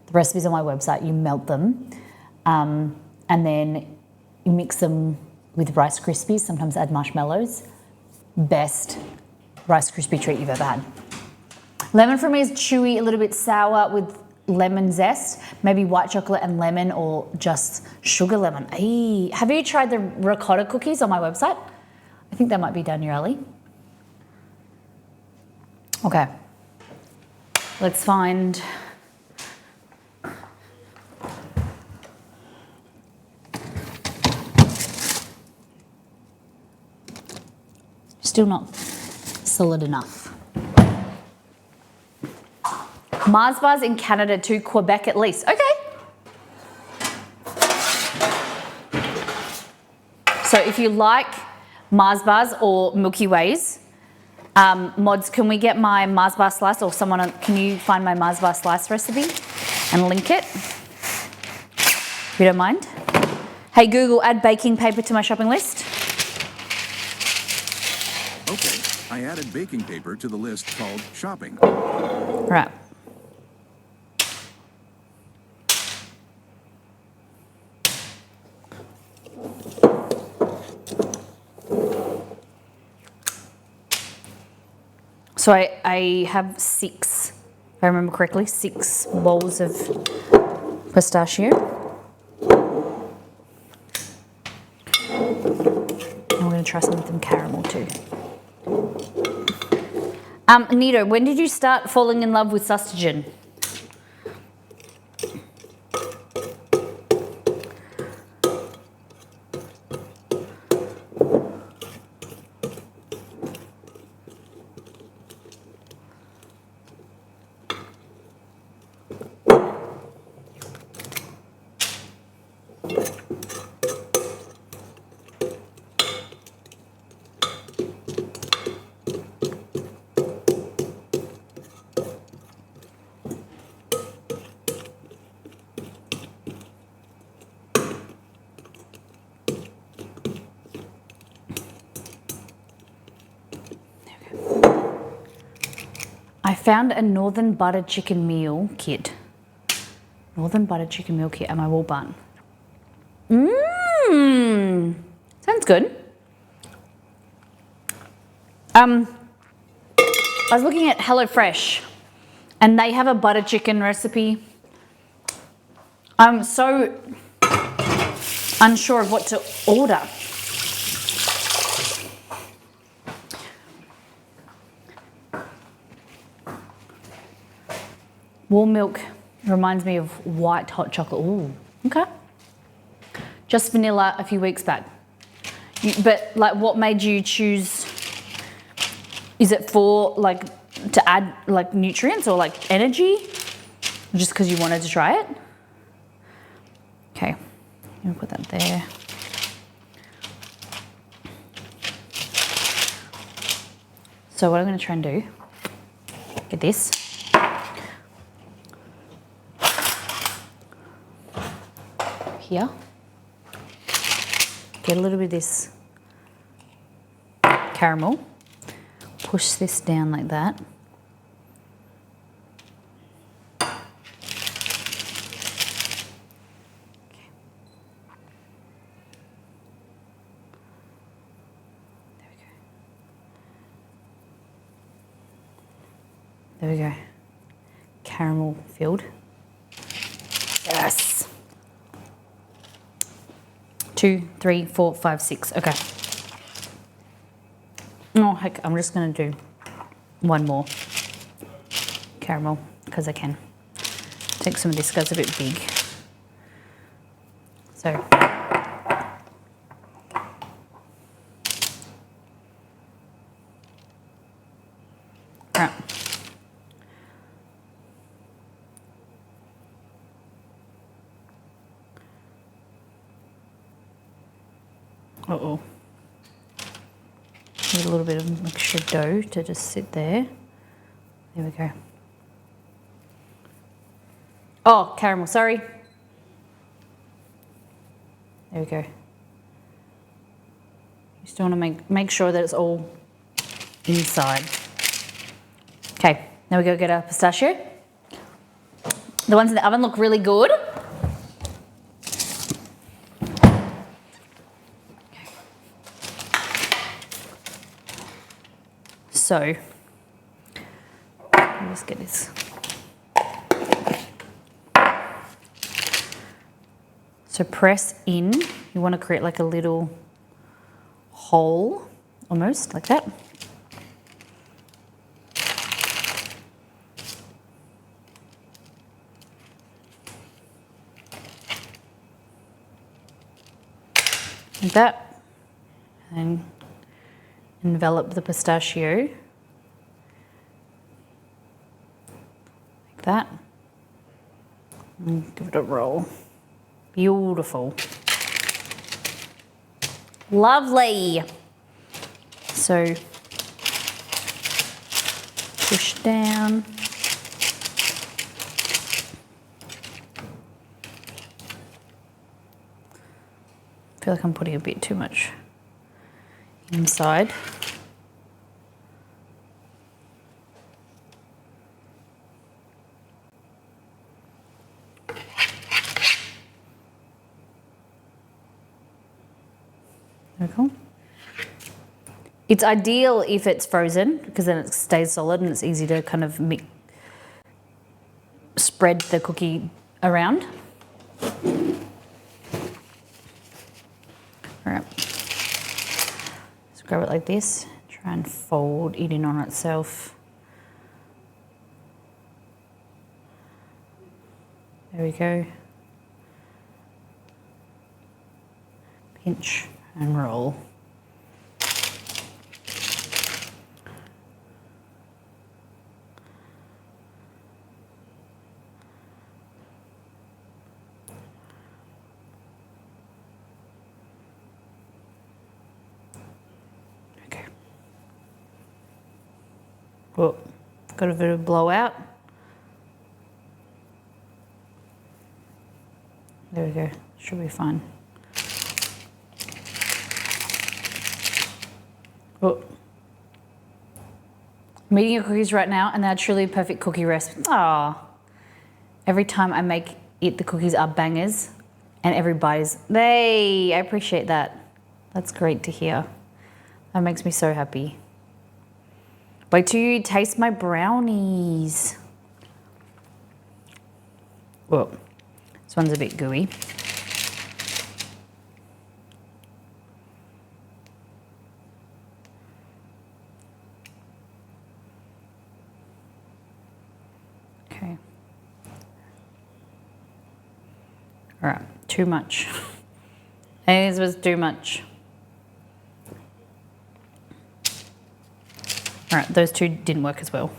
The recipe's on my website, you melt them. And then you mix them with Rice Krispies, sometimes add marshmallows. Best Rice Krispie treat you've ever had. Lemon for me is chewy, a little bit sour with lemon zest, maybe white chocolate and lemon or just sugar lemon. Ay. Have you tried the ricotta cookies on my website? I think that might be down your alley. Okay, let's find still not solid enough. Mars bars in Canada to Quebec at least. Okay. So if you like Mars bars or Milky Ways, mods, can we get my Mars bar slice or can you find my Mars bar slice recipe and link it? If you don't mind. Hey Google, add baking paper to my shopping list. Okay, I added baking paper to the list called shopping. Right. So I have 6, if I remember correctly, 6 bowls of pistachio. And we're going to try some of them caramel too. Nito, when did you start falling in love with Sustagen? I found a Northern Butter Chicken Meal Kit. Northern Butter Chicken Meal Kit at my wall bun. Sounds good. I was looking at HelloFresh and they have a butter chicken recipe. I'm so unsure of what to order. Warm milk reminds me of white hot chocolate. Ooh, okay. Just vanilla a few weeks back. But like, what made you choose? Is it for like to add like nutrients or like energy? Just because you wanted to try it? Okay, I'm gonna put that there. So what I'm gonna try and do, get this. Here, get a little bit of this caramel, push this down like that, There we go. Caramel filled. Yes. 2, 3, 4, 5, 6. Okay. Oh, heck, I'm just going to do one more caramel because I can. Take some of this, goes a bit big. So. Right. Uh-oh. Need a little bit of extra dough to just sit there. There we go. Oh, caramel, sorry. There we go. You still want to make sure that it's all inside. Okay, now we go get our pistachio. The ones in the oven look really good. So, let's get this. So press in. You want to create like a little hole, almost like that. Like that. And envelop the pistachio. Like that. And give it a roll. Beautiful. Lovely. So push down. I feel like I'm putting a bit too much inside. There we go. It's ideal if it's frozen because then it stays solid and it's easy to kind of spread the cookie around. All right. Let's grab it like this. Try and fold it in on itself. There we go. Pinch and roll. Okay. Oh, got a bit of blowout. There we go. Should be fine. Oh. I'm eating your cookies right now and they're truly a perfect cookie recipe. Ah, every time I make it, the cookies are bangers and every bite is, I appreciate that. That's great to hear. That makes me so happy. Wait till you taste my brownies. Whoa, this one's a bit gooey. Okay. All right, too much. I think this was too much. All right, those two didn't work as well.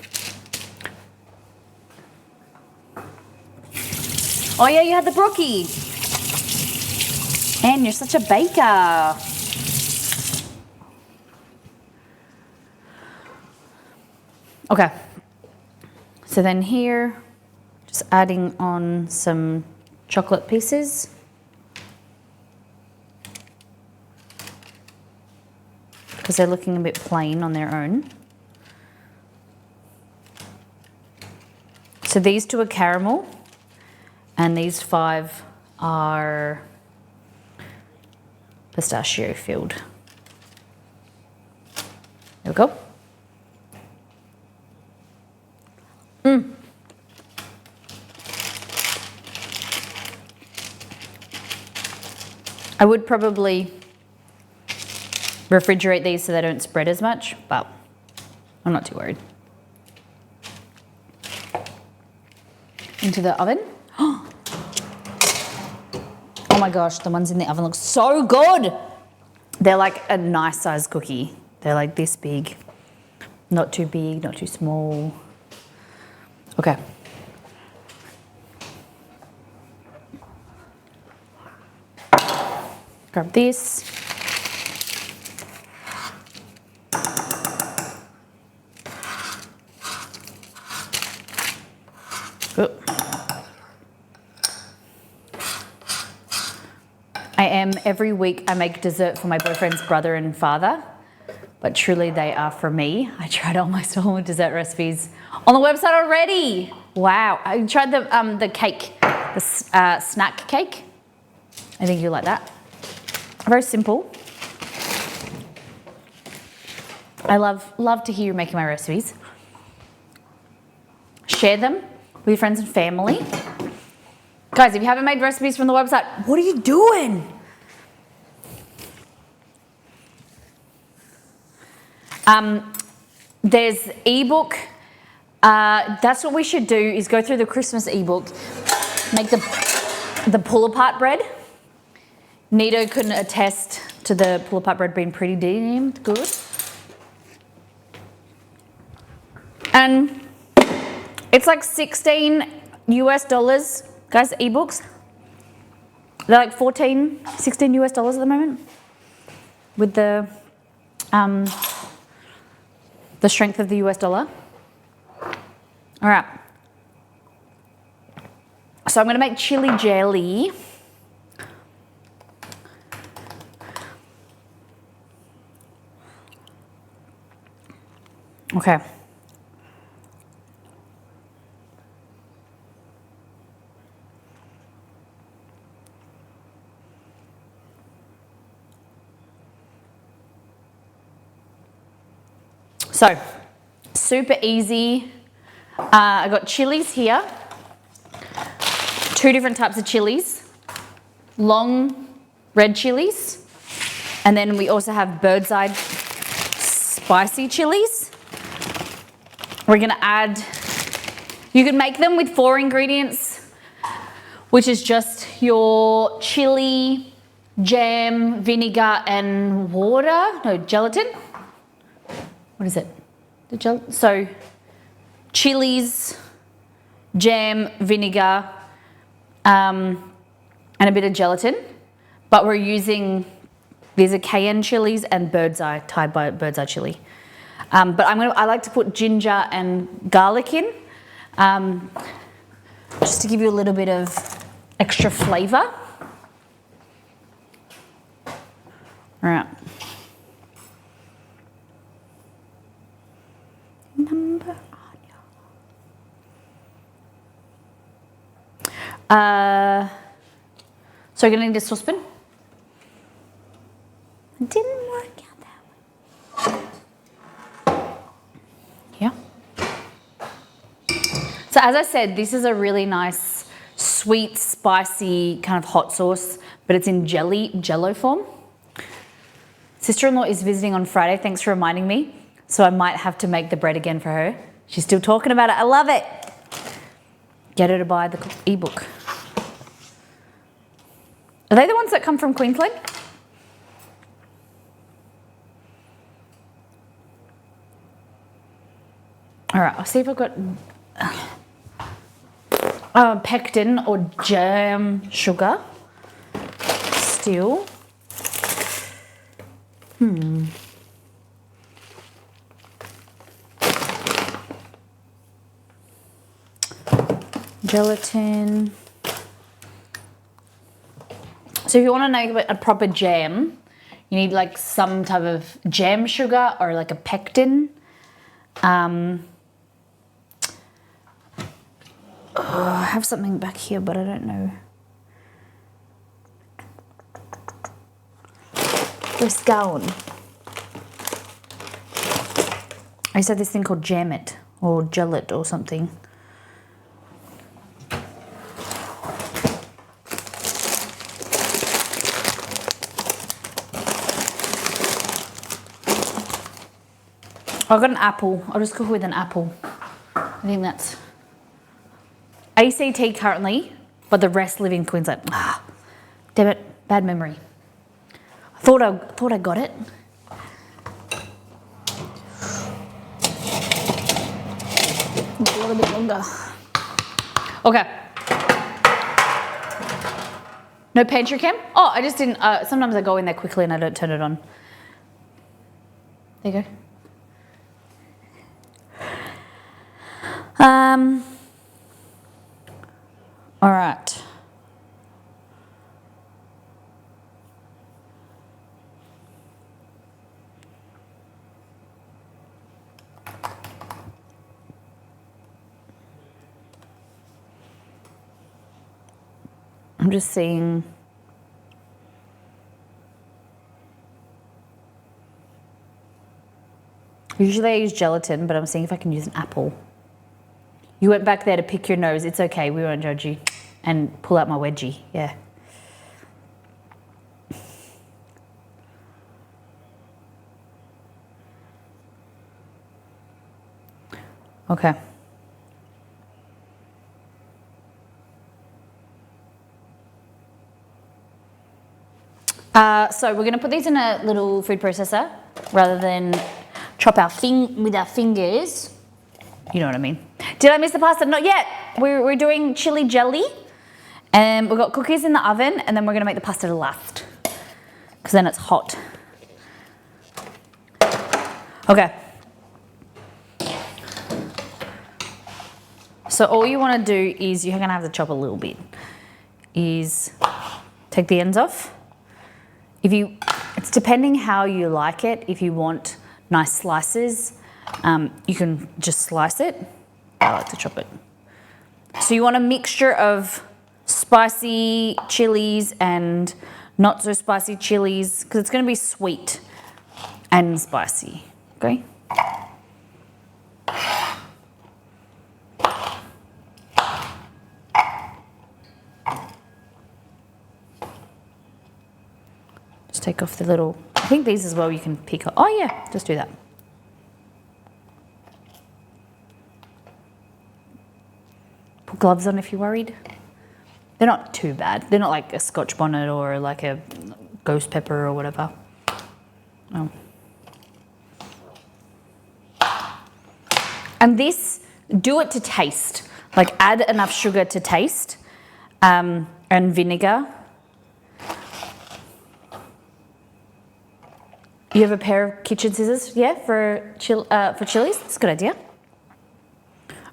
Oh yeah, you had the brockie. Anne, you're such a baker. Okay. So then here, just adding on some chocolate pieces. Because they're looking a bit plain on their own. So these two are caramel and these 5 are pistachio filled. There we go. I would probably refrigerate these so they don't spread as much, but I'm not too worried. Into the oven. Oh my gosh, the ones in the oven look so good. They're like a nice sized cookie. They're like this big. Not too big, not too small. Okay. Grab this. Oop. Every week I make dessert for my boyfriend's brother and father, but truly they are for me. I tried almost all the dessert recipes on the website already. Wow, I tried the cake, the snack cake. I think you like that. Very simple. I love to hear you making my recipes. Share them with your friends and family. Guys, if you haven't made recipes from the website, what are you doing? There's ebook. That's what we should do, is go through the Christmas ebook, make the pull-apart bread. Nito couldn't attest to the pull-apart bread being pretty damn good. And it's like $16 US, guys, ebooks. They're like $16 US at the moment with the strength of the US dollar. All right. So I'm going to make chili jelly. Okay. So, super easy. I got chilies here. 2 different types of chilies. Long red chilies. And then we also have bird's eye spicy chilies. We're gonna add, you can make them with 4 ingredients, which is just your chili, jam, vinegar, and water. No, gelatin. What is it? So, chilies, jam, vinegar, and a bit of gelatin. But we're using, these are cayenne chilies and bird's eye, Thai bird's eye chili. But I like to put ginger and garlic in, just to give you a little bit of extra flavour. All right. So you're gonna need a saucepan. It didn't work out that way. Yeah. So as I said, this is a really nice, sweet, spicy kind of hot sauce, but it's in jello form. Sister-in-law is visiting on Friday. Thanks for reminding me. So I might have to make the bread again for her. She's still talking about it. I love it. Get her to buy the ebook. Are they the ones that come from Queensland? All right, I'll see if I've got pectin or jam sugar still. Gelatin. So if you want to make a proper jam, you need like some type of jam sugar or like a pectin. I have something back here, but I don't know. Where's going? I said this thing called Jamit or Gellet or something. I've got an apple. I'll just cook with an apple. I think that's ACT currently, but the rest live in Queensland. Ah, damn it, bad memory. I thought I got it. A little bit longer. Okay. No pantry cam? Oh, I just didn't. Sometimes I go in there quickly and I don't turn it on. There you go. All right. I'm just seeing. Usually I use gelatin, but I'm seeing if I can use an apple. You went back there to pick your nose. It's okay. We won't judge you. And pull out my wedgie. Yeah. Okay. So we're going to put these in a little food processor rather than chop our thing with our fingers. You know what I mean. Did I miss the pasta? Not yet. We're doing chili jelly. And we've got cookies in the oven, and then we're going to make the pasta last because then it's hot. Okay. So all you want to do is, you're going to have to chop a little bit, is take the ends off. It's depending how you like it. If you want nice slices, you can just slice it. I like to chop it. So you want a mixture of spicy chilies and not so spicy chilies, because it's going to be sweet and spicy, okay? Just take off the little, I think these as well you can pick up. Oh yeah, just do that. Put gloves on if you're worried. They're not too bad. They're not like a Scotch bonnet or like a ghost pepper or whatever. Oh. And this, do it to taste. Like add enough sugar to taste, and vinegar. You have a pair of kitchen scissors, yeah, for chilies? That's a good idea.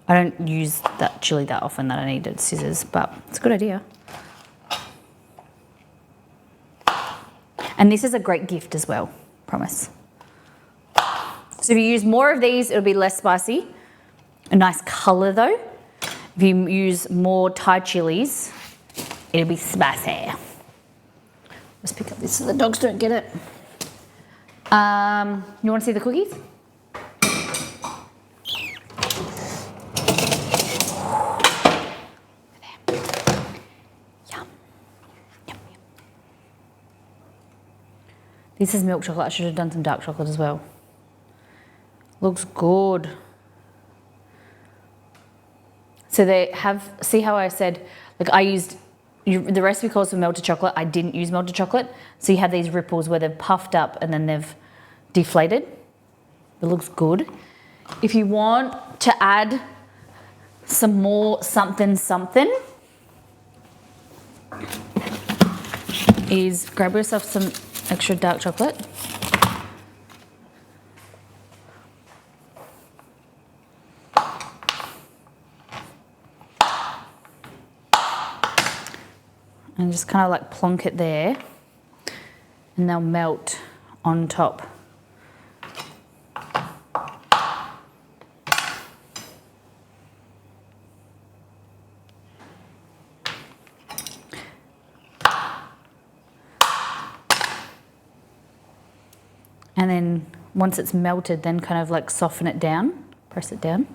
I don't use that chili that often that I needed scissors, but it's a good idea. And this is a great gift as well, promise. So if you use more of these, it'll be less spicy. A nice color though. If you use more Thai chilies, it'll be spicy. Let's pick up this so the dogs don't get it. You want to see the cookies? Yum. Yum. This is milk chocolate. I should have done some dark chocolate as well. Looks good. So they have, see how I said, like I used, the recipe calls for melted chocolate. I didn't use melted chocolate. So you have these ripples where they've puffed up and then they've deflated. It looks good. If you want to add some more something, is grab yourself some extra dark chocolate. And just kind of like plonk it there, and they'll melt on top. And then once it's melted, then kind of like soften it down, press it down.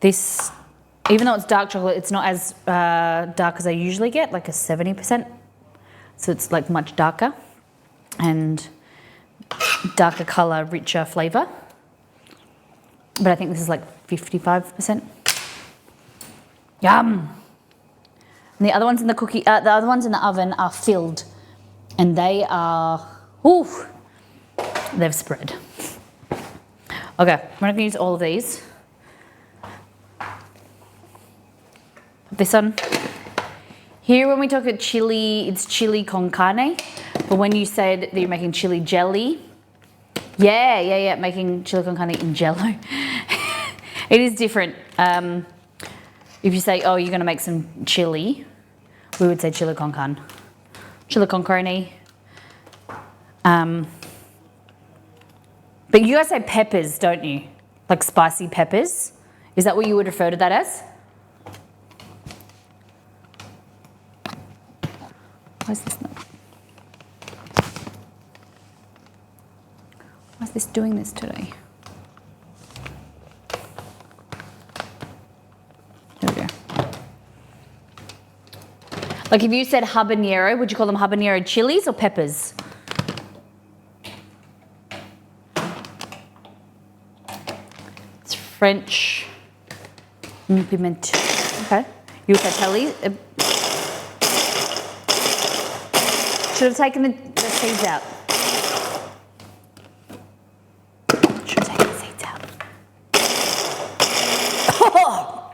This, even though it's dark chocolate, it's not as dark as I usually get, like a 70%. So it's like much darker. and darker colour, richer flavour. But I think this is like 55%. Yum! And the other ones in the other ones in the oven are filled, and they are, ooh, they've spread. Okay, we're not going to use all of these. Put this on. Here, when we talk about chili, it's chili con carne. But when you said that you're making chili jelly, yeah, making chili con carne in jello. It is different. If you say, oh, you're going to make some chili, we would say chili con carne. Chili con carne. But you guys say peppers, don't you? Like spicy peppers. Is that what you would refer to that as? Why is this not? Why is this doing this today? There we go. Like if you said habanero, would you call them habanero chilies or peppers? It's French piment. Okay. You would say chili. Should have taken the seeds out. Should have taken the seeds out. Oh!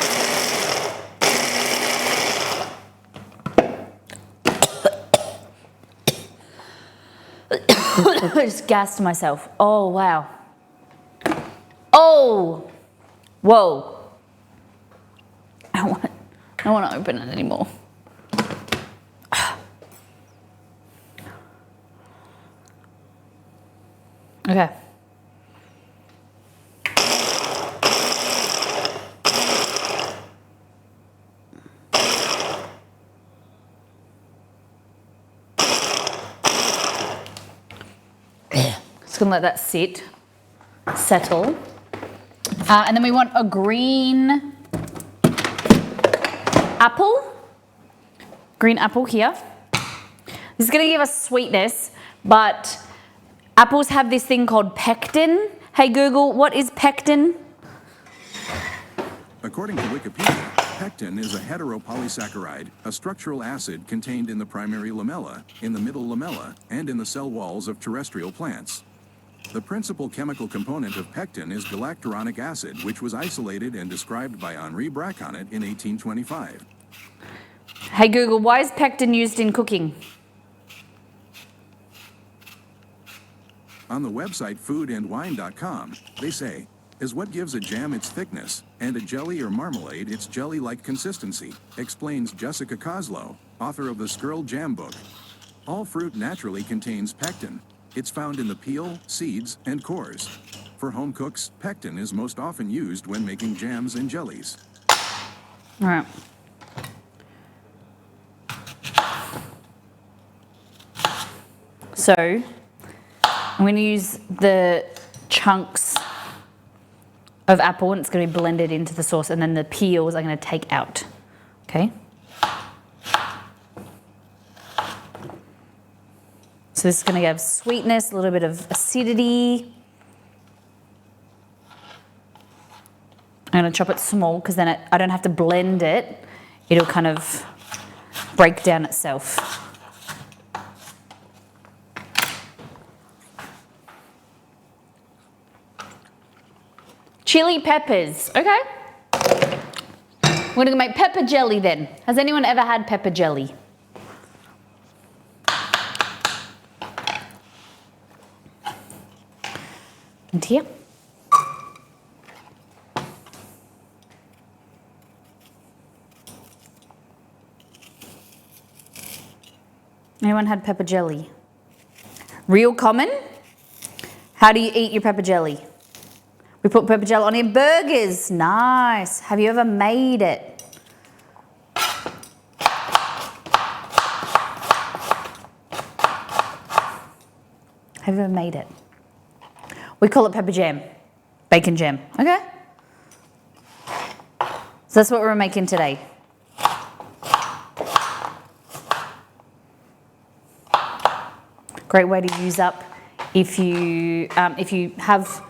I just gassed myself. Oh, wow. Oh! Whoa. I don't want to open it anymore. Okay. Just gonna let that settle. And then we want a green apple. Green apple here. This is gonna give us sweetness, but apples have this thing called pectin. Hey Google, what is pectin? According to Wikipedia, pectin is a heteropolysaccharide, a structural acid contained in the primary lamella, in the middle lamella, and in the cell walls of terrestrial plants. The principal chemical component of pectin is galacturonic acid, which was isolated and described by Henri Braconnot in 1825. Hey Google, why is pectin used in cooking? On the website foodandwine.com, they say, is what gives a jam its thickness, and a jelly or marmalade its jelly-like consistency, explains Jessica Koslow, author of the Skirl Jam book. All fruit naturally contains pectin. It's found in the peel, seeds, and cores. For home cooks, pectin is most often used when making jams and jellies. All right. So, I'm going to use the chunks of apple and it's going to be blended into the sauce, and then the peels I'm going to take out. Okay? So this is going to give sweetness, a little bit of acidity. I'm going to chop it small because then I don't have to blend it. It'll kind of break down itself. Chili peppers, okay. We're gonna make pepper jelly then. Has anyone ever had pepper jelly? And here. Anyone had pepper jelly? Real common? How do you eat your pepper jelly? We put pepper jelly on your burgers. Nice. Have you ever made it? Have you ever made it? We call it pepper jam. Bacon jam. Okay? So that's what we're making today. Great way to use up if you have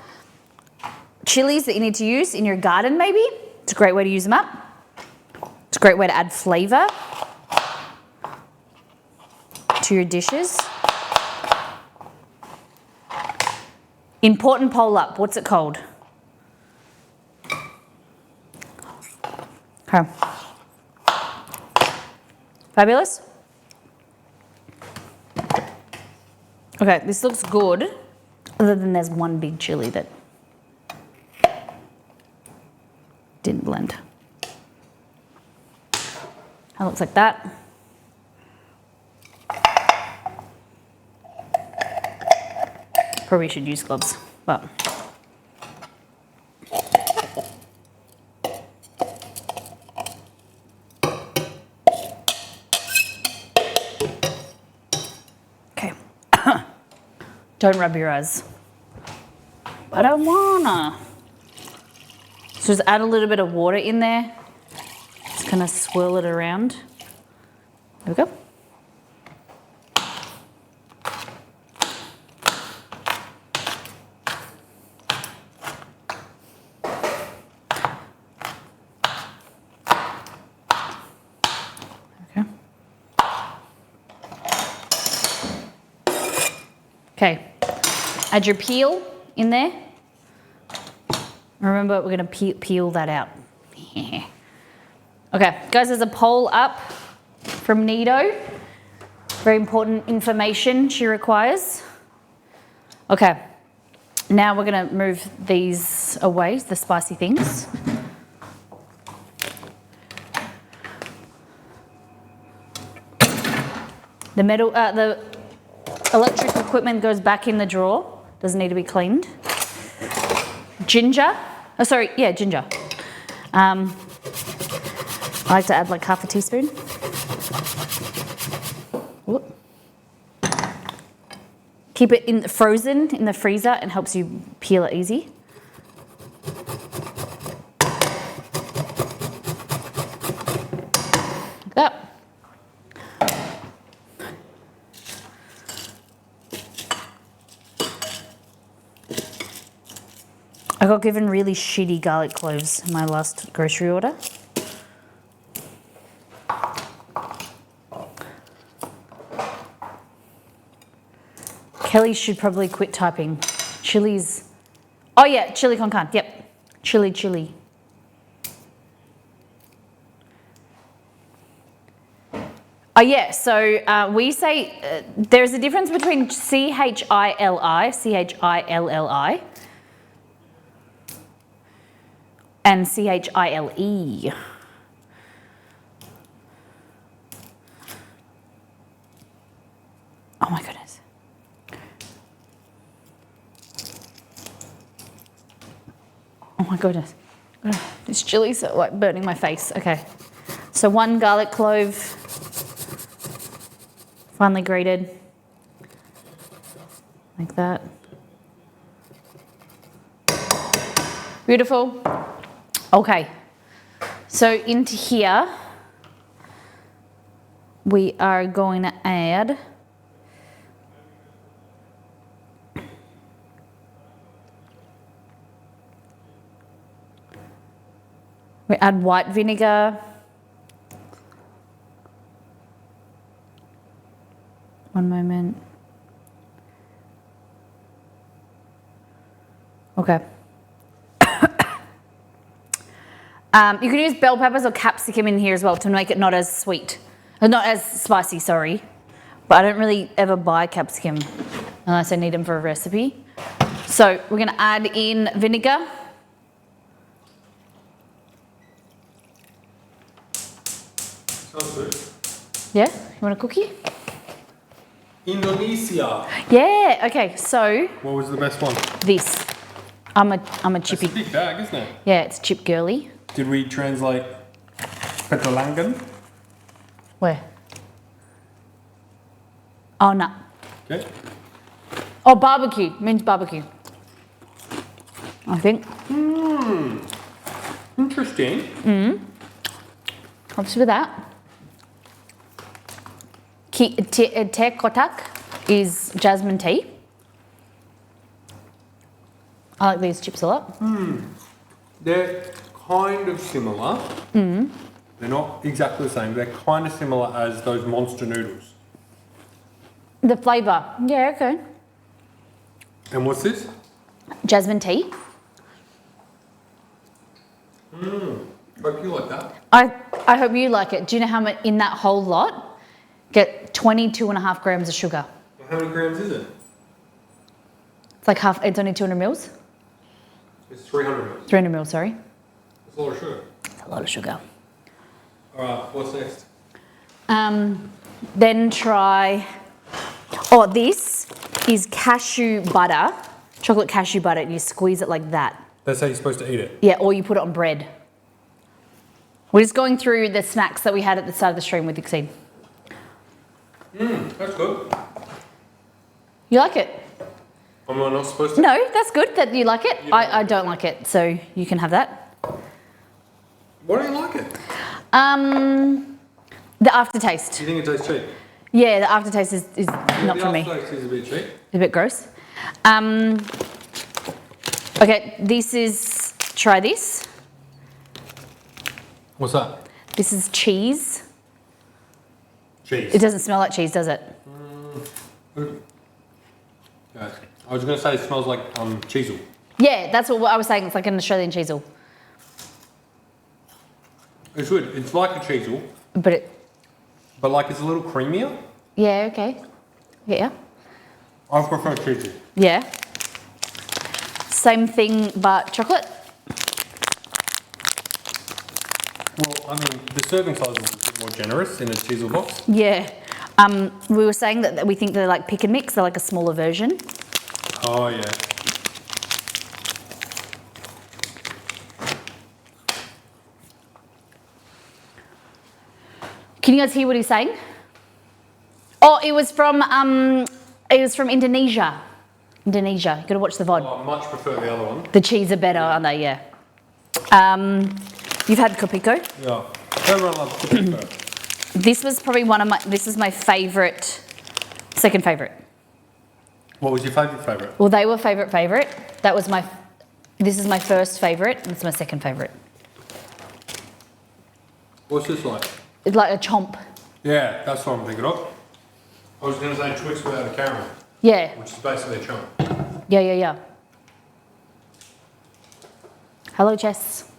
chilies that you need to use in your garden maybe. It's a great way to use them up. It's a great way to add flavour to your dishes. Important poll up. What's it called? Okay. Fabulous. Okay, this looks good, other than there's one big chili that didn't blend. That looks like that. Probably should use gloves, but. Okay. Don't rub your eyes. I don't wanna. So just add a little bit of water in there. Just kind of swirl it around. There we go. Okay, add your peel in there. Remember, we're going to peel that out. Okay, guys, there's a poll up from Nido. Very important information she requires. Okay, now we're going to move these away, the spicy things. The electric equipment goes back in the drawer. Doesn't need to be cleaned. Ginger. Oh, sorry. Yeah, ginger. I like to add like half a teaspoon. Whoop. Keep it frozen in the freezer and helps you peel it easy. Like that. I got given really shitty garlic cloves in my last grocery order. Kelly should probably quit typing. Chilies. Oh yeah, chili con carne. Yep. Chili. Oh yeah, so we say there's a difference between C-H-I-L-I, and C-H-I-L-E. Oh my goodness. Oh my goodness. This chili's like burning my face. Okay. So 1 garlic clove, finely grated, like that. Beautiful. Okay, so into here, we are going to add white vinegar, one moment. Okay. You can use bell peppers or capsicum in here as well to make it not as sweet, not as spicy, sorry. But I don't really ever buy capsicum unless I need them for a recipe. So we're gonna add in vinegar. Sounds good. Yeah, you want a cookie? Indonesia. Yeah, okay, so What was the best one? this. I'm a It's chippy. a big bag, isn't it? Yeah, it's chip girly. Did we translate Petalangan? Where? Oh, no. Okay. Oh, barbecue. Means barbecue. I think. Interesting. Helps with that. Te kotak is jasmine tea. I like these chips a lot. They're kind of similar. They're not exactly the same. They're kind of similar as those monster noodles. The flavour, yeah, okay. And what's this? Jasmine tea. Hope you like that. I hope you like it. Do you know how much in that whole lot? Get 22.5 grams of sugar. How many grams is it? It's like half, it's only 200 mils? It's 300 mils. 300 mils, sorry. That's a lot of sugar. It's a lot of sugar. All right, what's next? Then try, oh, this is cashew butter, chocolate cashew butter, and you squeeze it like that. That's how you're supposed to eat it. Yeah, or you put it on bread. We're just going through the snacks that we had at the start of the stream with Exceed. That's good. You like it? Am I not supposed to? No, that's good that you like it. You don't like I it. don't like it, so you can have that. Why don't you like it? The aftertaste. Do you think it tastes cheap? Yeah, the aftertaste is not for me. The aftertaste is a bit cheap. It's a bit gross. Okay, this is, try this. What's that? This is cheese. Cheese. It doesn't smell like cheese, does it? Yeah. I was going to say it smells like cheesel. Yeah, that's what I was saying. It's like an Australian cheesel. It's good. It's like a cheesel, But it, but like it's a little creamier. yeah, okay. Yeah. I prefer cheesel. Yeah. Same thing, but chocolate. Well, I mean, the serving size is a bit more generous in a cheesel box. Yeah. We were saying that we think they're like pick and mix. They're like a smaller version. Oh, yeah. Can you guys hear what he's saying? Oh, it was from Indonesia. Indonesia. You got to watch the VOD. I much prefer the other one. The cheese are better, aren't they? Yeah. You've had Kopiko. Yeah. Everyone loves Kopiko. This was probably this is my favourite, second favourite. What was your favourite? Well, they were favourite. That was this is my first favourite, and it's my second favourite. What's this like? It's like a chomp. Yeah, that's what I'm thinking of. I was going to say Twix without a caramel, Yeah. which is basically a chunk. Yeah. Hello, Jess.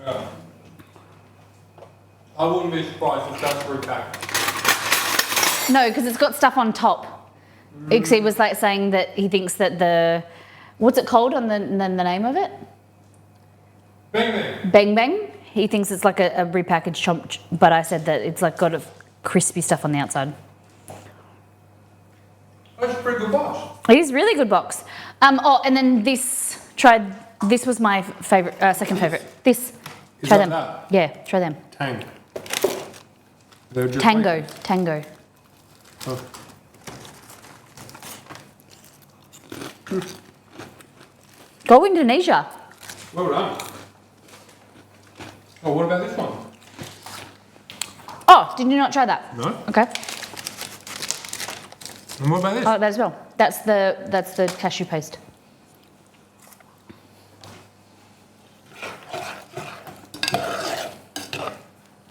Yeah. I wouldn't be surprised if that's repacked. No, because it's got stuff on top. He was like saying that he thinks that what's it called on the name of it? Bang bang. Bang Bang. He thinks it's like a repackaged chomp, but I said that it's like got a crispy stuff on the outside. That's a pretty good box. It is really good box. And then this was my favorite, second favorite. This, Is try that them. that? Yeah, try them. Tang. They're just Tango. Oh. Go Indonesia. Well done. Oh, what about this one? Oh, did you not try that? No. Okay. And what about this? Oh, that as well. That's the cashew paste.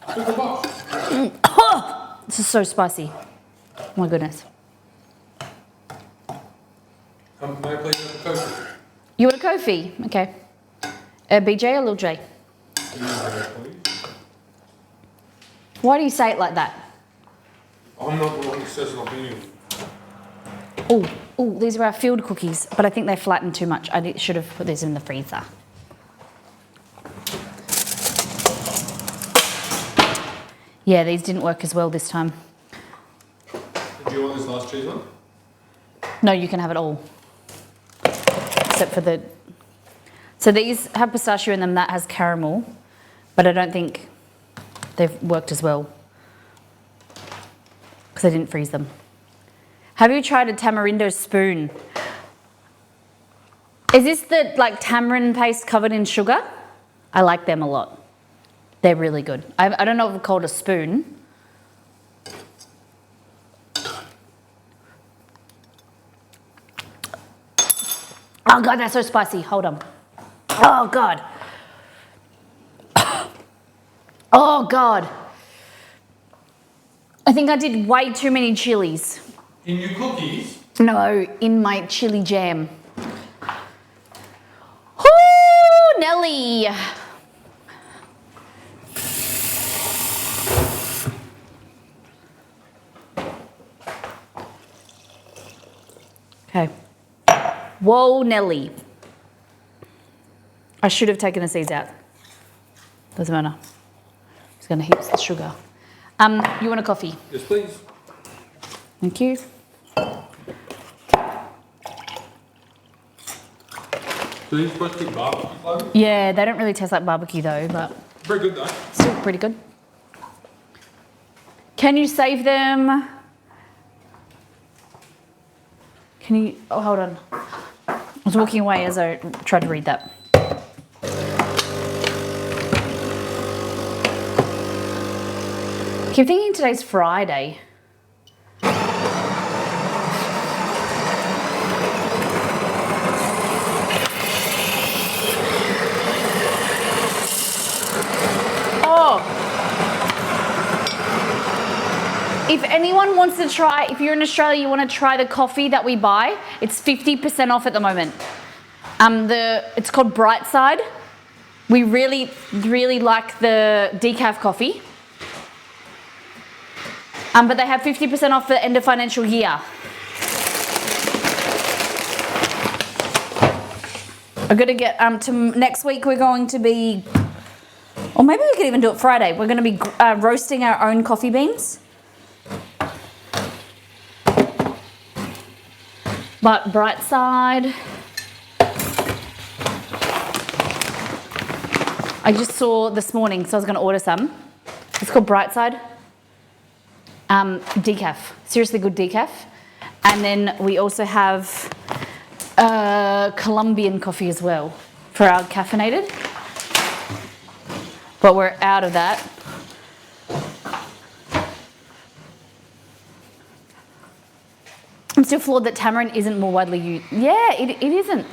Look at the box. This is so spicy. Oh my goodness. May I please have a Kofi? You want a Kofi? Okay. BJ or Lil J? Why do you say it like that? I'm not the one who says an opinion. Oh, these are our field cookies, but I think they flattened too much. I should have put these in the freezer. Yeah, these didn't work as well this time. Did you want this last cheese one? No, you can have it all. Except for the... So these have pistachio in them, that has caramel, but I don't think they've worked as well because I didn't freeze them. Have you tried a tamarindo spoon? Is this the like tamarind paste covered in sugar? I like them a lot. They're really good. I don't know if it's called a spoon. Oh God, that's so spicy. Hold on. Oh God. Oh God. I think I did way too many chilies. In your cookies? No, in my chili jam. Ooh, Nelly. Okay. Whoa, Nelly. I should have taken the seeds out. Doesn't matter. Just gonna heat the sugar. You want a coffee? Yes, please. Thank you. So these supposed to be barbecue flavours? Yeah, they don't really taste like barbecue though, but Very good though. still pretty good. Can you save them? Can you, oh, hold on. I was walking away as I tried to read that. I keep thinking today's Friday. Oh. If anyone wants to try, if you're in Australia, you want to try the coffee that we buy, it's 50% off at the moment. It's called Brightside. We really, really like the decaf coffee. But they have 50% off the end of financial year. I'm gonna get to next week. We're going to be, or maybe we could even do it Friday. We're going to be roasting our own coffee beans. But Brightside, I just saw this morning, so I was going to order some. It's called Brightside. Decaf, seriously good decaf. And then we also have Colombian coffee as well for our caffeinated. But we're out of that. I'm still floored that tamarind isn't more widely used. Yeah, it isn't.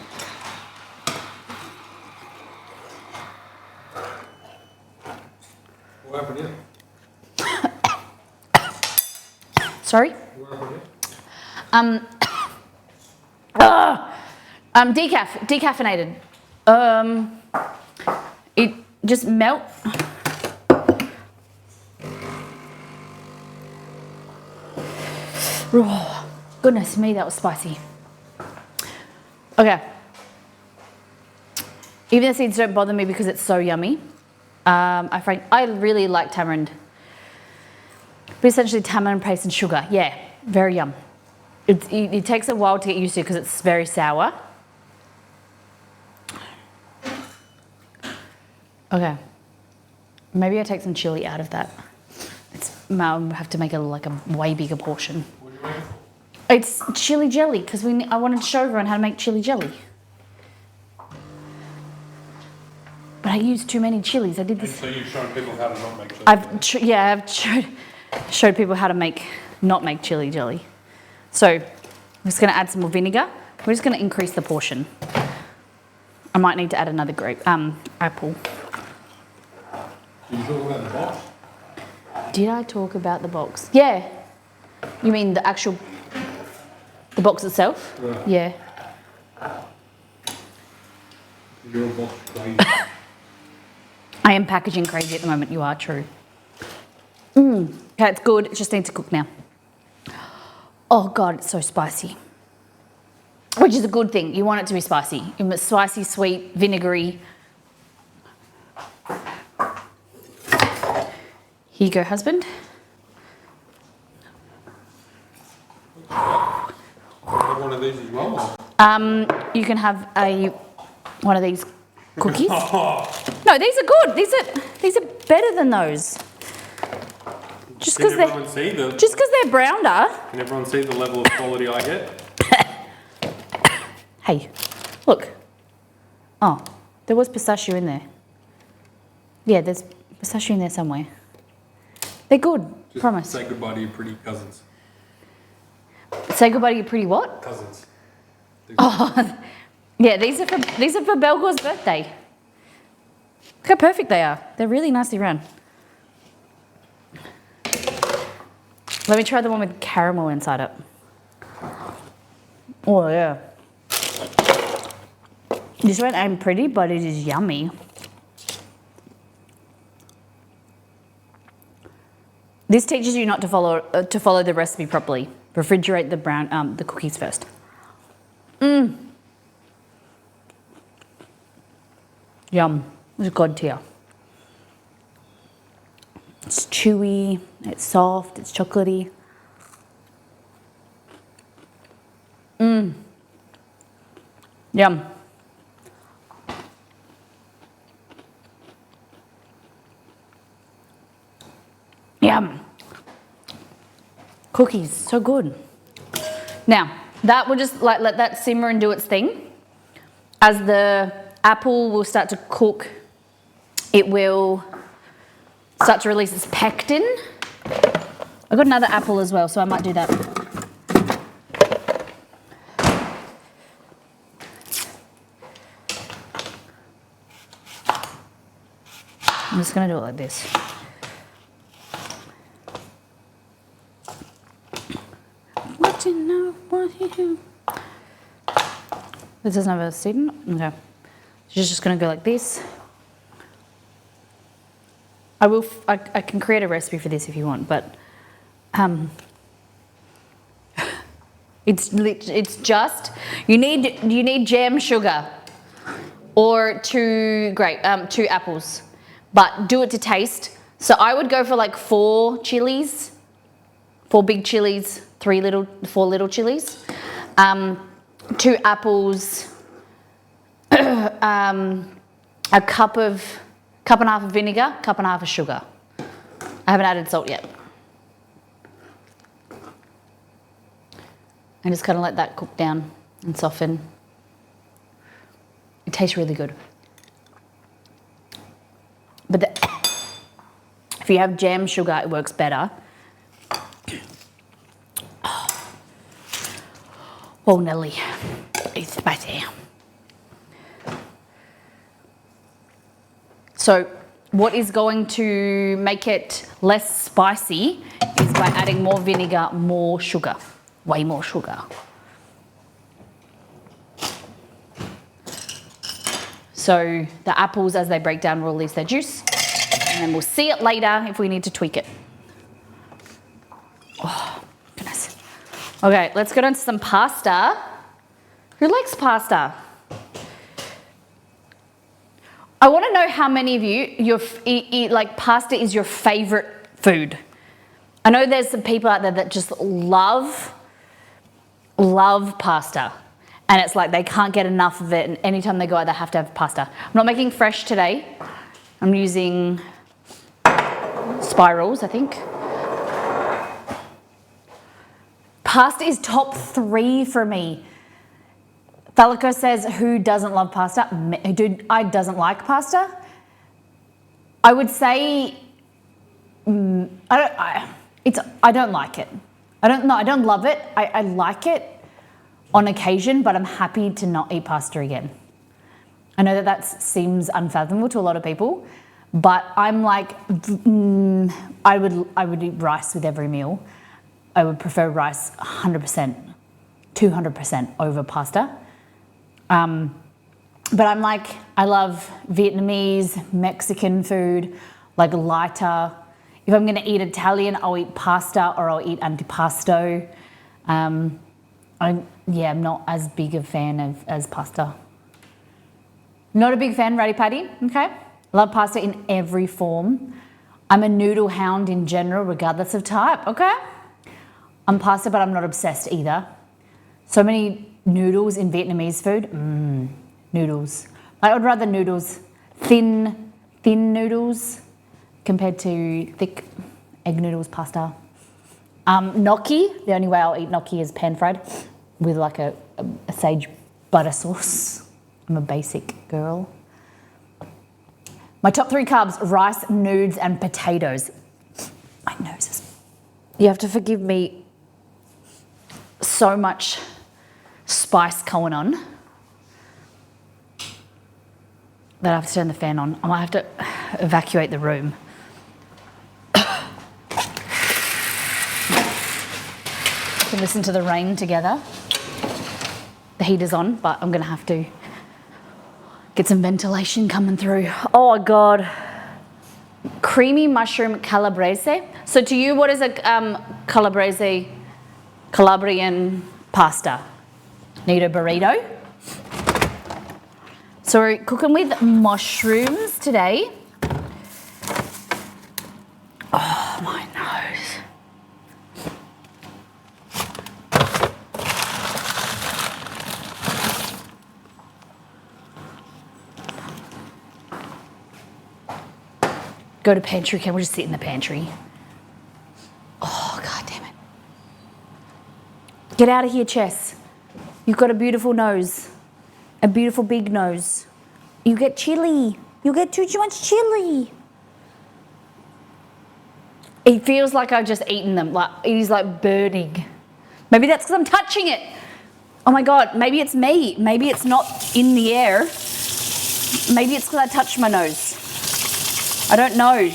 What happened here? Sorry? What happened here? Decaffeinated. It just melt. Oh, goodness me, that was spicy. Okay. Even the seeds don't bother me because it's so yummy. I really like tamarind. But essentially tamarind paste and sugar. Yeah, very yum. It takes a while to get used to because it's very sour. Okay. Maybe I take some chili out of that. I'll have to make a way bigger portion. What do you make? It's chili jelly because I wanted to show everyone how to make chili jelly. But I used too many chilies. I did And this. so you've shown people how to not make chili. I've showed people how to not make chili jelly. So I'm just going to add some more vinegar. We're just going to increase the portion. I might need to add another apple. Did you talk about the box? Did I talk about the box? Yeah. You mean the box itself? Right. Yeah. You're a box crazy. I am packaging crazy at the moment. You are true. Okay, it's good. It just needs to cook now. Oh God, it's so spicy. Which is a good thing. You want it to be spicy. It's spicy, sweet, vinegary. Here you go, husband. Have one of these as well? You can have one of these cookies. Oh, No, these are good. These are better than those. Just can because everyone see they're browner. Can everyone see the level of quality I get? Hey, look. Oh, there was pistachio in there. Yeah, there's pistachio in there somewhere. They're good, Just promise. say goodbye to your pretty cousins. Say goodbye to your pretty what? Cousins. Yeah, these are for Belgor's birthday. Look how perfect they are. They're really nicely round. Let me try the one with caramel inside it. Oh yeah. This one ain't pretty, but it is yummy. This teaches you not to follow the recipe properly. Refrigerate the cookies first. Yum. It's god tier. It's chewy, it's soft, it's chocolatey. Yum. Yum. Cookies, so good. Now, that will just like let that simmer and do its thing. As the apple will start to cook, it will start to release its pectin. I've got another apple as well, so I might do that. I'm just gonna do it like this. What you know, what you do. This doesn't have a seed in it? Okay. She's just gonna go like this. I can create a recipe for this if you want, but it's just you need jam sugar or two apples, but do it to taste. So I would go for like 4 chilies, 4 big chilies, 4 little chilies, 2 apples, a cup and a half of vinegar, cup and a half of sugar. I haven't added salt yet. And just kind of let that cook down and soften. It tastes really good. But if you have jam sugar, it works better. Oh, Nelly, it's spicy. So what is going to make it less spicy is by adding more vinegar, more sugar, way more sugar. So the apples, as they break down, will release their juice, and then we'll see it later if we need to tweak it. Oh, goodness. Okay, let's go down to some pasta. Who likes pasta? I want to know how many of you eat like pasta is your favorite food. I know there's some people out there that just love pasta, and it's like they can't get enough of it, and anytime they go out they have to have pasta. I'm not making fresh today. I'm using spirals, I think. Pasta is top 3 for me. Thalico says, who doesn't love pasta? I doesn't like pasta. I would say, I don't like it. I don't love it. I like it on occasion, but I'm happy to not eat pasta again. I know that seems unfathomable to a lot of people, but I'm like, I would eat rice with every meal. I would prefer rice 100%, 200% over pasta. But I'm like, I love Vietnamese, Mexican food, like lighter. If I'm gonna eat Italian, I'll eat pasta or I'll eat antipasto. I'm not as big a fan as pasta. Not a big fan, Ratty Patty, okay? Love pasta in every form. I'm a noodle hound in general, regardless of type, okay? I'm pasta, but I'm not obsessed either. So many noodles in Vietnamese food, noodles. I would rather noodles, thin noodles compared to thick egg noodles pasta. Gnocchi, the only way I'll eat gnocchi is pan fried with like a sage butter sauce. I'm a basic girl. My top 3 carbs, rice, nudes, and potatoes. My nose is... You have to forgive me, so much spice going on. that I have to turn the fan on. I might have to evacuate the room. We can listen to the rain together. The heater's on, but I'm gonna have to get some ventilation coming through. Oh God. Creamy mushroom calabrese. So to you, what is a Calabrian pasta? Need a burrito? So we're cooking with mushrooms today. Oh, my nose. Go to pantry, can we just sit in the pantry? Oh, God damn it. Get out of here, Chess. You've got a beautiful nose. A beautiful big nose. You get chili. You get too much chili. It feels like I've just eaten them. Like it is like burning. Maybe that's because I'm touching it. Oh my God, maybe it's me. Maybe it's not in the air. Maybe it's because I touched my nose. I don't know,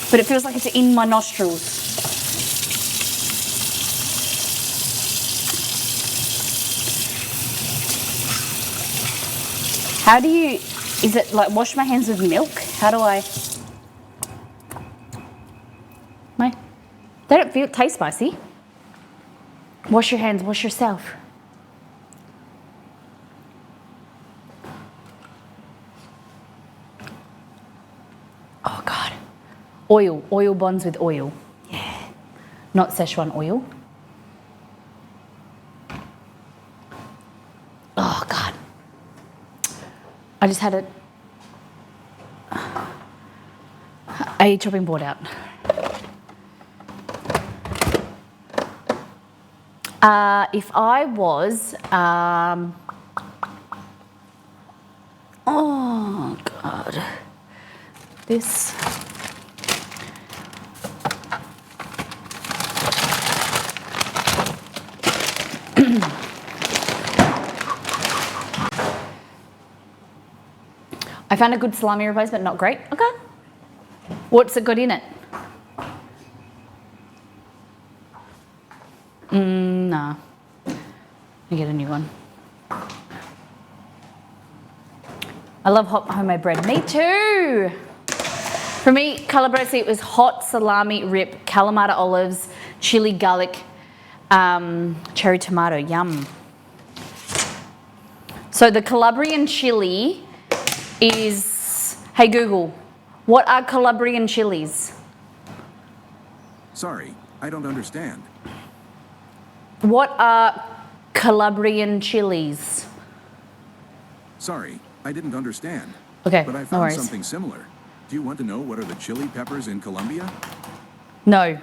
but it feels like it's in my nostrils. How do you, is it like wash my hands with milk? How do I? No, they don't taste spicy. Wash your hands, wash yourself. Oh God. Oil bonds with oil. Yeah. Not Szechuan oil. Oh God. I just had a chopping board out. If I was, oh God, this. I found a good salami replacement, not great. Okay. What's it got in it? Nah. I get a new one. I love hot homemade bread. Me too. For me, calabrese, it was hot salami rip, Kalamata olives, chili garlic, cherry tomato. Yum. So the Calabrian chili is, hey Google, what are Calabrian chilies? Sorry, I don't understand. What are Calabrian chilies? Sorry, I didn't understand. Okay, But I no found worries. something similar. Do you want to know what are the chili peppers in Colombia? No.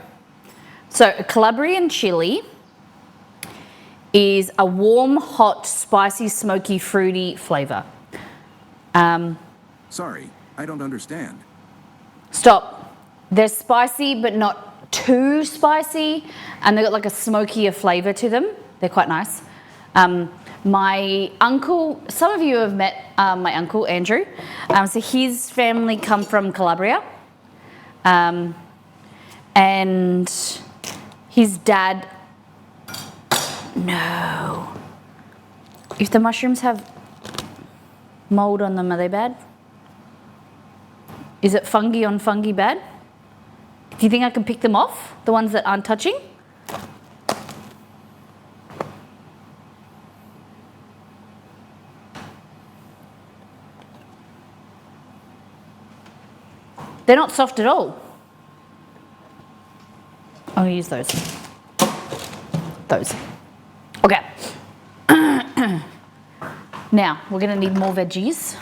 So a Calabrian chili is a warm, hot, spicy, smoky, fruity flavor. Sorry, I don't understand. Stop. They're spicy, but not too spicy, and they've got like a smokier flavor to them. They're quite nice. My uncle, some of you have met my uncle, Andrew. So his family come from Calabria. And his dad, no. If the mushrooms have mold on them, are they bad? Is it fungi on fungi bad? Do you think I can pick them off, the ones that aren't touching? They're not soft at all. I'm gonna use those. Those. Okay. Now, we're gonna need more veggies.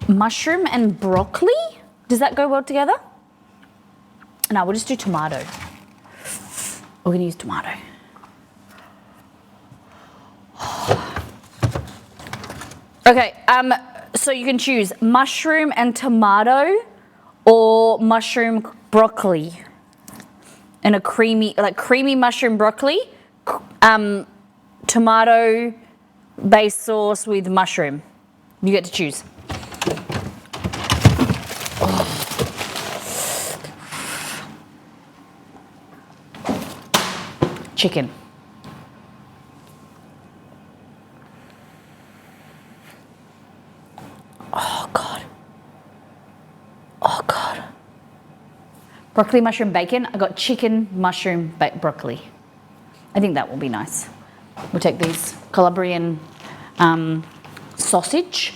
Mushroom and broccoli? Does that go well together? No, we'll just do tomato. We're gonna use tomato. Okay, so you can choose mushroom and tomato or mushroom broccoli. And a creamy mushroom broccoli, tomato based sauce with mushroom. You get to choose. chicken. Oh God. Oh God. Broccoli, mushroom, bacon. I got chicken, mushroom, broccoli. I think that will be nice. We'll take these Calabrian sausage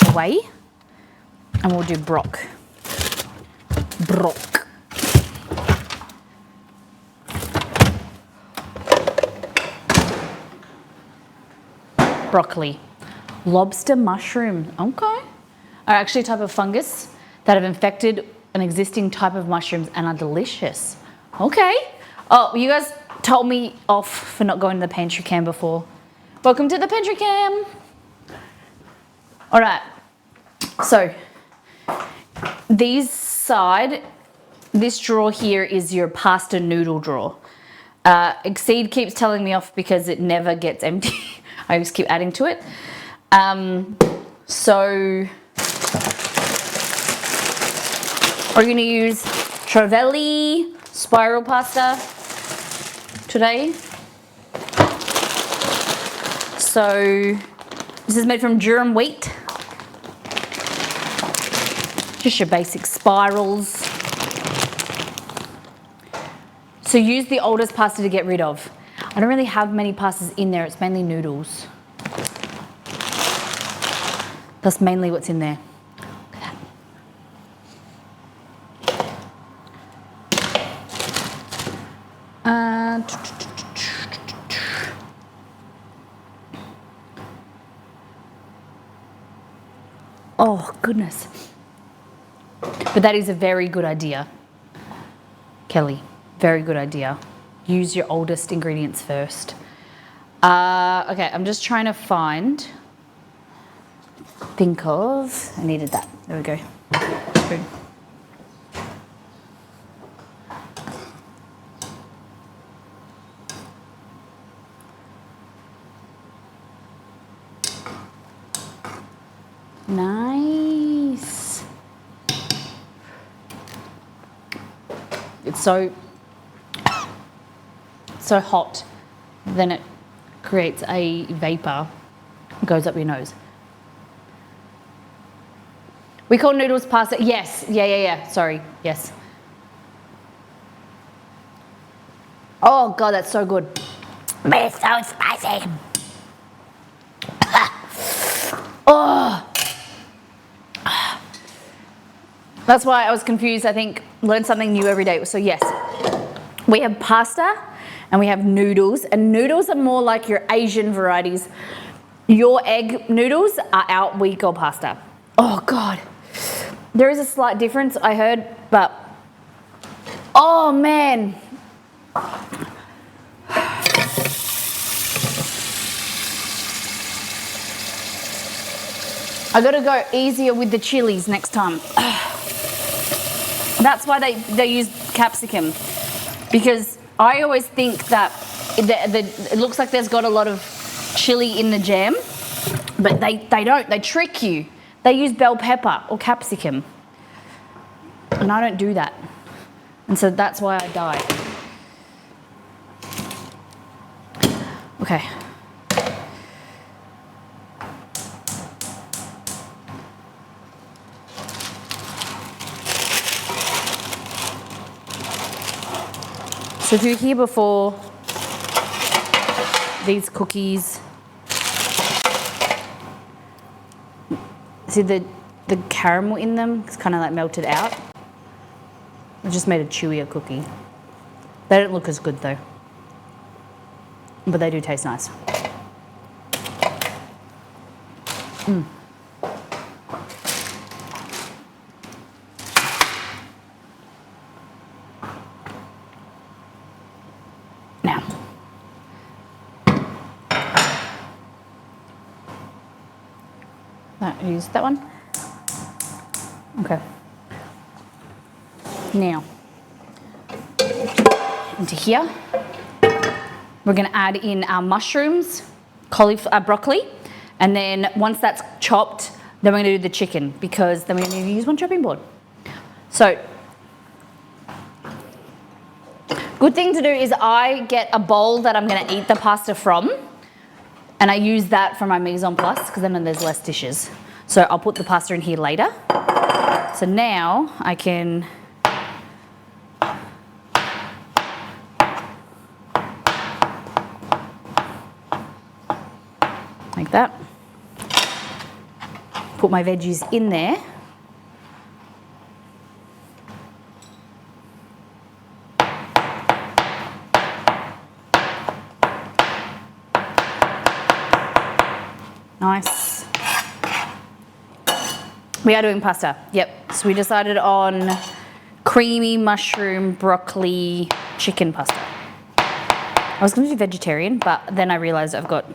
away and we'll do brock. Broccoli. Lobster mushroom. Okay. Are actually a type of fungus that have infected an existing type of mushrooms and are delicious. Okay. Oh, you guys told me off for not going to the pantry cam before. Welcome to the pantry cam. All right. So this drawer here is your pasta noodle drawer. Exceed keeps telling me off because it never gets empty. I just keep adding to it. So we're going to use Travelli spiral pasta today. So this is made from durum wheat. Just your basic spirals. So use the oldest pasta to get rid of. I don't really have many pastas in there, it's mainly noodles. That's mainly what's in there. Look at that. Oh, goodness. But that is a very good idea, Kelly. Very good idea. Use your oldest ingredients first. Okay, I'm just trying to think of, I needed that. There we go. Spoon. Nice. It's so hot, then it creates a vapor, goes up your nose. We call noodles pasta. Yes, yeah. Sorry, yes. Oh God, that's so good. But it's so spicy. Oh. That's why I was confused. I think learn something new every day. So yes, we have pasta and we have noodles, and noodles are more like your Asian varieties. Your egg noodles are our we call pasta. Oh God, there is a slight difference I heard, but oh man. I gotta go easier with the chilies next time. That's why they use capsicum, because I always think that it looks like there's got a lot of chili in the jam, but they don't. They trick you. They use bell pepper or capsicum, and I don't do that, and so that's why I die. Okay. So if you're here before, these cookies, see the caramel in them, it's kind of like melted out. I just made a chewier cookie. They don't look as good though, but they do taste nice. Now, use that one. Okay. Now, into here, we're going to add in our mushrooms, broccoli, and then once that's chopped, then we're going to do the chicken, because then we're going to use one chopping board. So, Good thing to do is I get a bowl that I'm going to eat the pasta from, and I use that for my mise en place because then there's less dishes. So I'll put the pasta in here later. So now I can like that. Put my veggies in there. Nice. We are doing pasta. Yep. So we decided on creamy mushroom broccoli chicken pasta. I was going to do vegetarian, but then I realised I've got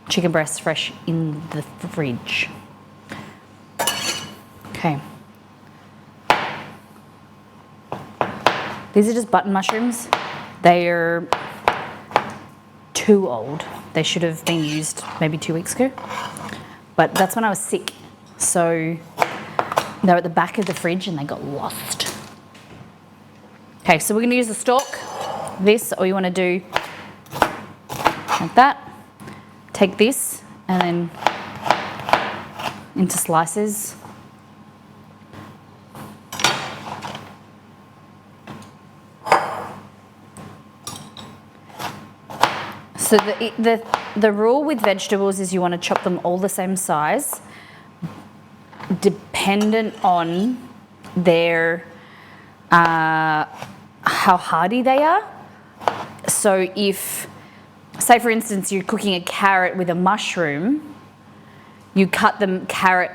chicken breasts fresh in the fridge. Okay. These are just button mushrooms. They're too old. They should have been used maybe 2 weeks ago. But that's when I was sick. So they were at the back of the fridge and they got lost. Okay, so we're going to use the stalk. This, or you want to do like that. Take this and then into slices. So the rule with vegetables is you want to chop them all the same size, dependent on their how hardy they are. So if, say for instance, you're cooking a carrot with a mushroom, you cut the carrot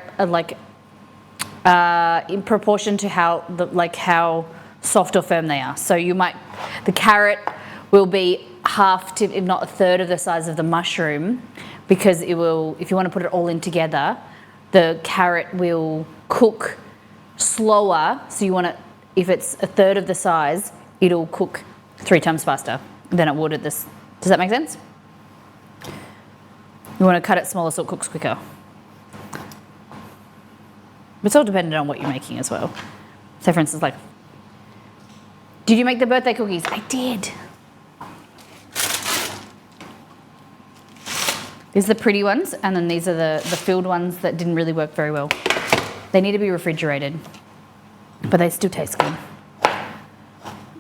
in proportion to how soft or firm they are. So the carrot will be half to, if not a third of the size of the mushroom, because it will, if you want to put it all in together, the carrot will cook slower. So you want to, if it's a third of the size, it'll cook 3 times faster than it would at this. Does that make sense? You want to cut it smaller so it cooks quicker. It's all dependent on what you're making as well. So for instance, like, did you make the birthday cookies? I did. These are the pretty ones, and then these are the filled ones that didn't really work very well. They need to be refrigerated, but they still taste good.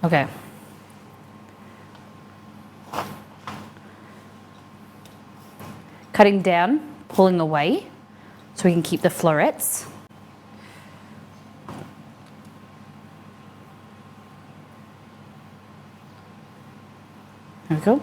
Okay. Cutting down, pulling away, so we can keep the florets. There we go.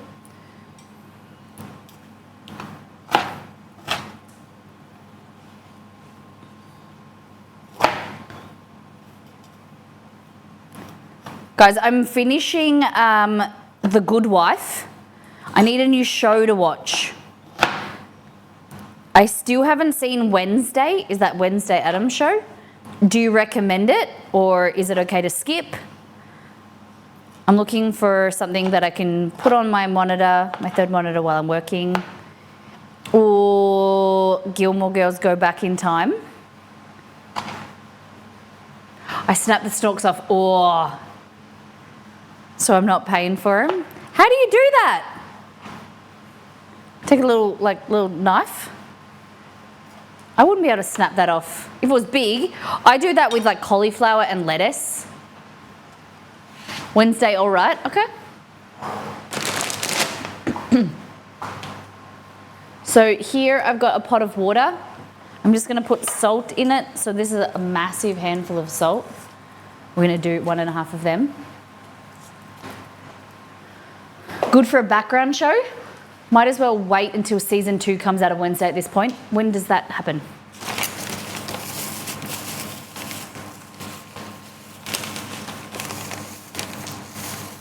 Guys, I'm finishing The Good Wife. I need a new show to watch. I still haven't seen Wednesday. Is that Wednesday Addams show? Do you recommend it, or is it okay to skip? I'm looking for something that I can put on my monitor, my third monitor while I'm working, or Gilmore Girls Go Back in Time. I snap the stalks off. Oh. So I'm not paying for them. How do you do that? Take a little knife. I wouldn't be able to snap that off. If it was big, I do that with like cauliflower and lettuce. Wednesday, all right, okay. So here I've got a pot of water. I'm just gonna put salt in it. So this is a massive handful of salt. We're gonna do 1.5 of them. Good for a background show. Might as well wait until season 2 comes out of Wednesday at this point. When does that happen?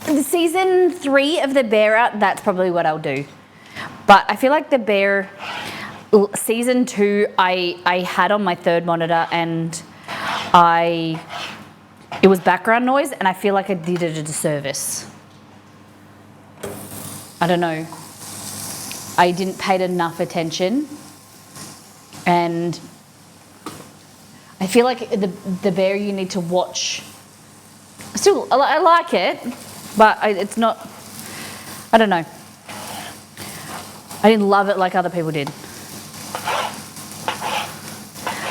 The season 3 of The Bear, that's probably what I'll do. But I feel like The Bear season 2 I had on my third monitor, and it was background noise, and I feel like I did it a disservice. I don't know. I didn't pay enough attention, and I feel like the Bear, you need to watch I like it, but it's not, I don't know. I didn't love it like other people did.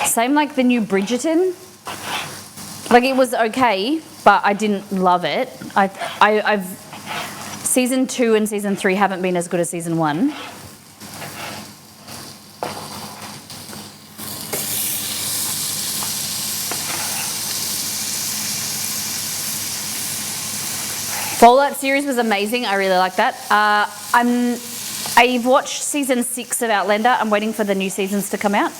Same like the new Bridgerton. Like it was okay, but I didn't love it. I've season 2 and season 3 haven't been as good as season 1. Fallout series was amazing. I really like that. I've watched season 6 of Outlander. I'm waiting for the new seasons to come out.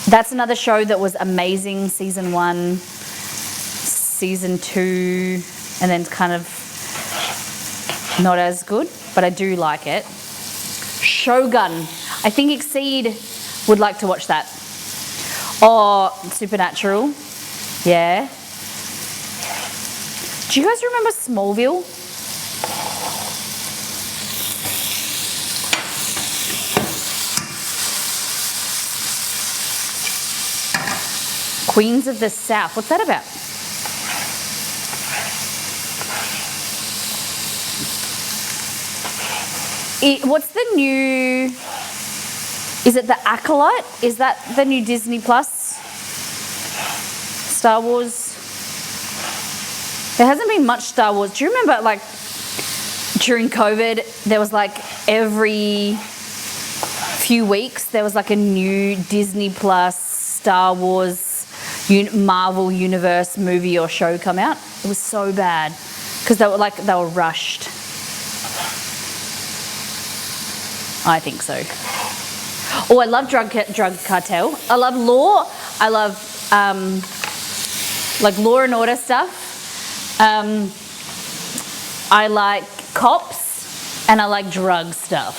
That's another show that was amazing. Season 1, season 2, and then kind of not as good, but I do like it. Shogun. I think Exceed would like to watch that. Oh, Supernatural. Yeah. Do you guys remember Smallville? Queens of the South. What's that about? What's the new... Is it The Acolyte? Is that the new Disney Plus? Star Wars? There hasn't been much Star Wars. Do you remember, like, during COVID, there was like every few weeks, there was like a new Disney Plus Star Wars Marvel Universe movie or show come out? It was so bad because they were rushed. I think so. Oh, I love Drug Cartel. I love Law. I love like Law and Order stuff. I like Cops and I like drug stuff.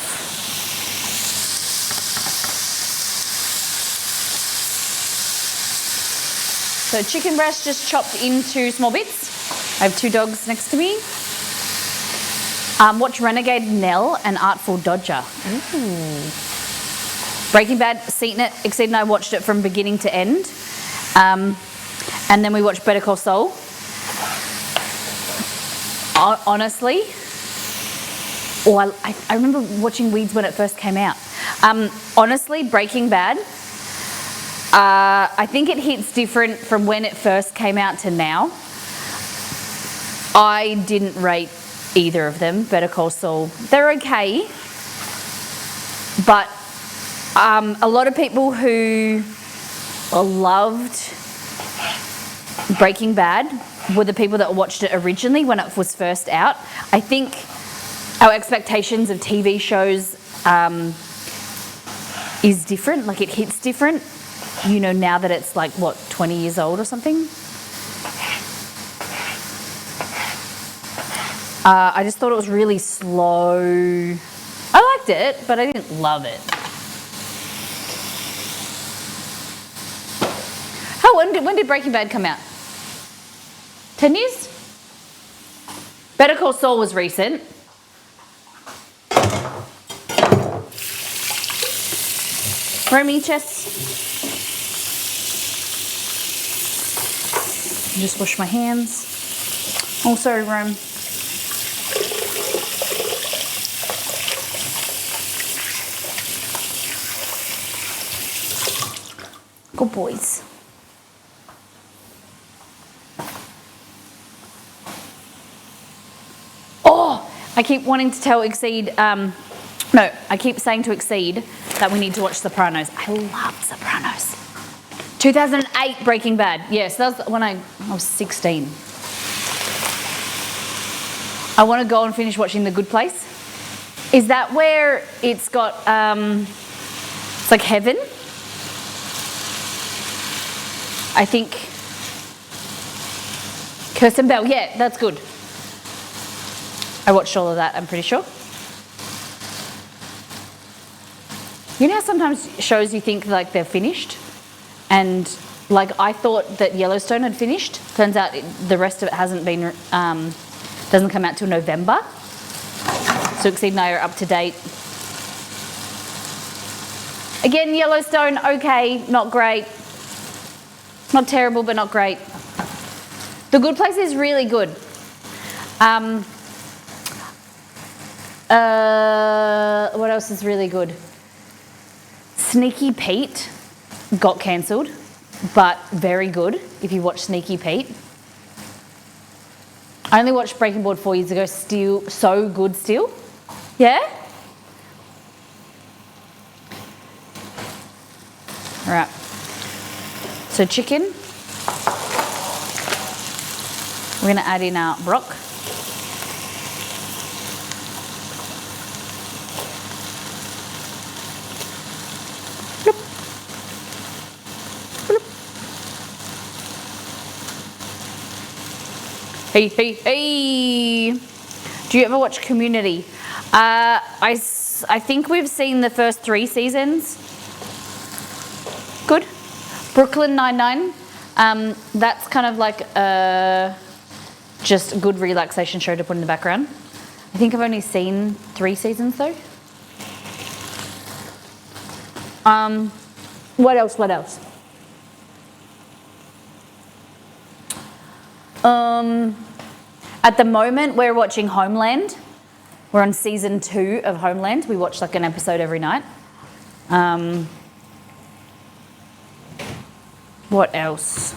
So chicken breast just chopped into small bits. I have 2 dogs next to me. Watch Renegade Nell and Artful Dodger. Ooh. Breaking Bad, seen it. Exceed and I watched it from beginning to end. And then we watched Better Call Saul. Honestly, I remember watching Weeds when it first came out. Honestly, Breaking Bad, I think it hits different from when it first came out to now. I didn't rate either of them. Better Call Saul, they're okay, but a lot of people who loved Breaking Bad were the people that watched it originally when it was first out. I think our expectations of TV shows is different, like it hits different, you know, now that it's like, what, 20 years old or something? I just thought it was really slow. I liked it, but I didn't love it. When did Breaking Bad come out? 10 years? Better Call Saul was recent. Romy chest. Just wash my hands. Oh, sorry, Rome. Good boys. I keep wanting to tell Exceed, I keep saying to Exceed that we need to watch Sopranos. I love Sopranos. 2008 Breaking Bad. Yes, that was when I was 16. I want to go and finish watching The Good Place. Is that where it's got, it's like heaven? I think. Kirsten Bell, yeah, that's good. I watched all of that, I'm pretty sure. You know how sometimes shows you think like they're finished? And like I thought that Yellowstone had finished. Turns out the rest of it hasn't been, doesn't come out till November. So Exceed and I are up to date. Again, Yellowstone, okay, not great. Not terrible, but not great. The Good Place is really good. What else is really good? Sneaky Pete got cancelled, but very good if you watch Sneaky Pete. I only watched Breaking Board 4 years ago, still so good still. Yeah? All right. So chicken. We're gonna add in our brock. Bloop. Bloop. Hey, hey, hey. Do you ever watch Community? I think we've seen the first 3 seasons. Good. Brooklyn Nine-Nine. That's kind of like just a good relaxation show to put in the background. I think I've only seen 3 seasons though. What else? At the moment we're watching Homeland. We're on season 2 of Homeland. We watch like an episode every night. What else?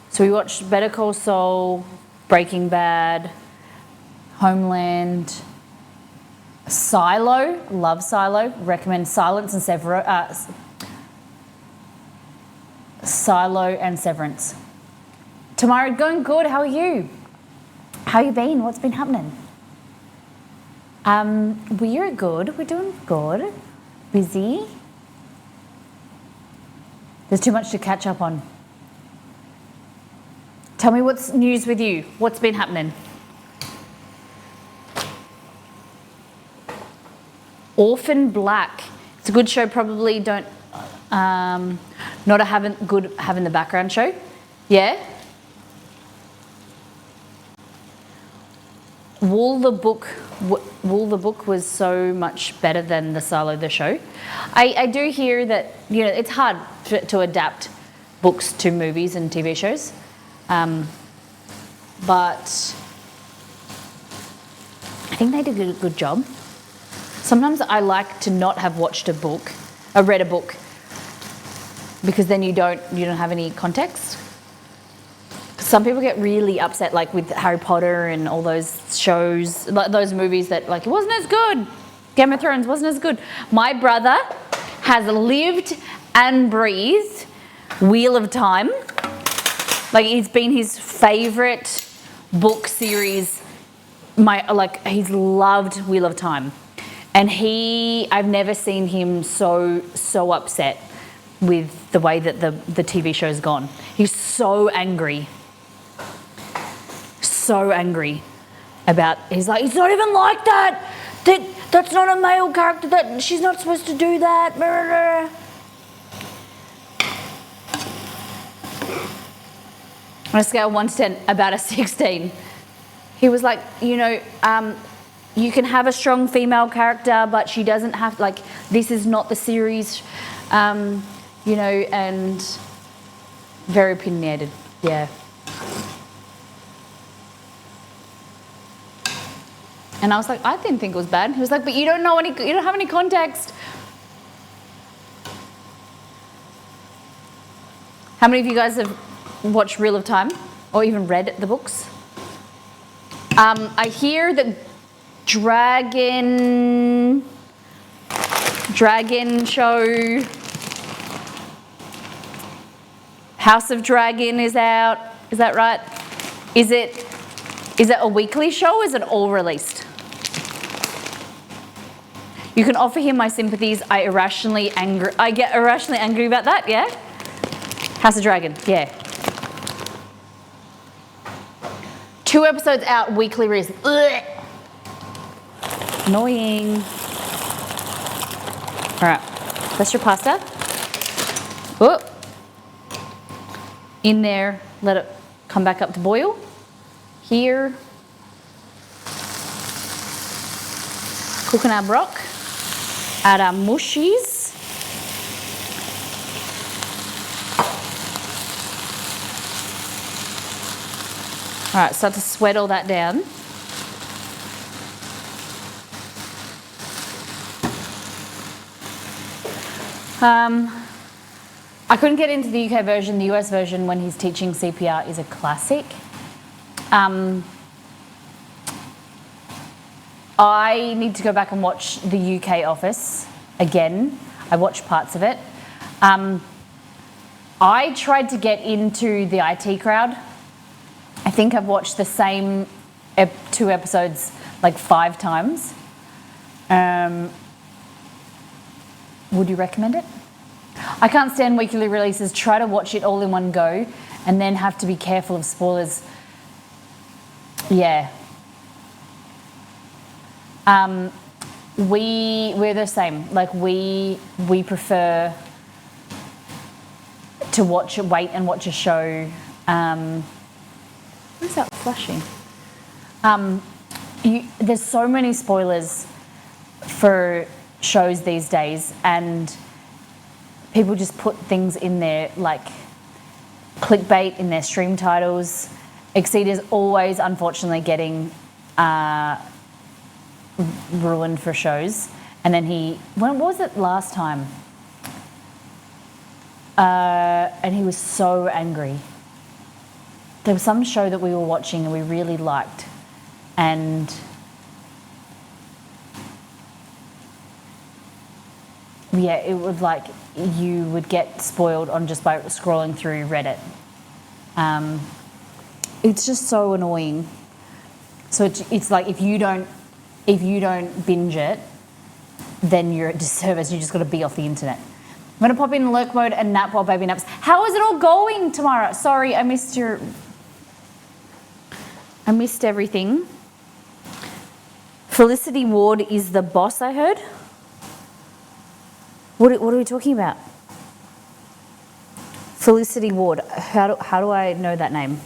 So we watched Better Call Saul, Breaking Bad, Homeland, Silo, love Silo, recommend Silo and Severance. Tamara, going good, how are you? How you been? What's been happening? We're good, we're doing good. Busy. There's too much to catch up on. Tell me what's news with you. What's been happening? Orphan Black. It's a good show, probably don't, not having the background show. Yeah? Wool the Book was so much better than the Silo the show. I do hear that, you know, it's hard to adapt books to movies and TV shows. But I think they did a good job. Sometimes I like to not have read a book, because then you don't have any context. Some people get really upset, like with Harry Potter and all those shows, like those movies that like it wasn't as good. Game of Thrones wasn't as good. My brother has lived and breathed Wheel of Time. Like it's been his favourite book series. He's loved Wheel of Time, and I've never seen him so upset with the way that the TV show's gone. He's so angry about. He's like, it's not even like that. That's not a male character. That she's not supposed to do that. On a scale of 1 to 10, about a 16. He was like, you can have a strong female character, but she doesn't have, like, this is not the series, and very opinionated, yeah. And I was like, I didn't think it was bad. He was like, but you don't have any context. How many of you guys have watched Wheel of Time or even read the books? I hear that Dragon show, House of Dragon is out. Is that right? Is it a weekly show or is it all released? You can offer him my sympathies. I get irrationally angry about that, yeah? House of Dragon, yeah. 2 episodes out, weekly release. Ugh. Annoying. All right, that's your pasta. Oh. In there, let it come back up to boil. Here. Cooking our brock. add our mushies. All right, start to sweat all that down. I couldn't get into the UK version. The US version, when he's teaching CPR, is a classic. I need to go back and watch the UK Office again. I watched parts of it. I tried to get into the IT Crowd. I think I've watched the same 2 episodes like 5 times. Would you recommend it? I can't stand weekly releases. Try to watch it all in one go and then have to be careful of spoilers. Yeah. We're the same. Like we prefer to wait and watch a show. What is that flashing? There's so many spoilers for shows these days, and people just put things in there like clickbait in their stream titles. Exceed is always, unfortunately, getting ruined for shows. And then what was it last time? And he was so angry. There was some show that we were watching and we really liked, and yeah, it would like you would get spoiled on just by scrolling through Reddit. It's just so annoying. So it's like if you don't binge it, then you're at disservice. You just got to be off the internet. I'm going to pop in lurk mode and nap while baby naps. How is it all going, Tamara? Sorry, I missed everything. Felicity Ward is the boss, I heard. What are we talking about? Felicity Ward. How do I know that name?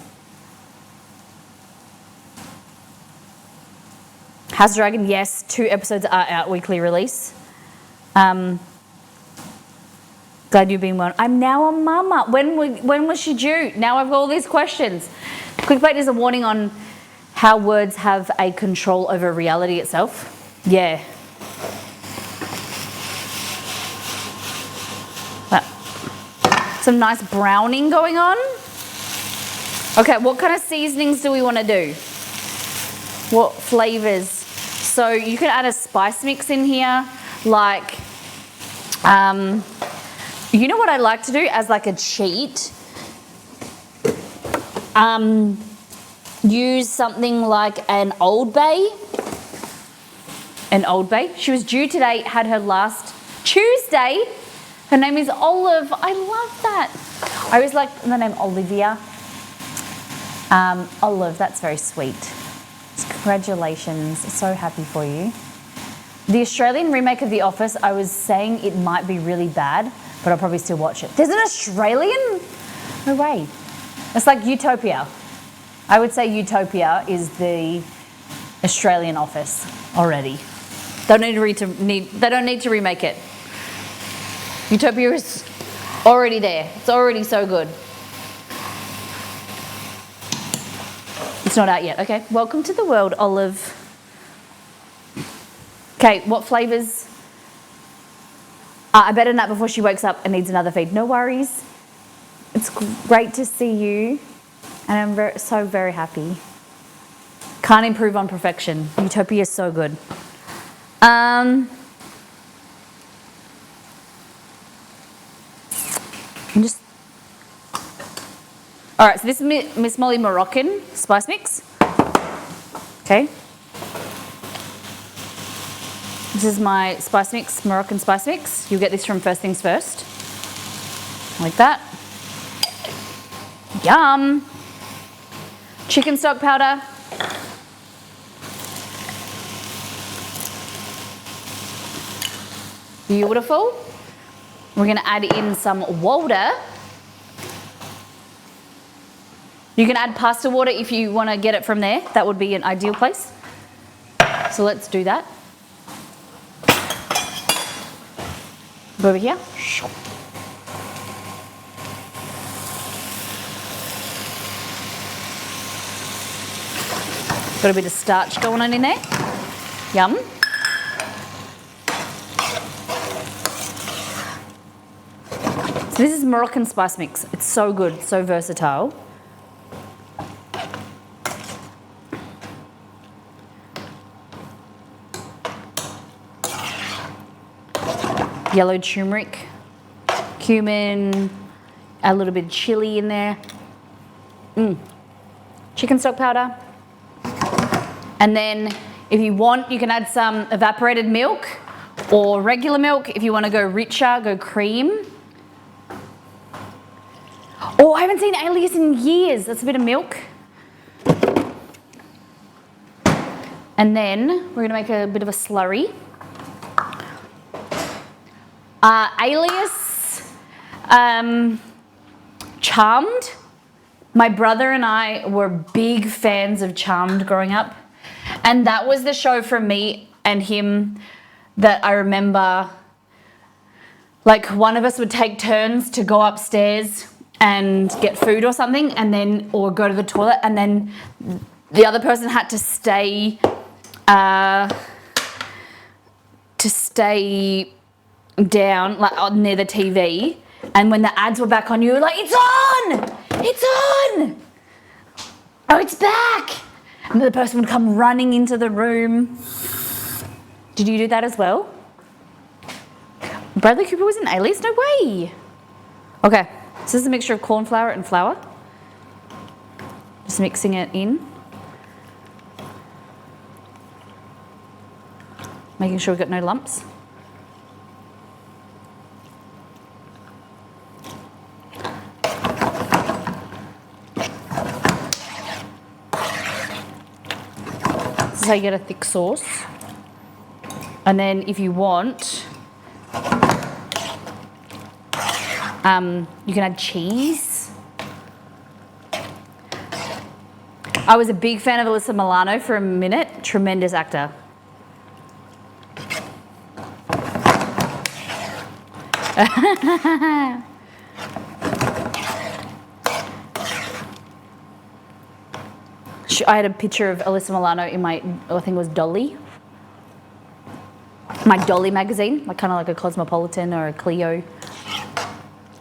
House Dragon, yes. 2 episodes are out, weekly release. Glad you've been well. I'm now a mama. When was she due? Now I've got all these questions. Clickbait is a warning on how words have a control over reality itself. Yeah. Some nice browning going on. Okay, what kind of seasonings do we want to do? What flavors? So you can add a spice mix in here, like, you know what I like to do as like a cheat? Use something like an Old Bay. An Old Bay. She was due today, had her last Tuesday. Her name is Olive. I love that. I always like the name Olivia. Olive, that's very sweet. Congratulations. So happy for you. The Australian remake of The Office, I was saying it might be really bad, but I'll probably still watch it. There's an Australian? No way. It's like Utopia. I would say Utopia is the Australian Office already. They don't need to remake it. Utopia is already there. It's already so good. It's not out yet. Okay, welcome to the world, Olive. Okay, what flavours? I better nap before she wakes up and needs another feed. No worries. It's great to see you, and I'm so very happy. Can't improve on perfection. Utopia is so good. All right, so this is Miss Molly Moroccan spice mix. Okay. This is my spice mix, Moroccan spice mix. You'll get this from First Things First. Like that. Yum. Chicken stock powder. Beautiful. We're going to add in some water. You can add pasta water if you want to get it from there. That would be an ideal place. So let's do that. Go over here. Got a bit of starch going on in there. Yum. So this is Moroccan spice mix. It's so good, so versatile. Yellow turmeric, cumin, a little bit of chili in there. Chicken stock powder. And then if you want, you can add some evaporated milk or regular milk. If you want to go richer, go cream. Oh, I haven't seen Alias in years. That's a bit of milk. And then we're going to make a bit of a slurry. Alias, Charmed. My brother and I were big fans of Charmed growing up. And that was the show from me and him that I remember, like one of us would take turns to go upstairs and get food or something, and then, or go to the toilet, and then the other person had to stay down, like near the TV. And when the ads were back on, you were like, it's on! It's on! Oh, it's back! And the person would come running into the room. Did you do that as well? Bradley Cooper was in Alias? No way! Okay, so this is a mixture of corn flour and flour. Just mixing it in. Making sure we've got no lumps. This is how you get a thick sauce. And then if you want, you can add cheese. I was a big fan of Alyssa Milano for a minute. Tremendous actor. I had a picture of Alyssa Milano in my, I think it was Dolly. My Dolly magazine, like kind of like a Cosmopolitan or a Clio.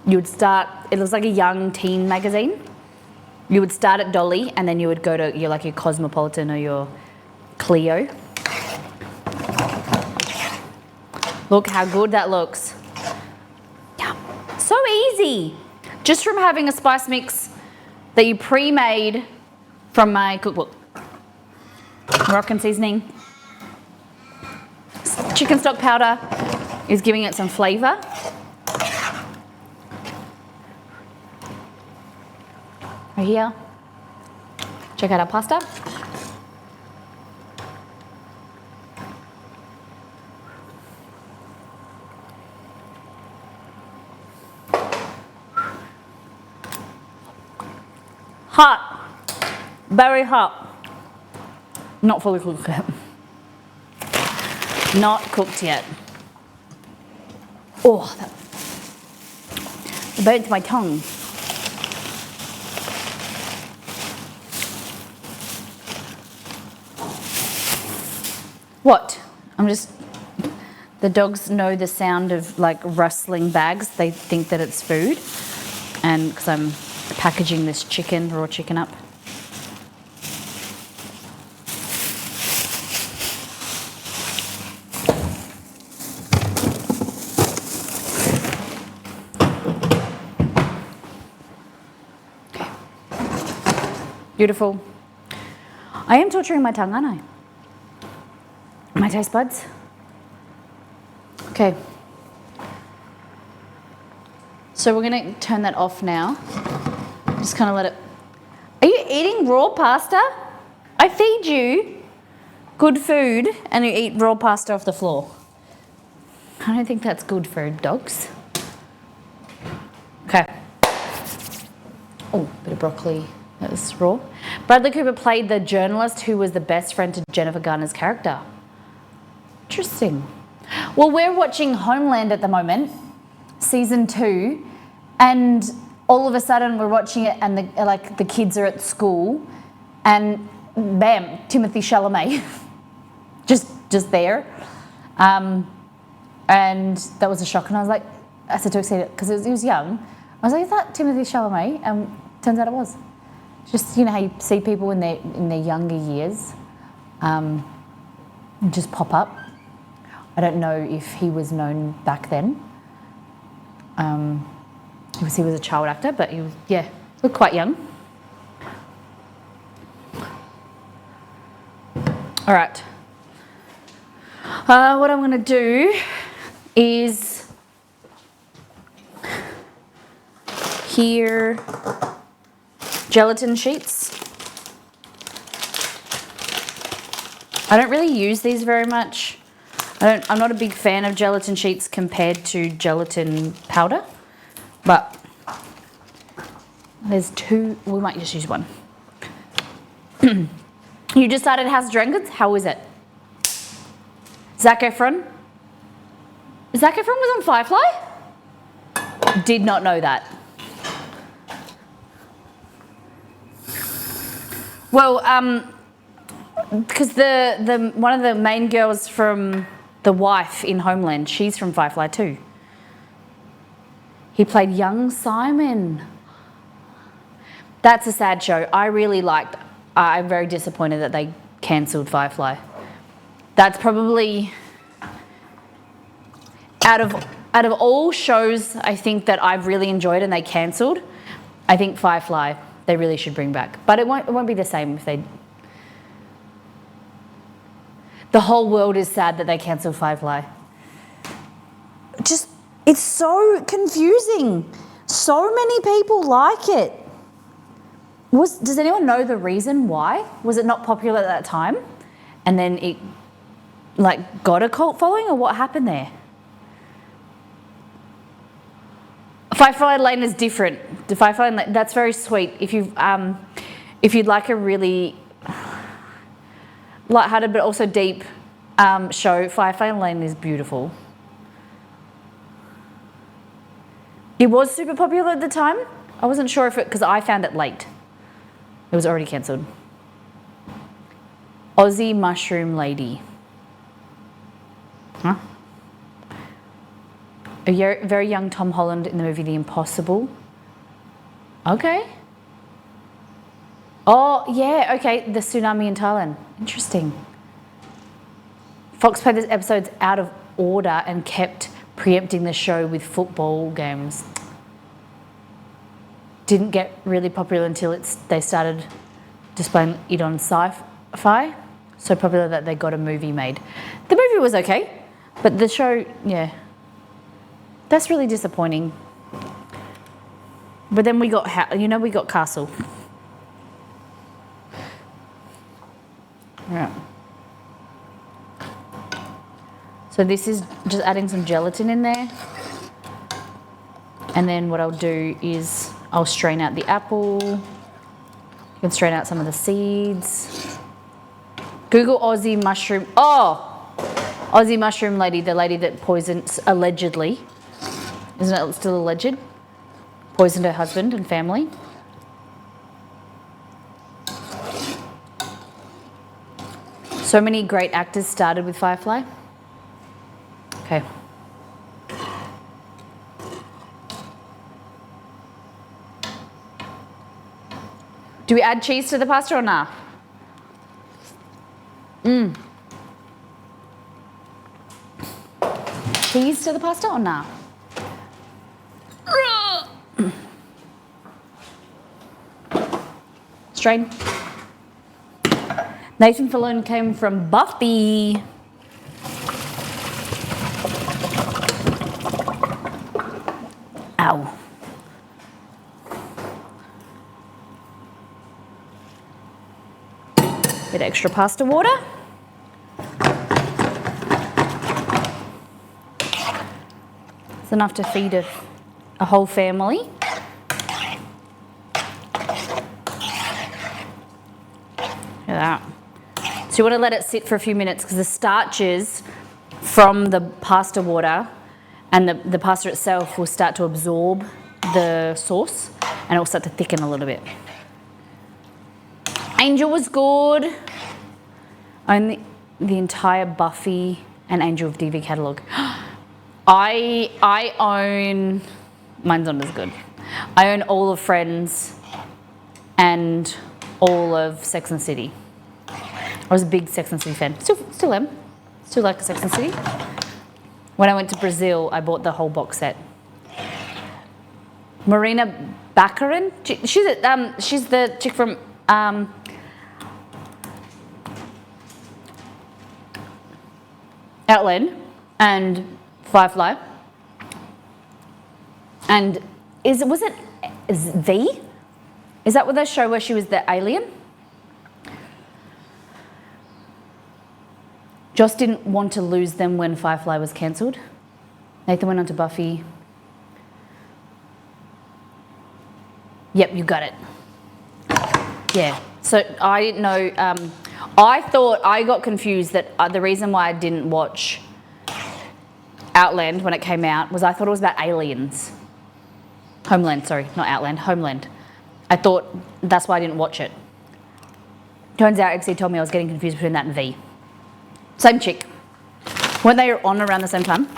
You would start, it was like a young teen magazine. You would start at Dolly and then you would go to your Cosmopolitan or your Clio. Look how good that looks. Yeah, so easy. Just from having a spice mix that you pre-made from my cookbook. Moroccan seasoning. Chicken stock powder is giving it some flavour. Right here. Check out our pasta. Hot. Very hot. Not fully cooked yet. Not cooked yet. Oh, that burnt my tongue. What? The dogs know the sound of like rustling bags. They think that it's food. And because I'm packaging this chicken, raw chicken up. Beautiful. I am torturing my tongue, aren't I? My taste buds. Okay. So we're going to turn that off now. Just kind of let it... Are you eating raw pasta? I feed you good food and you eat raw pasta off the floor. I don't think that's good for dogs. Okay. Oh, bit of broccoli. That was raw. Bradley Cooper played the journalist who was the best friend to Jennifer Garner's character. Interesting. Well, we're watching Homeland at the moment, season 2, and all of a sudden we're watching it, and the kids are at school, and bam, Timothy Chalamet, just there, and that was a shock. And I said to Exceed because he was young. I was like, "Is that Timothy Chalamet?" And turns out it was. Just how you see people in their younger years, just pop up. I don't know if he was known back then. Because he was a child actor, but he was, looked quite young. All right. What I'm going to do is here gelatin sheets. I don't really use these very much. I'm not a big fan of gelatin sheets compared to gelatin powder, but there's 2. We might just use one. You just started House of Dragons. How is it? Zac Efron. Zac Efron was on Firefly? Did not know that. Well, because the one of the main girls from The Wife in Homeland, she's from Firefly too. He played young Simon. That's a sad show. I really liked. I'm very disappointed that they cancelled Firefly. That's probably out of all shows I think that I've really enjoyed and they cancelled. I think Firefly they really should bring back, but it won't be the same if they. The whole world is sad that they cancelled Firefly. It's so confusing. So many people like it. Does anyone know the reason why? Was it not popular at that time? And then it got a cult following, or what happened there? Firefly Lane is different. The Firefly Lane, that's very sweet. If you'd like a really lighthearted but also deep show, Firefly Lane is beautiful. It was super popular at the time. I wasn't sure if because I found it late. It was already cancelled. Aussie Mushroom Lady. Huh? A very young Tom Holland in the movie The Impossible. Okay. Oh, yeah, okay. The tsunami in Thailand. Interesting. Fox played these episodes out of order and kept preempting the show with football games. Didn't get really popular until they started displaying it on Sci-Fi. So popular that they got a movie made. The movie was okay, but the show, yeah. That's really disappointing. But then we got Castle. Yeah. So this is just adding some gelatin in there. And then what I'll do is I'll strain out the apple. You can strain out some of the seeds. Google Aussie mushroom. Oh! Aussie mushroom lady, the lady that poisoned, allegedly. Isn't it still alleged? Poisoned her husband and family. So many great actors started with Firefly. Okay. Do we add cheese to the pasta or nah? Cheese to the pasta or nah? Strain. Nathan Fillion came from Buffy. Ow. Bit extra pasta water. It's enough to feed a whole family. Look at that. So you want to let it sit for a few minutes because the starches from the pasta water and the pasta itself will start to absorb the sauce and it will start to thicken a little bit. Angel was good. Own the entire Buffy and Angel of DV catalogue. I own, mine's not as good. I own all of Friends and all of Sex and the City. I was a big Sex and the City fan. Still am. Still like Sex and the City. When I went to Brazil, I bought the whole box set. Marina Baccarin, she's the chick from Outland and Firefly. And was it V? Is that what the show where she was the alien? Joss didn't want to lose them when Firefly was cancelled. Nathan went on to Buffy. Yep, you got it. Yeah, so I didn't know, I got confused that the reason why I didn't watch Outland when it came out was I thought it was about aliens. Homeland, sorry, not Outland, Homeland. I thought that's why I didn't watch it. Turns out XC told me I was getting confused between that and V. Same chick. Weren't they on around the same time?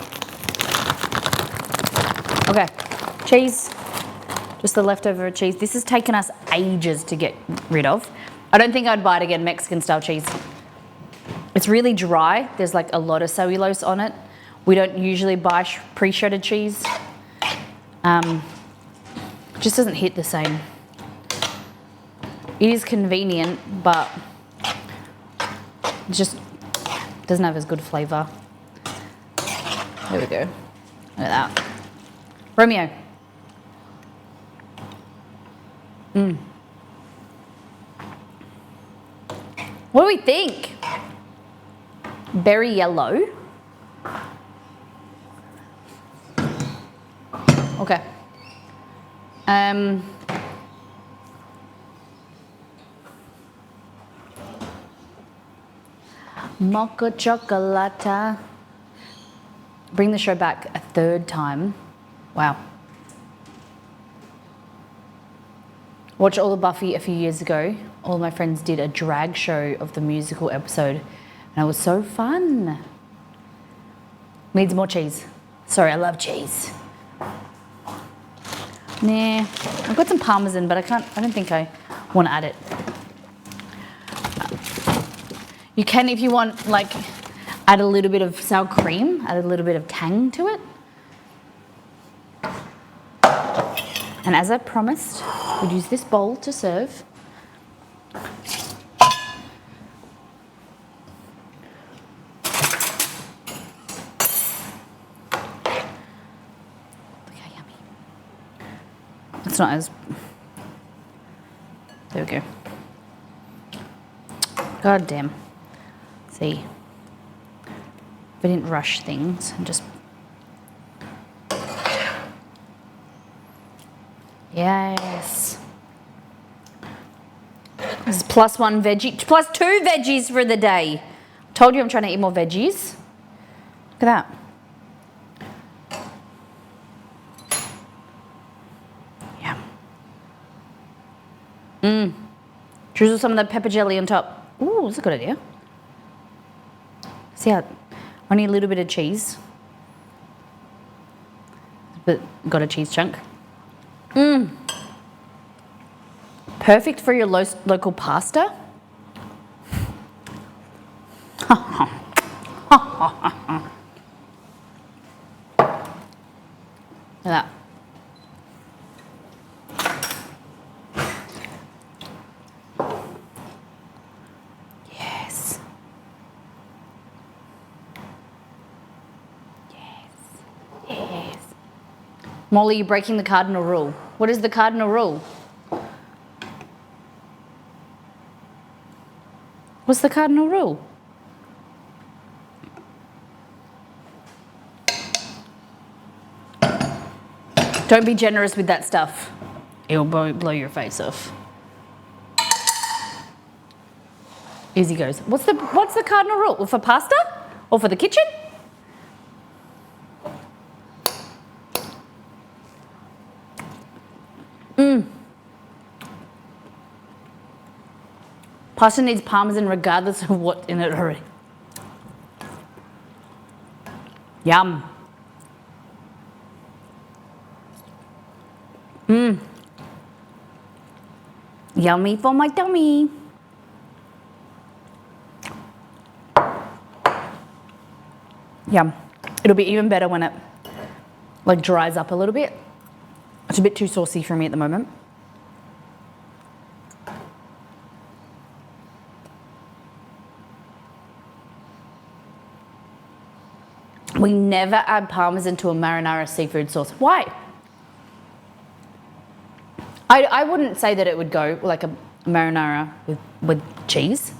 Okay, cheese. Just the leftover cheese. This has taken us ages to get rid of. I don't think I'd buy it again, Mexican style cheese. It's really dry. There's like a lot of cellulose on it. We don't usually buy pre-shredded cheese. It just doesn't hit the same. It is convenient, but it just doesn't have as good flavour. There we go. Look at that. Romeo. What do we think? Berry yellow. Okay. Mocha chocolata. Bring the show back a third time. Wow. Watched all of Buffy a few years ago. All my friends did a drag show of the musical episode and it was so fun. Needs more cheese. Sorry, I love cheese. Nah, I've got some Parmesan, but I don't think I want to add it. You can, if you want, like, add a little bit of sour cream, add a little bit of tang to it. And as I promised, we'd use this bowl to serve. Look how yummy. It's not as... There we go. God damn. See. If I didn't rush things and just... Yes. This is +1 veggie, +2 veggies for the day. Told you I'm trying to eat more veggies. Look at that. Yeah. Drizzle some of the pepper jelly on top. Ooh, that's a good idea. See how, only a little bit of cheese. But got a cheese chunk. Perfect for your local pasta. Look at that. Yes. Yes. Molly, you're breaking the cardinal rule. What is the cardinal rule? What's the cardinal rule? Don't be generous with that stuff. It'll blow your face off. Easy goes. What's the cardinal rule? For pasta? Or for the kitchen? Pasta needs parmesan regardless of what's in it already. Yum. Yummy for my tummy. Yum. It'll be even better when it like dries up a little bit. It's a bit too saucy for me at the moment. We never add parmesan to a marinara seafood sauce. Why? I wouldn't say that it would go like a marinara with cheese.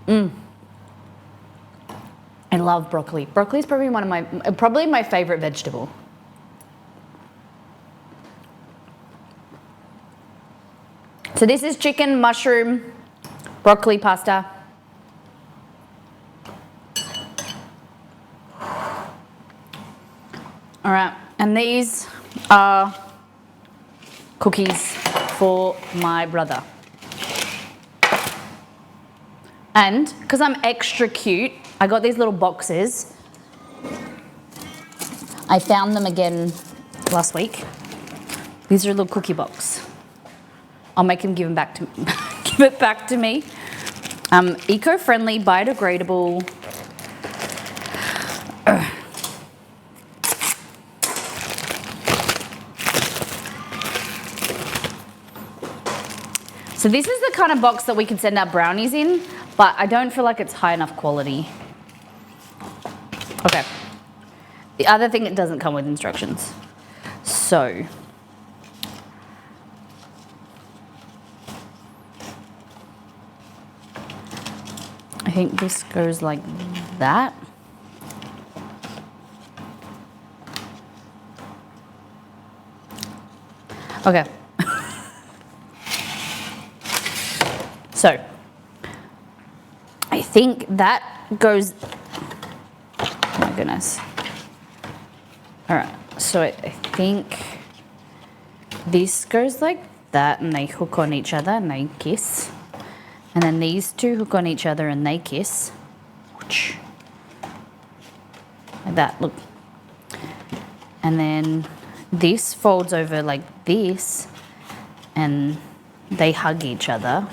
I love broccoli. Broccoli is probably my favorite vegetable. So this is chicken, mushroom, broccoli pasta. All right, and these are cookies for my brother. And because I'm extra cute, I got these little boxes. I found them again last week. These are a little cookie box. I'll make him give it back to me. Eco-friendly, biodegradable. So this is the kind of box that we can send our brownies in, but I don't feel like it's high enough quality. Okay. The other thing, it doesn't come with instructions. So, I think this goes like that. Okay. So, I think that goes, oh my goodness. All right, so I think this goes like that and they hook on each other and they kiss. And then these two hook on each other and they kiss. Like that, look. And then this folds over like this and they hug each other.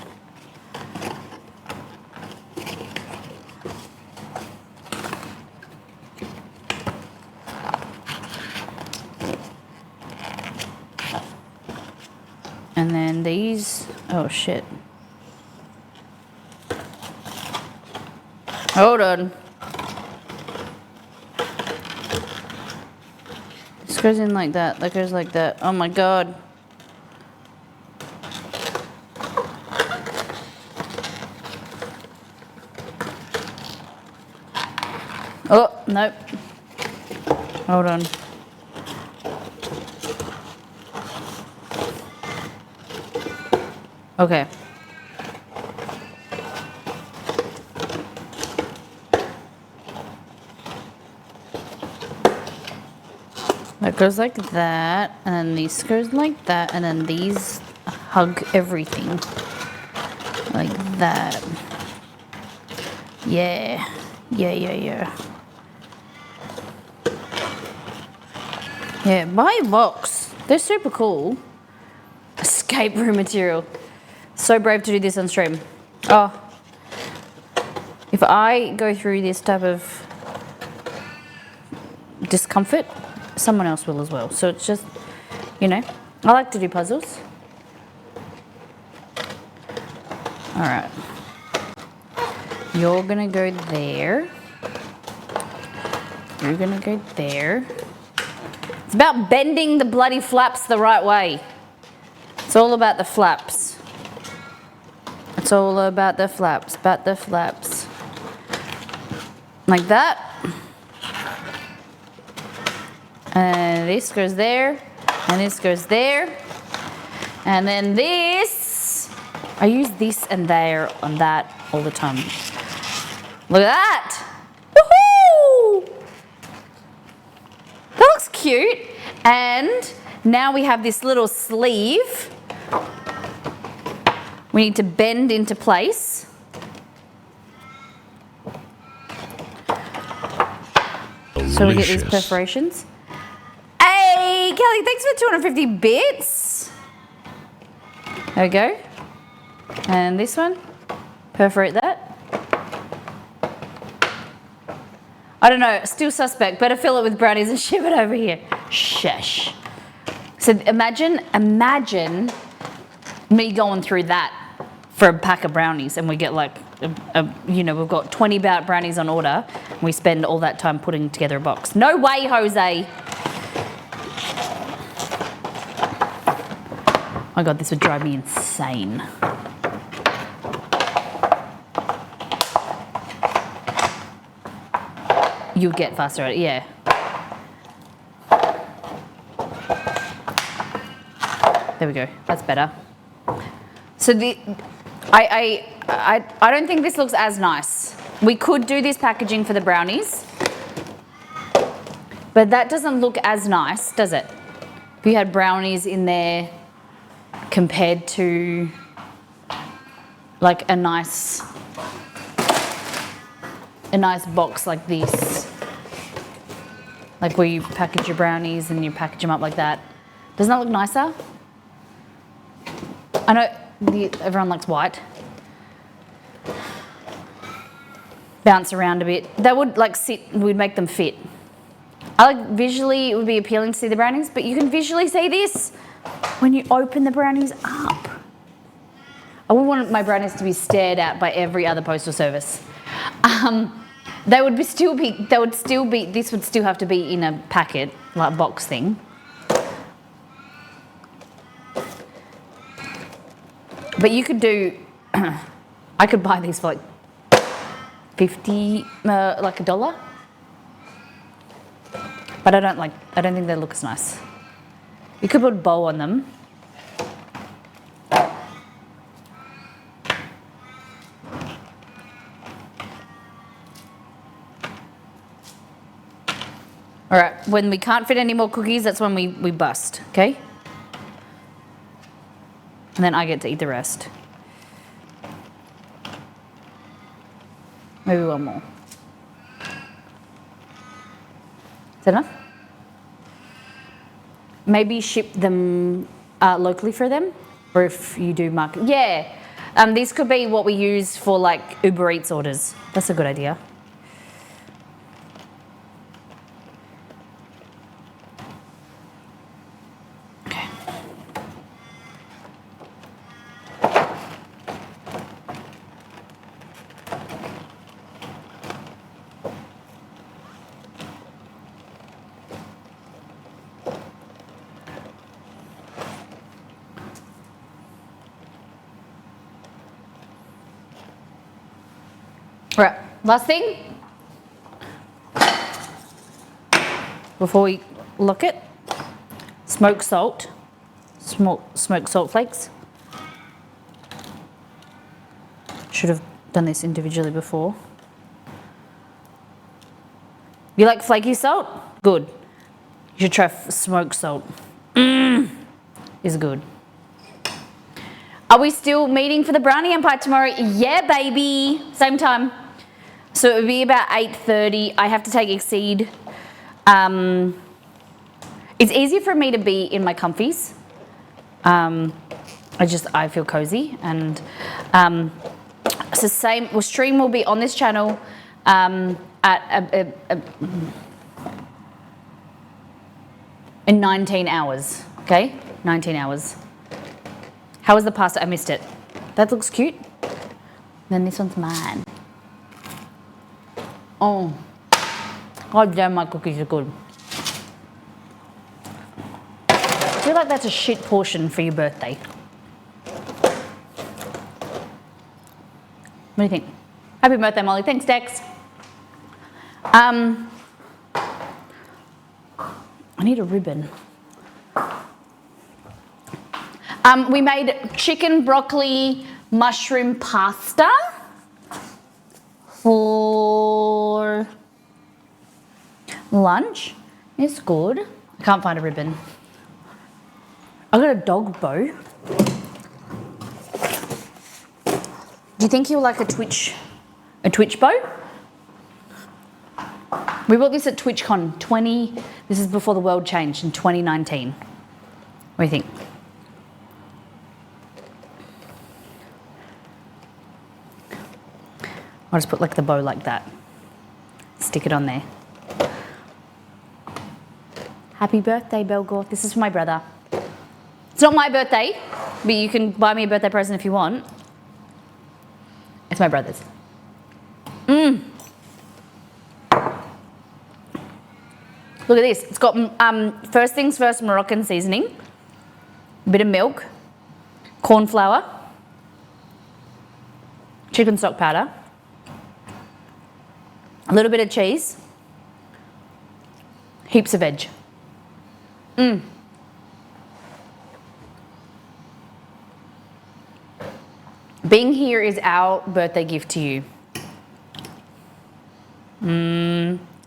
And then these, oh shit. Hold on. This goes in like that goes like that. Oh my God. Oh, nope. Hold on. Okay. That goes like that, and then these goes like that, and then these hug everything. Like that. Yeah. Yeah. Yeah, buy a box. They're super cool. Escape room material. So brave to do this on stream. Oh. If I go through this type of discomfort, someone else will as well. So it's just, you know, I like to do puzzles. All right. You're gonna go there. You're gonna go there. It's about bending the bloody flaps the right way. It's all about the flaps. It's all about the flaps, Like that. And this goes there, and this goes there. And then this, I use this and there on that all the time. Look at that. Woohoo! That looks cute. And now we have this little sleeve We need to bend into place. So we get these perforations. Hey, Kelly, thanks for 250 bits. There we go. And this one, perforate that. I don't know, still suspect. Better fill it with brownies and ship it over here. Shush. So imagine me going through that for a pack of brownies, and we get like, we've got 20 brownies on order, and we spend all that time putting together a box. No way, Jose. Oh my God, this would drive me insane. You'd get faster at it, yeah. There we go, that's better. So I don't think this looks as nice. We could do this packaging for the brownies, but that doesn't look as nice, does it? If you had brownies in there compared to like a nice box like this, like where you package your brownies and you package them up like that. Doesn't that look nicer? I know everyone likes white. Bounce around a bit. That would like we'd make them fit. I like visually, it would be appealing to see the brownies, but you can visually see this when you open the brownies up. I wouldn't want my brownies to be stared at by every other postal service. This would still have to be in a packet, like box thing. But you could do, I could buy these for like 50, like $1. But I don't think they look as nice. You could put a bow on them. All right, when we can't fit any more cookies, that's when we bust, okay? And then I get to eat the rest. Maybe one more. Is that enough? Maybe ship them locally for them, or if you do market. Yeah, these could be what we use for like Uber Eats orders. That's a good idea. Okay. All right, last thing before we look it, smoked salt flakes. Should have done this individually before. You like flaky salt? Good. You should try smoked salt. Is good. Are we still meeting for the Brownie Empire tomorrow? Yeah, baby. Same time. So it would be about 8:30. I have to take Exceed. It's easier for me to be in my comfies. I feel cozy, and it's the same. Well, stream will be on this channel in 19 hours. Okay, 19 hours. How was the pasta? I missed it. That looks cute. Then this one's mine. Oh, God damn, my cookies are good. I feel like that's a shit portion for your birthday. What do you think? Happy birthday, Molly. Thanks, Dex. I need a ribbon. We made chicken, broccoli, mushroom pasta for lunch. It's good. I can't find a ribbon. I got a dog bow. Do you think he'll like a Twitch bow? We bought this at TwitchCon this is before the world changed in 2019. What do you think? I'll just put like the bow like that. Stick it on there. Happy birthday, Belgor. This is for my brother. It's not my birthday, but you can buy me a birthday present if you want. It's my brother's. Look at this. It's got, first things first, Moroccan seasoning, a bit of milk, corn flour, chicken stock powder, a little bit of cheese, heaps of veg. Being here is our birthday gift to you.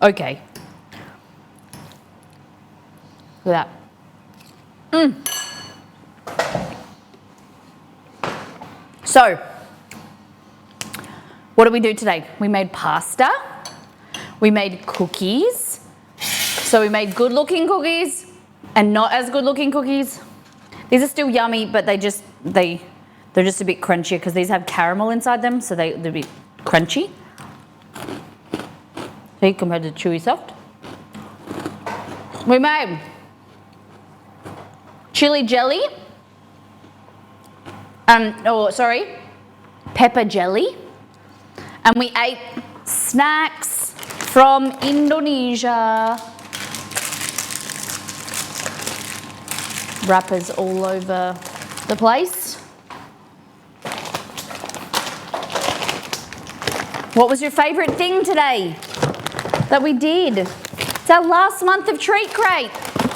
Okay. Look at that. So, what did we do today? We made pasta. We made cookies. So we made good looking cookies and not as good looking cookies. These are still yummy, but they're just a bit crunchier because these have caramel inside them, so they're a bit crunchy. See, compared to chewy soft. We made chili jelly. Pepper jelly. And we ate snacks from Indonesia. Wrappers all over the place. What was your favourite thing today that we did? It's our last month of Treat Crate.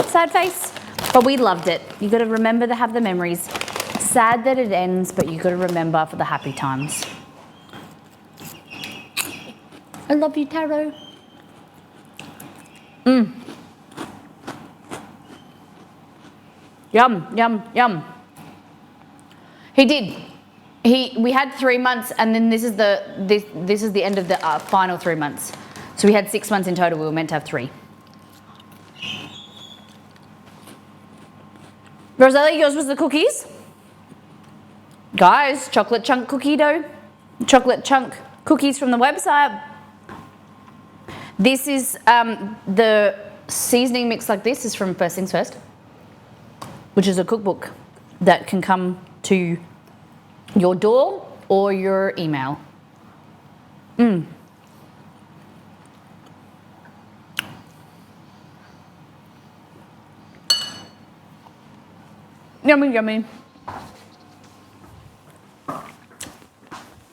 Sad face. But we loved it. You got to remember to have the memories. Sad that it ends, but you got to remember for the happy times. I love you, Taro. Yum, yum, yum. He did. We had 3 months, and then this is the end of the final 3 months. So we had 6 months in total. We were meant to have 3. Rosalie, yours was the cookies. Guys, chocolate chunk cookie dough. Chocolate chunk cookies from the website. This is the seasoning mix like this is from First Things First, which is a cookbook that can come to your door or your email. Yummy, yummy.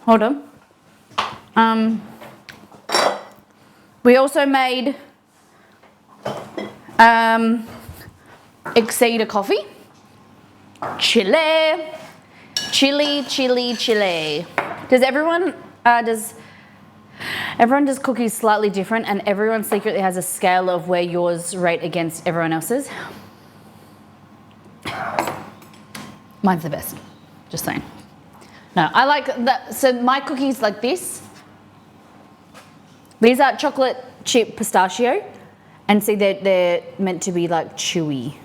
Hold on. We also made Exceeder coffee. Chile. Does everyone does cookies slightly different, and everyone secretly has a scale of where yours rate against everyone else's? Mine's the best, just saying. No, I like that. So my cookies like this. These are chocolate chip pistachio, and see they're meant to be like chewy,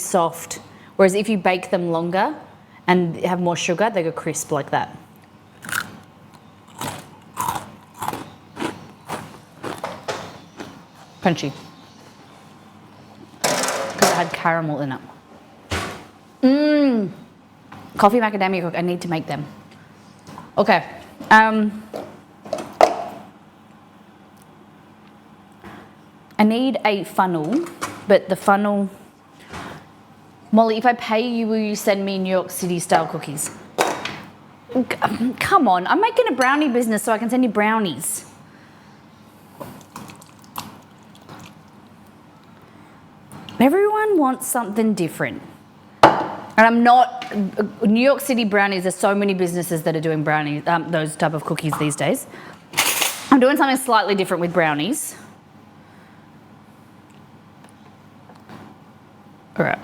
soft. Whereas if you bake them longer and have more sugar, they go crisp like that. Crunchy. Because it had caramel in it. Coffee macadamia cook. I need to make them. Okay. I need a funnel, but the funnel... Molly, if I pay you, will you send me New York City style cookies? Come on, I'm making a brownie business so I can send you brownies. Everyone wants something different. And I'm not... New York City brownies, there's so many businesses that are doing brownies, those type of cookies these days. I'm doing something slightly different with brownies. All right.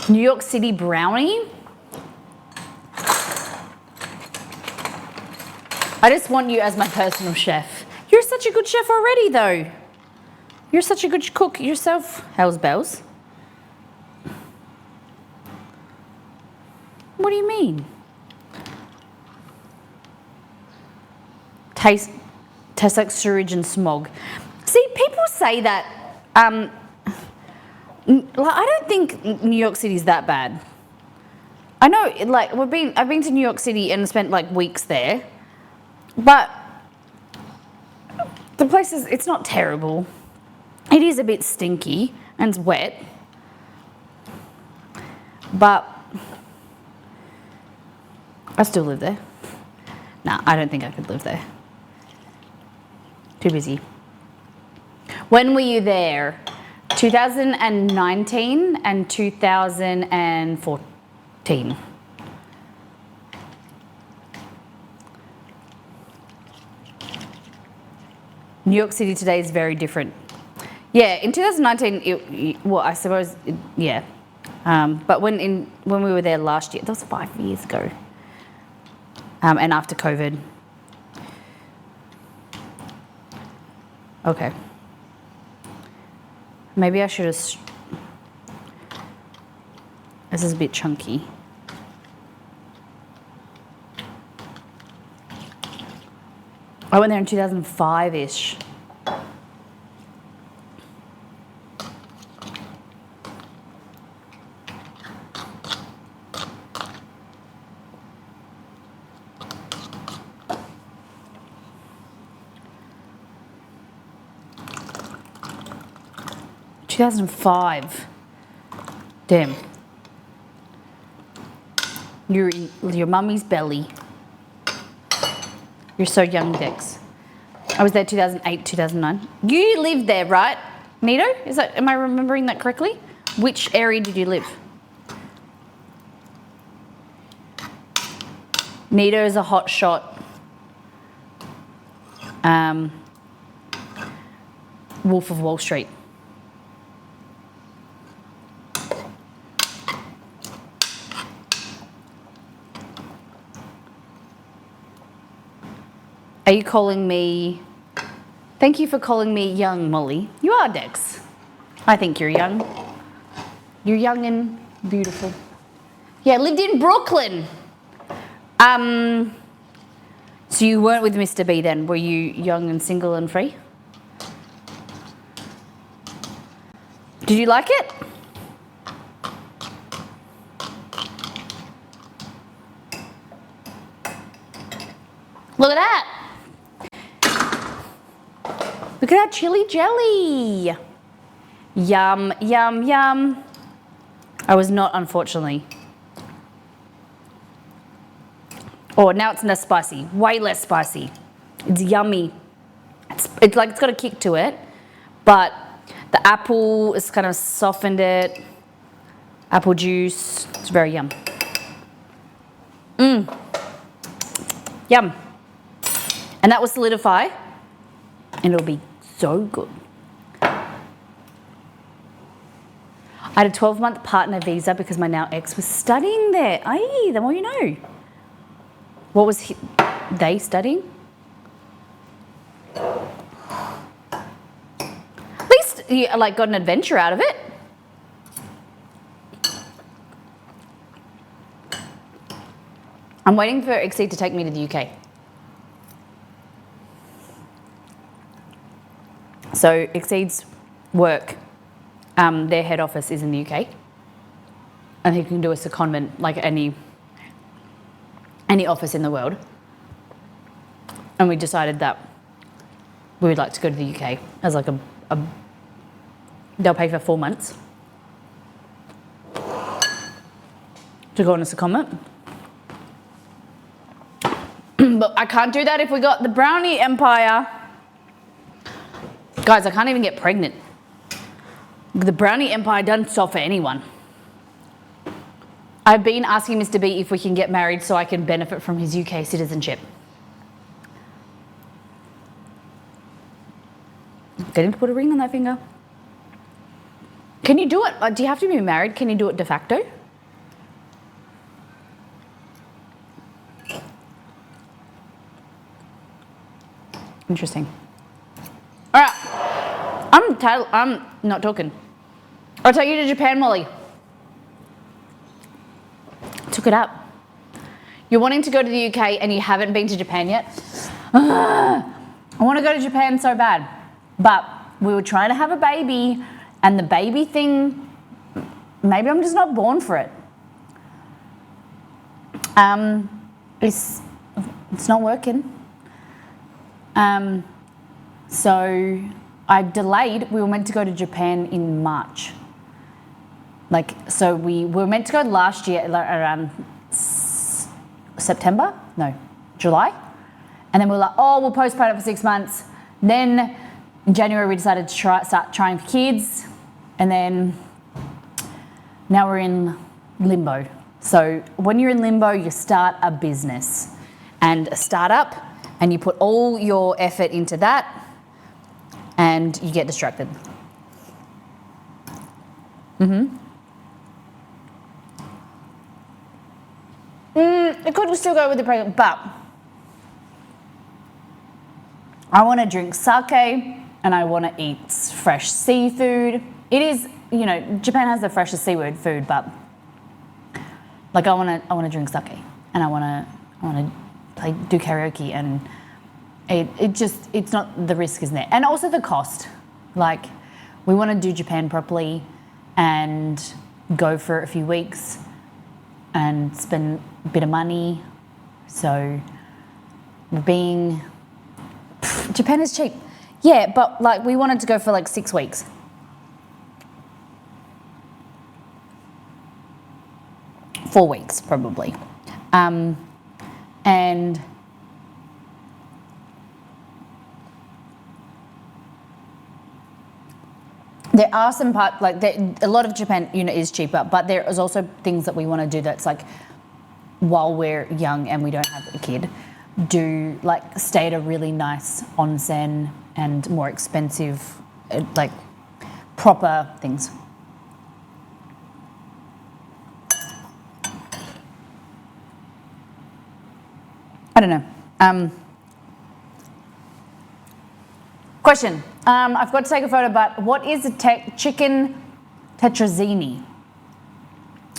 New York City brownie. I just want you as my personal chef. You're such a good chef already, though. You're such a good cook yourself. Hell's bells. What do you mean? Tastes like sewage and smog. See, people say that. I don't think New York City's that bad. I know, like I've been to New York City and spent like weeks there, but the place it's not terrible. It is a bit stinky and it's wet, but I still live there. Nah, I don't think I could live there. Too busy. When were you there? 2019 and 2014. New York City today is very different. Yeah, in 2019, well, I suppose, yeah. But when we were there last year, that was 5 years ago. And after COVID. Okay. Maybe I should have. This is a bit chunky. I went there in 2005-ish. $2005. Damn. You're in your mummy's belly. You're so young, Dex. I was there 2008, 2009. You lived there, right, Nito? Am I remembering that correctly? Which area did you live? Nito is a hot shot. Wolf of Wall Street. Are you calling me? Thank you for calling me young, Molly. You are, Dex. I think you're young. You're young and beautiful. Yeah, lived in Brooklyn. So you weren't with Mr. B then? Were you young and single and free? Did you like it? Look at that. Look at that chili jelly. Yum, yum, yum. I was not, unfortunately. Oh, now it's less spicy. Way less spicy. It's yummy. It's like it's got a kick to it, but the apple has kind of softened it. Apple juice. It's very yum. Yum. And that will solidify, and it'll be so good. I had a 12-month partner visa because my now ex was studying there. Aye, the more you know. What was they studying? At least you like got an adventure out of it. I'm waiting for Exceed to take me to the UK. So Exceed's work, their head office is in the UK, and he can do a secondment like any office in the world. And we decided that we would like to go to the UK as like they'll pay for 4 months to go on a secondment. But I can't do that if we got the brownie empire. Guys, I can't even get pregnant. The brownie empire doesn't stop for anyone. I've been asking Mr. B if we can get married so I can benefit from his UK citizenship. Get him to put a ring on that finger. Can you do it? Do you have to be married? Can you do it de facto? Interesting. All right. I'm not talking. I'll take you to Japan, Molly. Took it up. You're wanting to go to the UK and you haven't been to Japan yet? I want to go to Japan so bad. But we were trying to have a baby, and the baby thing, maybe I'm just not born for it. It's not working. So I delayed. We were meant to go to Japan in March. So we were meant to go last year around September? No, July. And then we were like, oh, we'll postpone it for 6 months. Then in January, we decided to start trying for kids. And then now we're in limbo. So when you're in limbo, you start a business and a startup, and you put all your effort into that, and you get distracted. I could still go with the pregnant, but I want to drink sake and I want to eat fresh seafood. It is, Japan has the freshest seafood food, but I want to drink sake and I want to do karaoke, and it's not, the risk isn't there, and also the cost. We want to do Japan properly and go for a few weeks and spend a bit of money. So Japan is cheap. Yeah, but we wanted to go for 6 weeks. Four weeks probably. And there are some parts, a lot of Japan, is cheaper, but there is also things that we want to do that's while we're young and we don't have a kid, stay at a really nice onsen and more expensive, proper things. I don't know. Question. I've got to take a photo, but what is a chicken tetrazzini?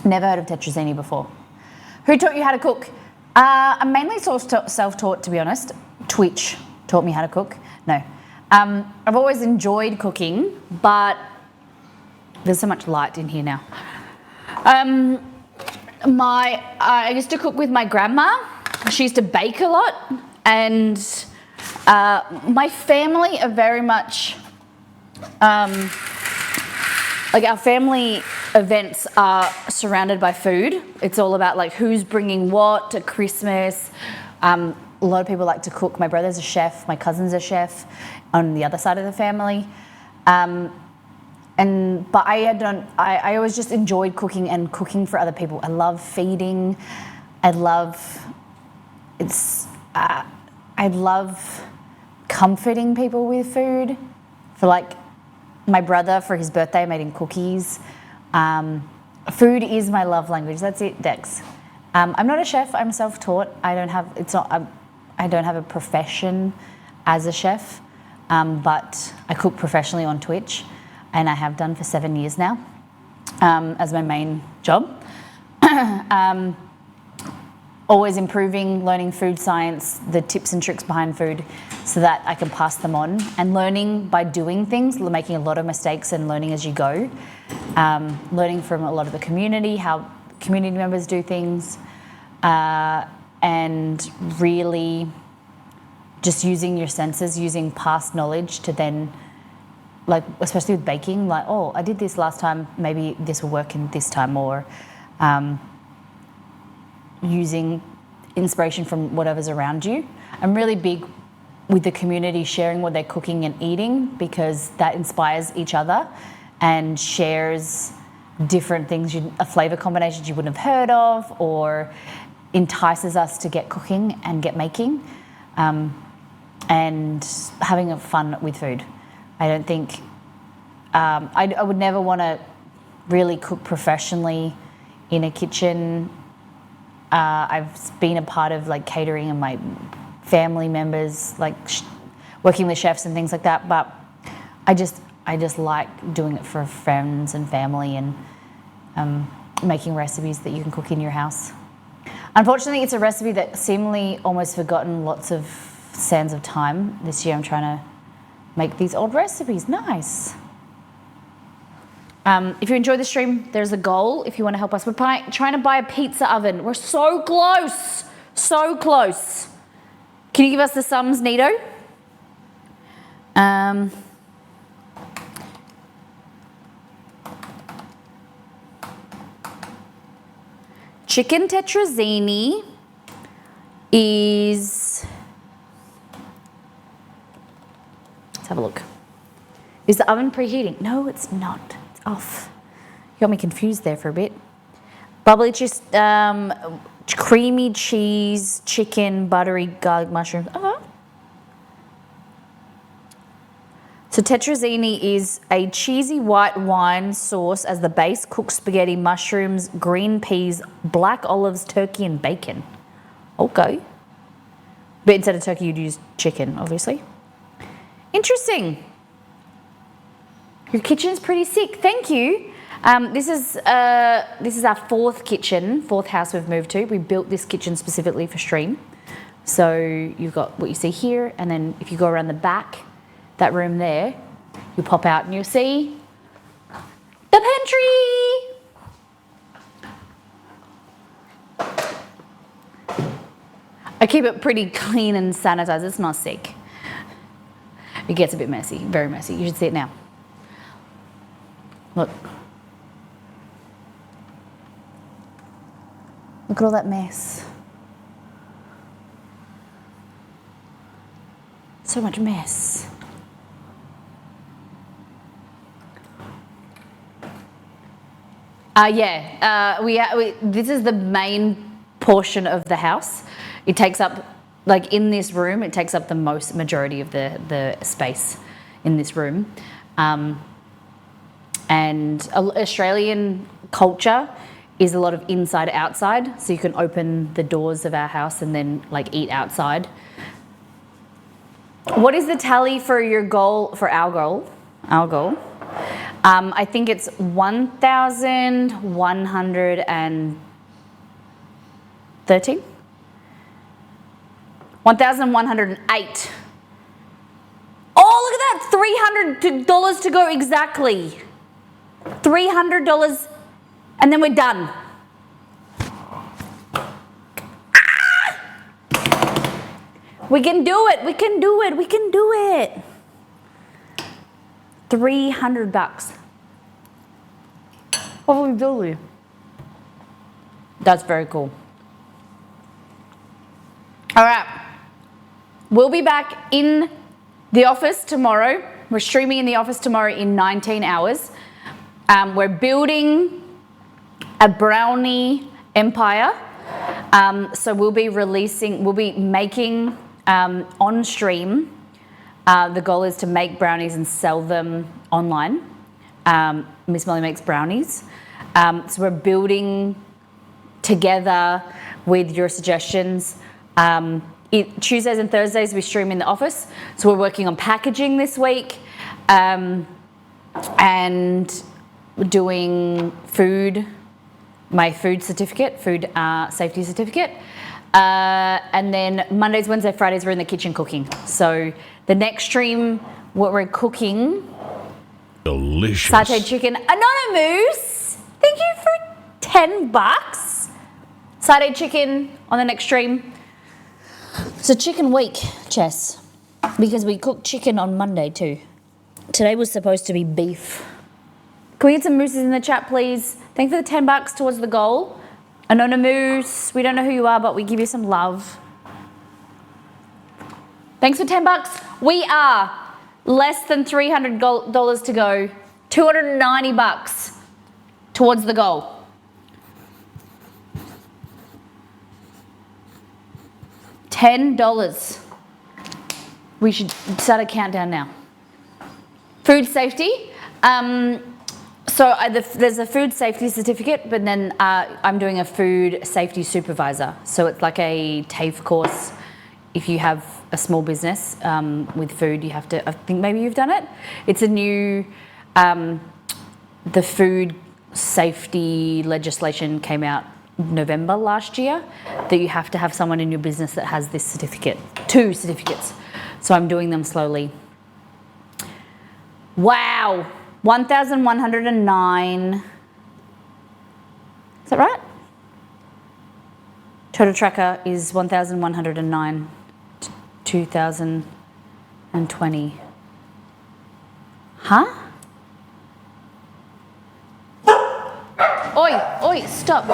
Never heard of tetrazzini before. Who taught you how to cook? I'm mainly self-taught, to be honest. Twitch taught me how to cook. No. I've always enjoyed cooking, but there's so much light in here now. I used to cook with my grandma. She used to bake a lot, and my family are very much, our family events are surrounded by food. It's all about who's bringing what to Christmas. A lot of people like to cook. My brother's a chef, my cousin's a chef on the other side of the family. But I always just enjoyed cooking and cooking for other people. I love feeding. I love comforting people with food. For my brother, for his birthday, I made him cookies. Food is my love language. That's it, Dex. I'm not a chef. I'm self-taught. I don't have a profession as a chef, but I cook professionally on Twitch, and I have done for 7 years now as my main job. Always improving, learning food science, the tips and tricks behind food, so that I can pass them on, and learning by doing things, making a lot of mistakes and learning as you go. Learning from a lot of the community, how community members do things, and really just using your senses, using past knowledge to then, especially with baking, oh, I did this last time, maybe this will work in this time, or using inspiration from whatever's around you. I'm really big with the community sharing what they're cooking and eating, because that inspires each other and shares different things, a flavour combinations you wouldn't have heard of, or entices us to get cooking and get making, and having fun with food. I don't think, I would never want to really cook professionally in a kitchen. I've been a part of like catering and my family members, like working with chefs and things like that. But I just like doing it for friends and family and making recipes that you can cook in your house. Unfortunately, it's a recipe that seemingly almost forgotten lots of sands of time. This year I'm trying to make these old recipes. Nice. If you enjoy the stream, there's a goal if you want to help us. We're trying to buy a pizza oven. We're so close. So close. Can you give us the sums, Nito? Chicken tetrazzini is... Let's have a look. Is the oven preheating? No, it's not. It's off. You got me confused there for a bit. Bubbly cheese, creamy cheese, chicken, buttery garlic mushrooms. So tetrazzini is a cheesy white wine sauce as the base, cooked spaghetti, mushrooms, green peas, black olives, turkey and bacon. Okay. But instead of turkey, you'd use chicken, obviously. Interesting. Your kitchen's pretty sick. Thank you. This is our fourth house we've moved to. We built this kitchen specifically for stream. So you've got what you see here, and then if you go around the back, that room there, you pop out and you'll see the pantry. I keep it pretty clean and sanitized. It's not sick. It gets a bit messy, very messy. You should see it now. Look. Look at all that mess. So much mess. This is the main portion of the house. It takes up, like in this room, it takes up the majority of the space in this room. And Australian culture is a lot of inside outside, so you can open the doors of our house and then like eat outside. What is the tally for your goal, for our goal? I think it's 1,113. 1,108. Oh, look at that, $300 to go exactly. $300 and then we're done. We can do it, we can do it, we can do it. $300. What will we do with? That's very cool. All right, we'll be back in the office tomorrow. We're streaming in the office tomorrow in 19 hours. We're building a brownie empire. So we'll be making on stream. The goal is to make brownies and sell them online. Miss Molly makes brownies. So we're building together with your suggestions. Tuesdays and Thursdays we stream in the office. So we're working on packaging this week and doing food, my food certificate, food safety certificate. And then Mondays, Wednesdays, Fridays, we're in the kitchen cooking. So the next stream, what we're cooking, delicious sauteed chicken. Anonymous, thank you for $10. Sauteed chicken on the next stream. So chicken week, Chess, because we cooked chicken on Monday too. Today was supposed to be beef. Can we get some mooses in the chat, please? Thanks for the $10 towards the goal. Anonymous, we don't know who you are, but we give you some love. Thanks for $10. We are less than $300 to go. $290 towards the goal. $10. We should start a countdown now. Food safety. So there's a food safety certificate, but then I'm doing a food safety supervisor. So it's like a TAFE course. If you have a small business with food, you have to, I think maybe you've done it. It's a new, the food safety legislation came out November last year, that you have to have someone in your business that has this certificate, 2 certificates. So I'm doing them slowly. Wow, 1,109. Is that right? Total tracker is 1,109, 2020. Huh? Oi, stop.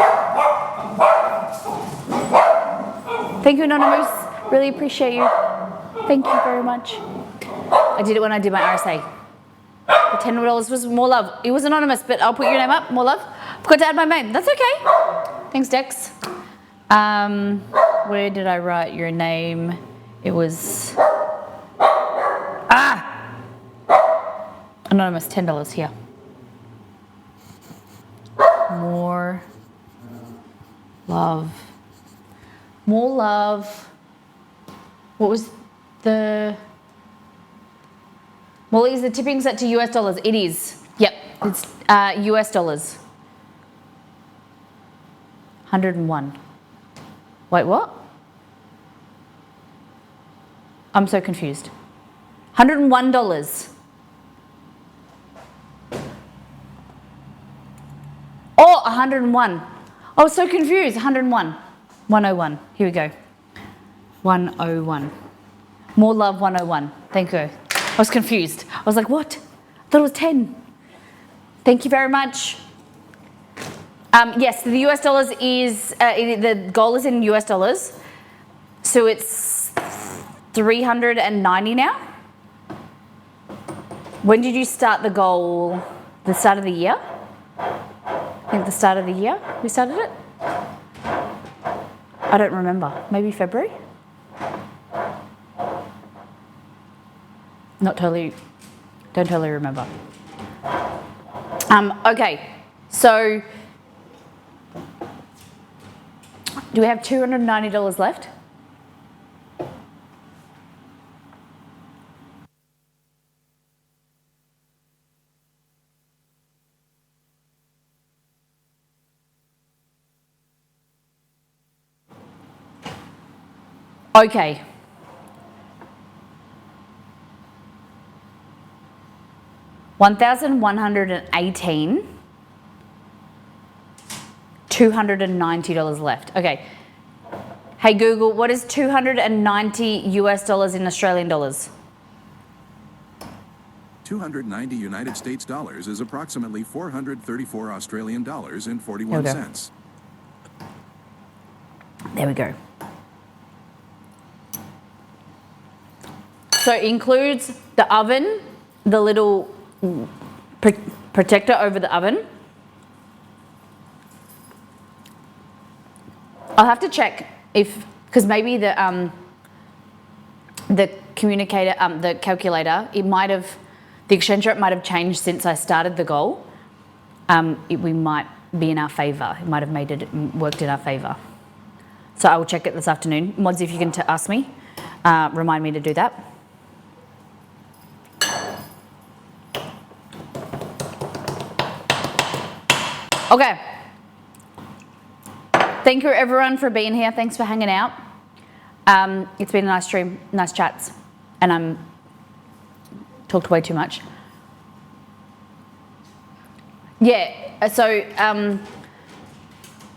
Thank you, Anonymous. Really appreciate you. Thank you very much. I did it when I did my RSA. The $10 was more love. It was anonymous, but I'll put your name up. More love. Forgot to add my name. That's okay. Thanks, Dex. Where did I write your name? It was... Anonymous, $10 here. More love. More love. What was the... Molly, is the tipping set to US dollars? It is. Yep, it's US dollars. 101. Wait, what? I'm so confused. $101. Oh, 101. I was so confused. 101. 101. Here we go. 101. More love 101. Thank you. I was confused. I was like, what? I thought it was 10. Thank you very much. Yes, the US dollars is, the goal is in US dollars. So it's 390 now. When did you start the goal? The start of the year? I think the start of the year we started it? I don't remember. Maybe February? Not totally, don't totally remember. Okay, so do we have $290 left? Okay. $1,118. $290 left. Okay. Hey Google, what is 290 US dollars in Australian dollars? 290 United States dollars is approximately 434 Australian dollars and 41 There we go. cents. There we go. So it includes the oven, the little protector over the oven. I'll have to check if, because maybe the communicator, the calculator, it might have, the exchange rate might have changed since I started the goal. We might be in our favour. It might have made it worked in our favour. So I will check it this afternoon. Mods, if you can ask me, remind me to do that. Okay. Thank you everyone for being here. Thanks for hanging out. It's been a nice stream, nice chats, and I'm talked way too much. Yeah, so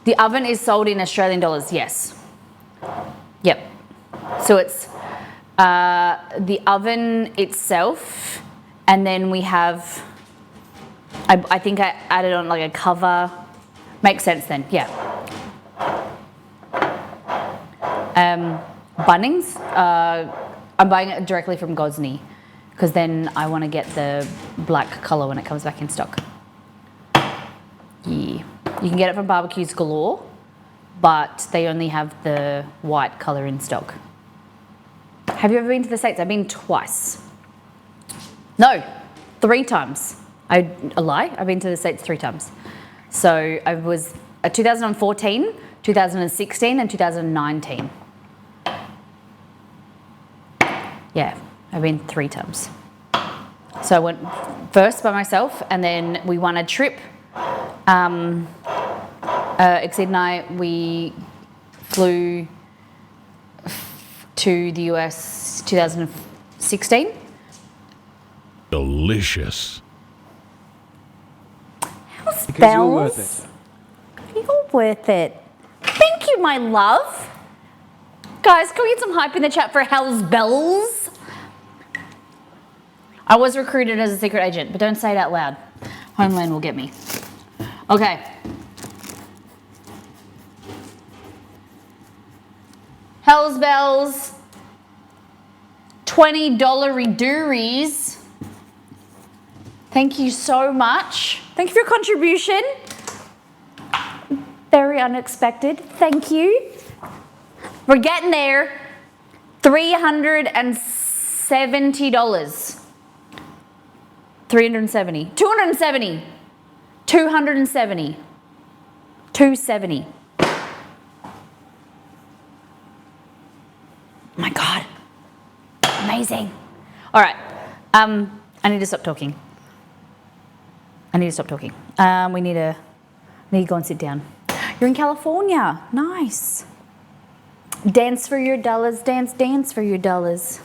the oven is sold in Australian dollars, yes. Yep. So it's the oven itself, and then we have, I think I added on like a cover. Makes sense then, yeah. Bunnings, I'm buying it directly from Gosney because then I want to get the black colour when it comes back in stock. Yeah, you can get it from Barbecues Galore, but they only have the white colour in stock. Have you ever been to the States? I've been twice. No, 3 times. A lie. I've been to the States 3 times. So I was 2014, 2016, and 2019. Yeah, I've been 3 times. So I went first by myself, and then we won a trip. Exceed and I, we flew to the US 2016. Delicious. Because you're worth it. You're worth it. Thank you, my love. Guys, can we get some hype in the chat for Hell's Bells? I was recruited as a secret agent, but don't say it out loud. Homeland will get me. Okay. Hell's Bells. $20 Redoories. Thank you so much. Thank you for your contribution. Very unexpected. Thank you. We're getting there. $370. 370. 270. 270. 270. My God. Amazing. All right. I need to stop talking. We need to go and sit down. You're in California. Nice. Dance for your dollars. Dance for your dollars.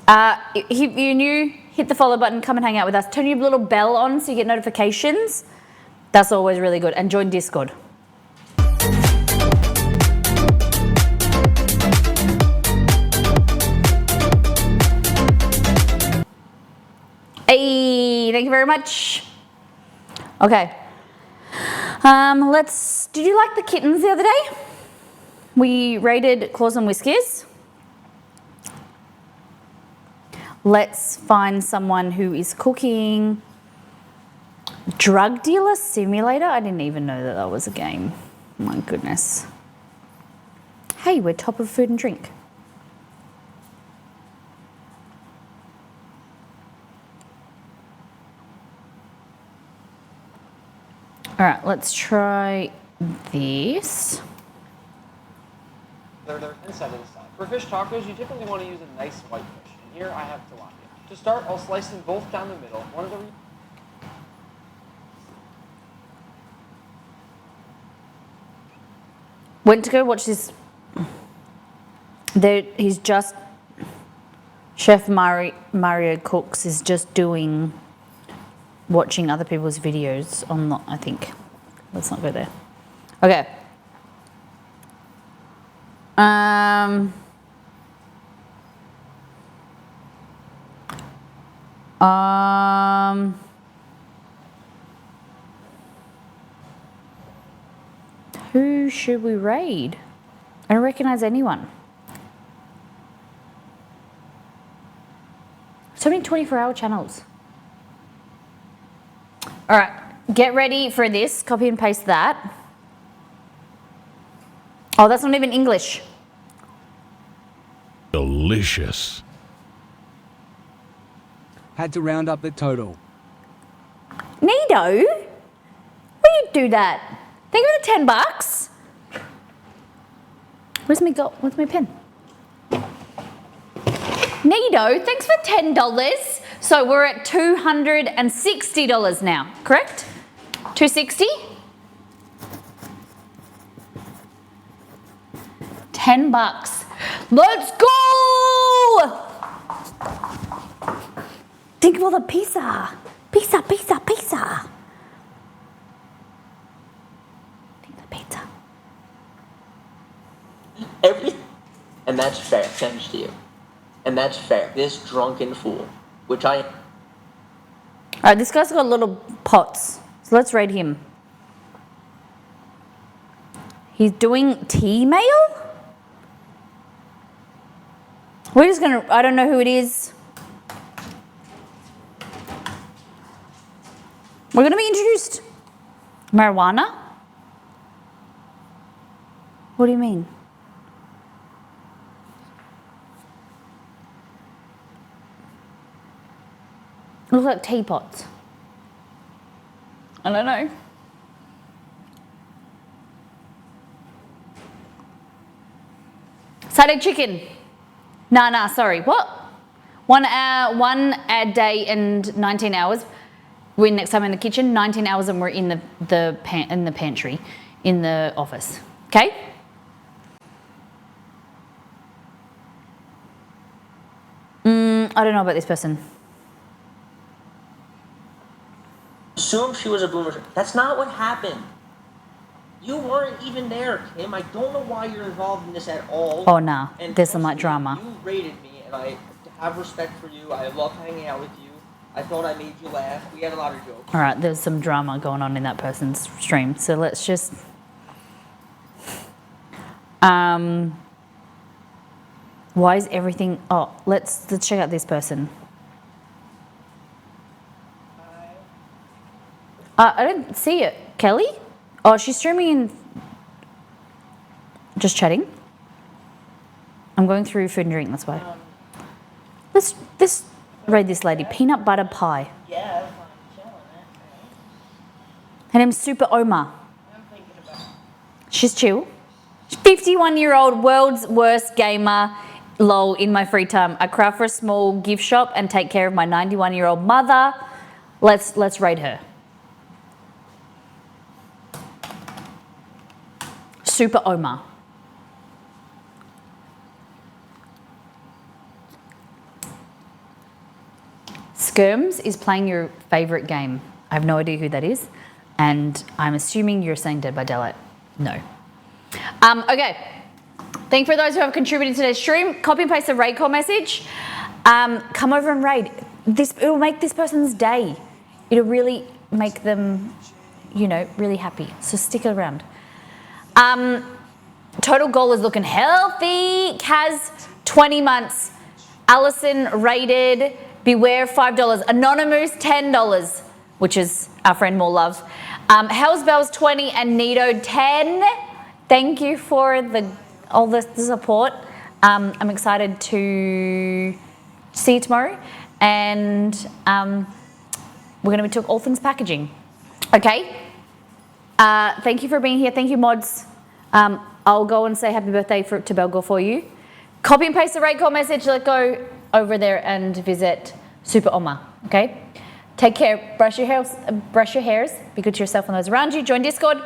If you're new, hit the follow button. Come and hang out with us. Turn your little bell on so you get notifications. That's always really good. And join Discord. Hey, thank you very much. Okay. Did you like the kittens the other day? We raided Claws and Whiskers. Let's find someone who is cooking. Drug Dealer Simulator? I didn't even know that was a game. My goodness. Hey, we're top of food and drink. All right, let's try this. They're inside and inside. For fish tacos, you typically want to use a nice white fish. And here I have tilapia. To start, I'll slice them both down the middle. One of the Went to go watch this. He's just Chef Mario Cooks is just watching other people's videos on. I think. Let's not go there. Okay. Who should we raid? I don't recognize anyone. So many 24-hour channels. All right, get ready for this. Copy and paste that. Oh, that's not even English. Delicious. Had to round up the total. Nido? Why do you do that? Think of the $10. Where's my pen? Nido, thanks for $10. So we're at $260 now, correct? 260? $10. Let's go! Think of all the pizza. Pizza. Think of the pizza. And that's fair, thanks to you. And that's fair. This drunken fool, which I... All right, this guy's got little pots. So let's raid him. He's doing tea mail? We're just gonna, I don't know who it is. We're gonna be introduced. Marijuana? What do you mean? Look like teapots. I don't know. Satay chicken. Nah, sorry. What? 1 hour, 1 a day and 19 hours. We're next time in the kitchen, 19 hours and we're in the pantry, in the office. Okay? I don't know about this person. Assume she was a boomer. That's not what happened. You weren't even there, Kim. I don't know why you're involved in this at all. Oh, nah. And There's some like trust me, drama. You rated me, and I have respect for you. I love hanging out with you. I thought I made you laugh. We had a lot of jokes. All right, there's some drama going on in that person's stream. So let's just... why is everything... Oh, let's check out this person. I don't see it. Kelly? Oh, she's streaming in... Just chatting. I'm going through food and drink, that's why. Let's read this lady. Peanut butter pie. Yeah, I'm chilling it. Her name's Super Oma. I'm thinking about it. She's chill. 51-year-old world's worst gamer. Lol, in my free time. I craft for a small gift shop and take care of my 91-year-old mother. Let's rate her. Super Oma. Skirms is playing your favourite game. I have no idea who that is. And I'm assuming you're saying Dead by Daylight. No. Okay. Thank you for those who have contributed to today's stream. Copy and paste the raid call message. Come over and raid. It'll make this person's day. It'll really make them, really happy. So stick around. Total goal is looking healthy. Kaz, 20 months. Allison rated. Beware, $5. Anonymous, $10, which is our friend More Love. Hell's Bells, 20, and Nito, 10. Thank you for all the support. I'm excited to see you tomorrow, and we're going to be talking all things packaging. Okay. Thank you for being here. Thank you, mods. I'll go and say happy birthday to Belgor for you. Copy and paste the raid call message. Let's go over there and visit Super Oma. Okay. Take care. Brush your hairs. Be good to yourself and those around you. Join Discord.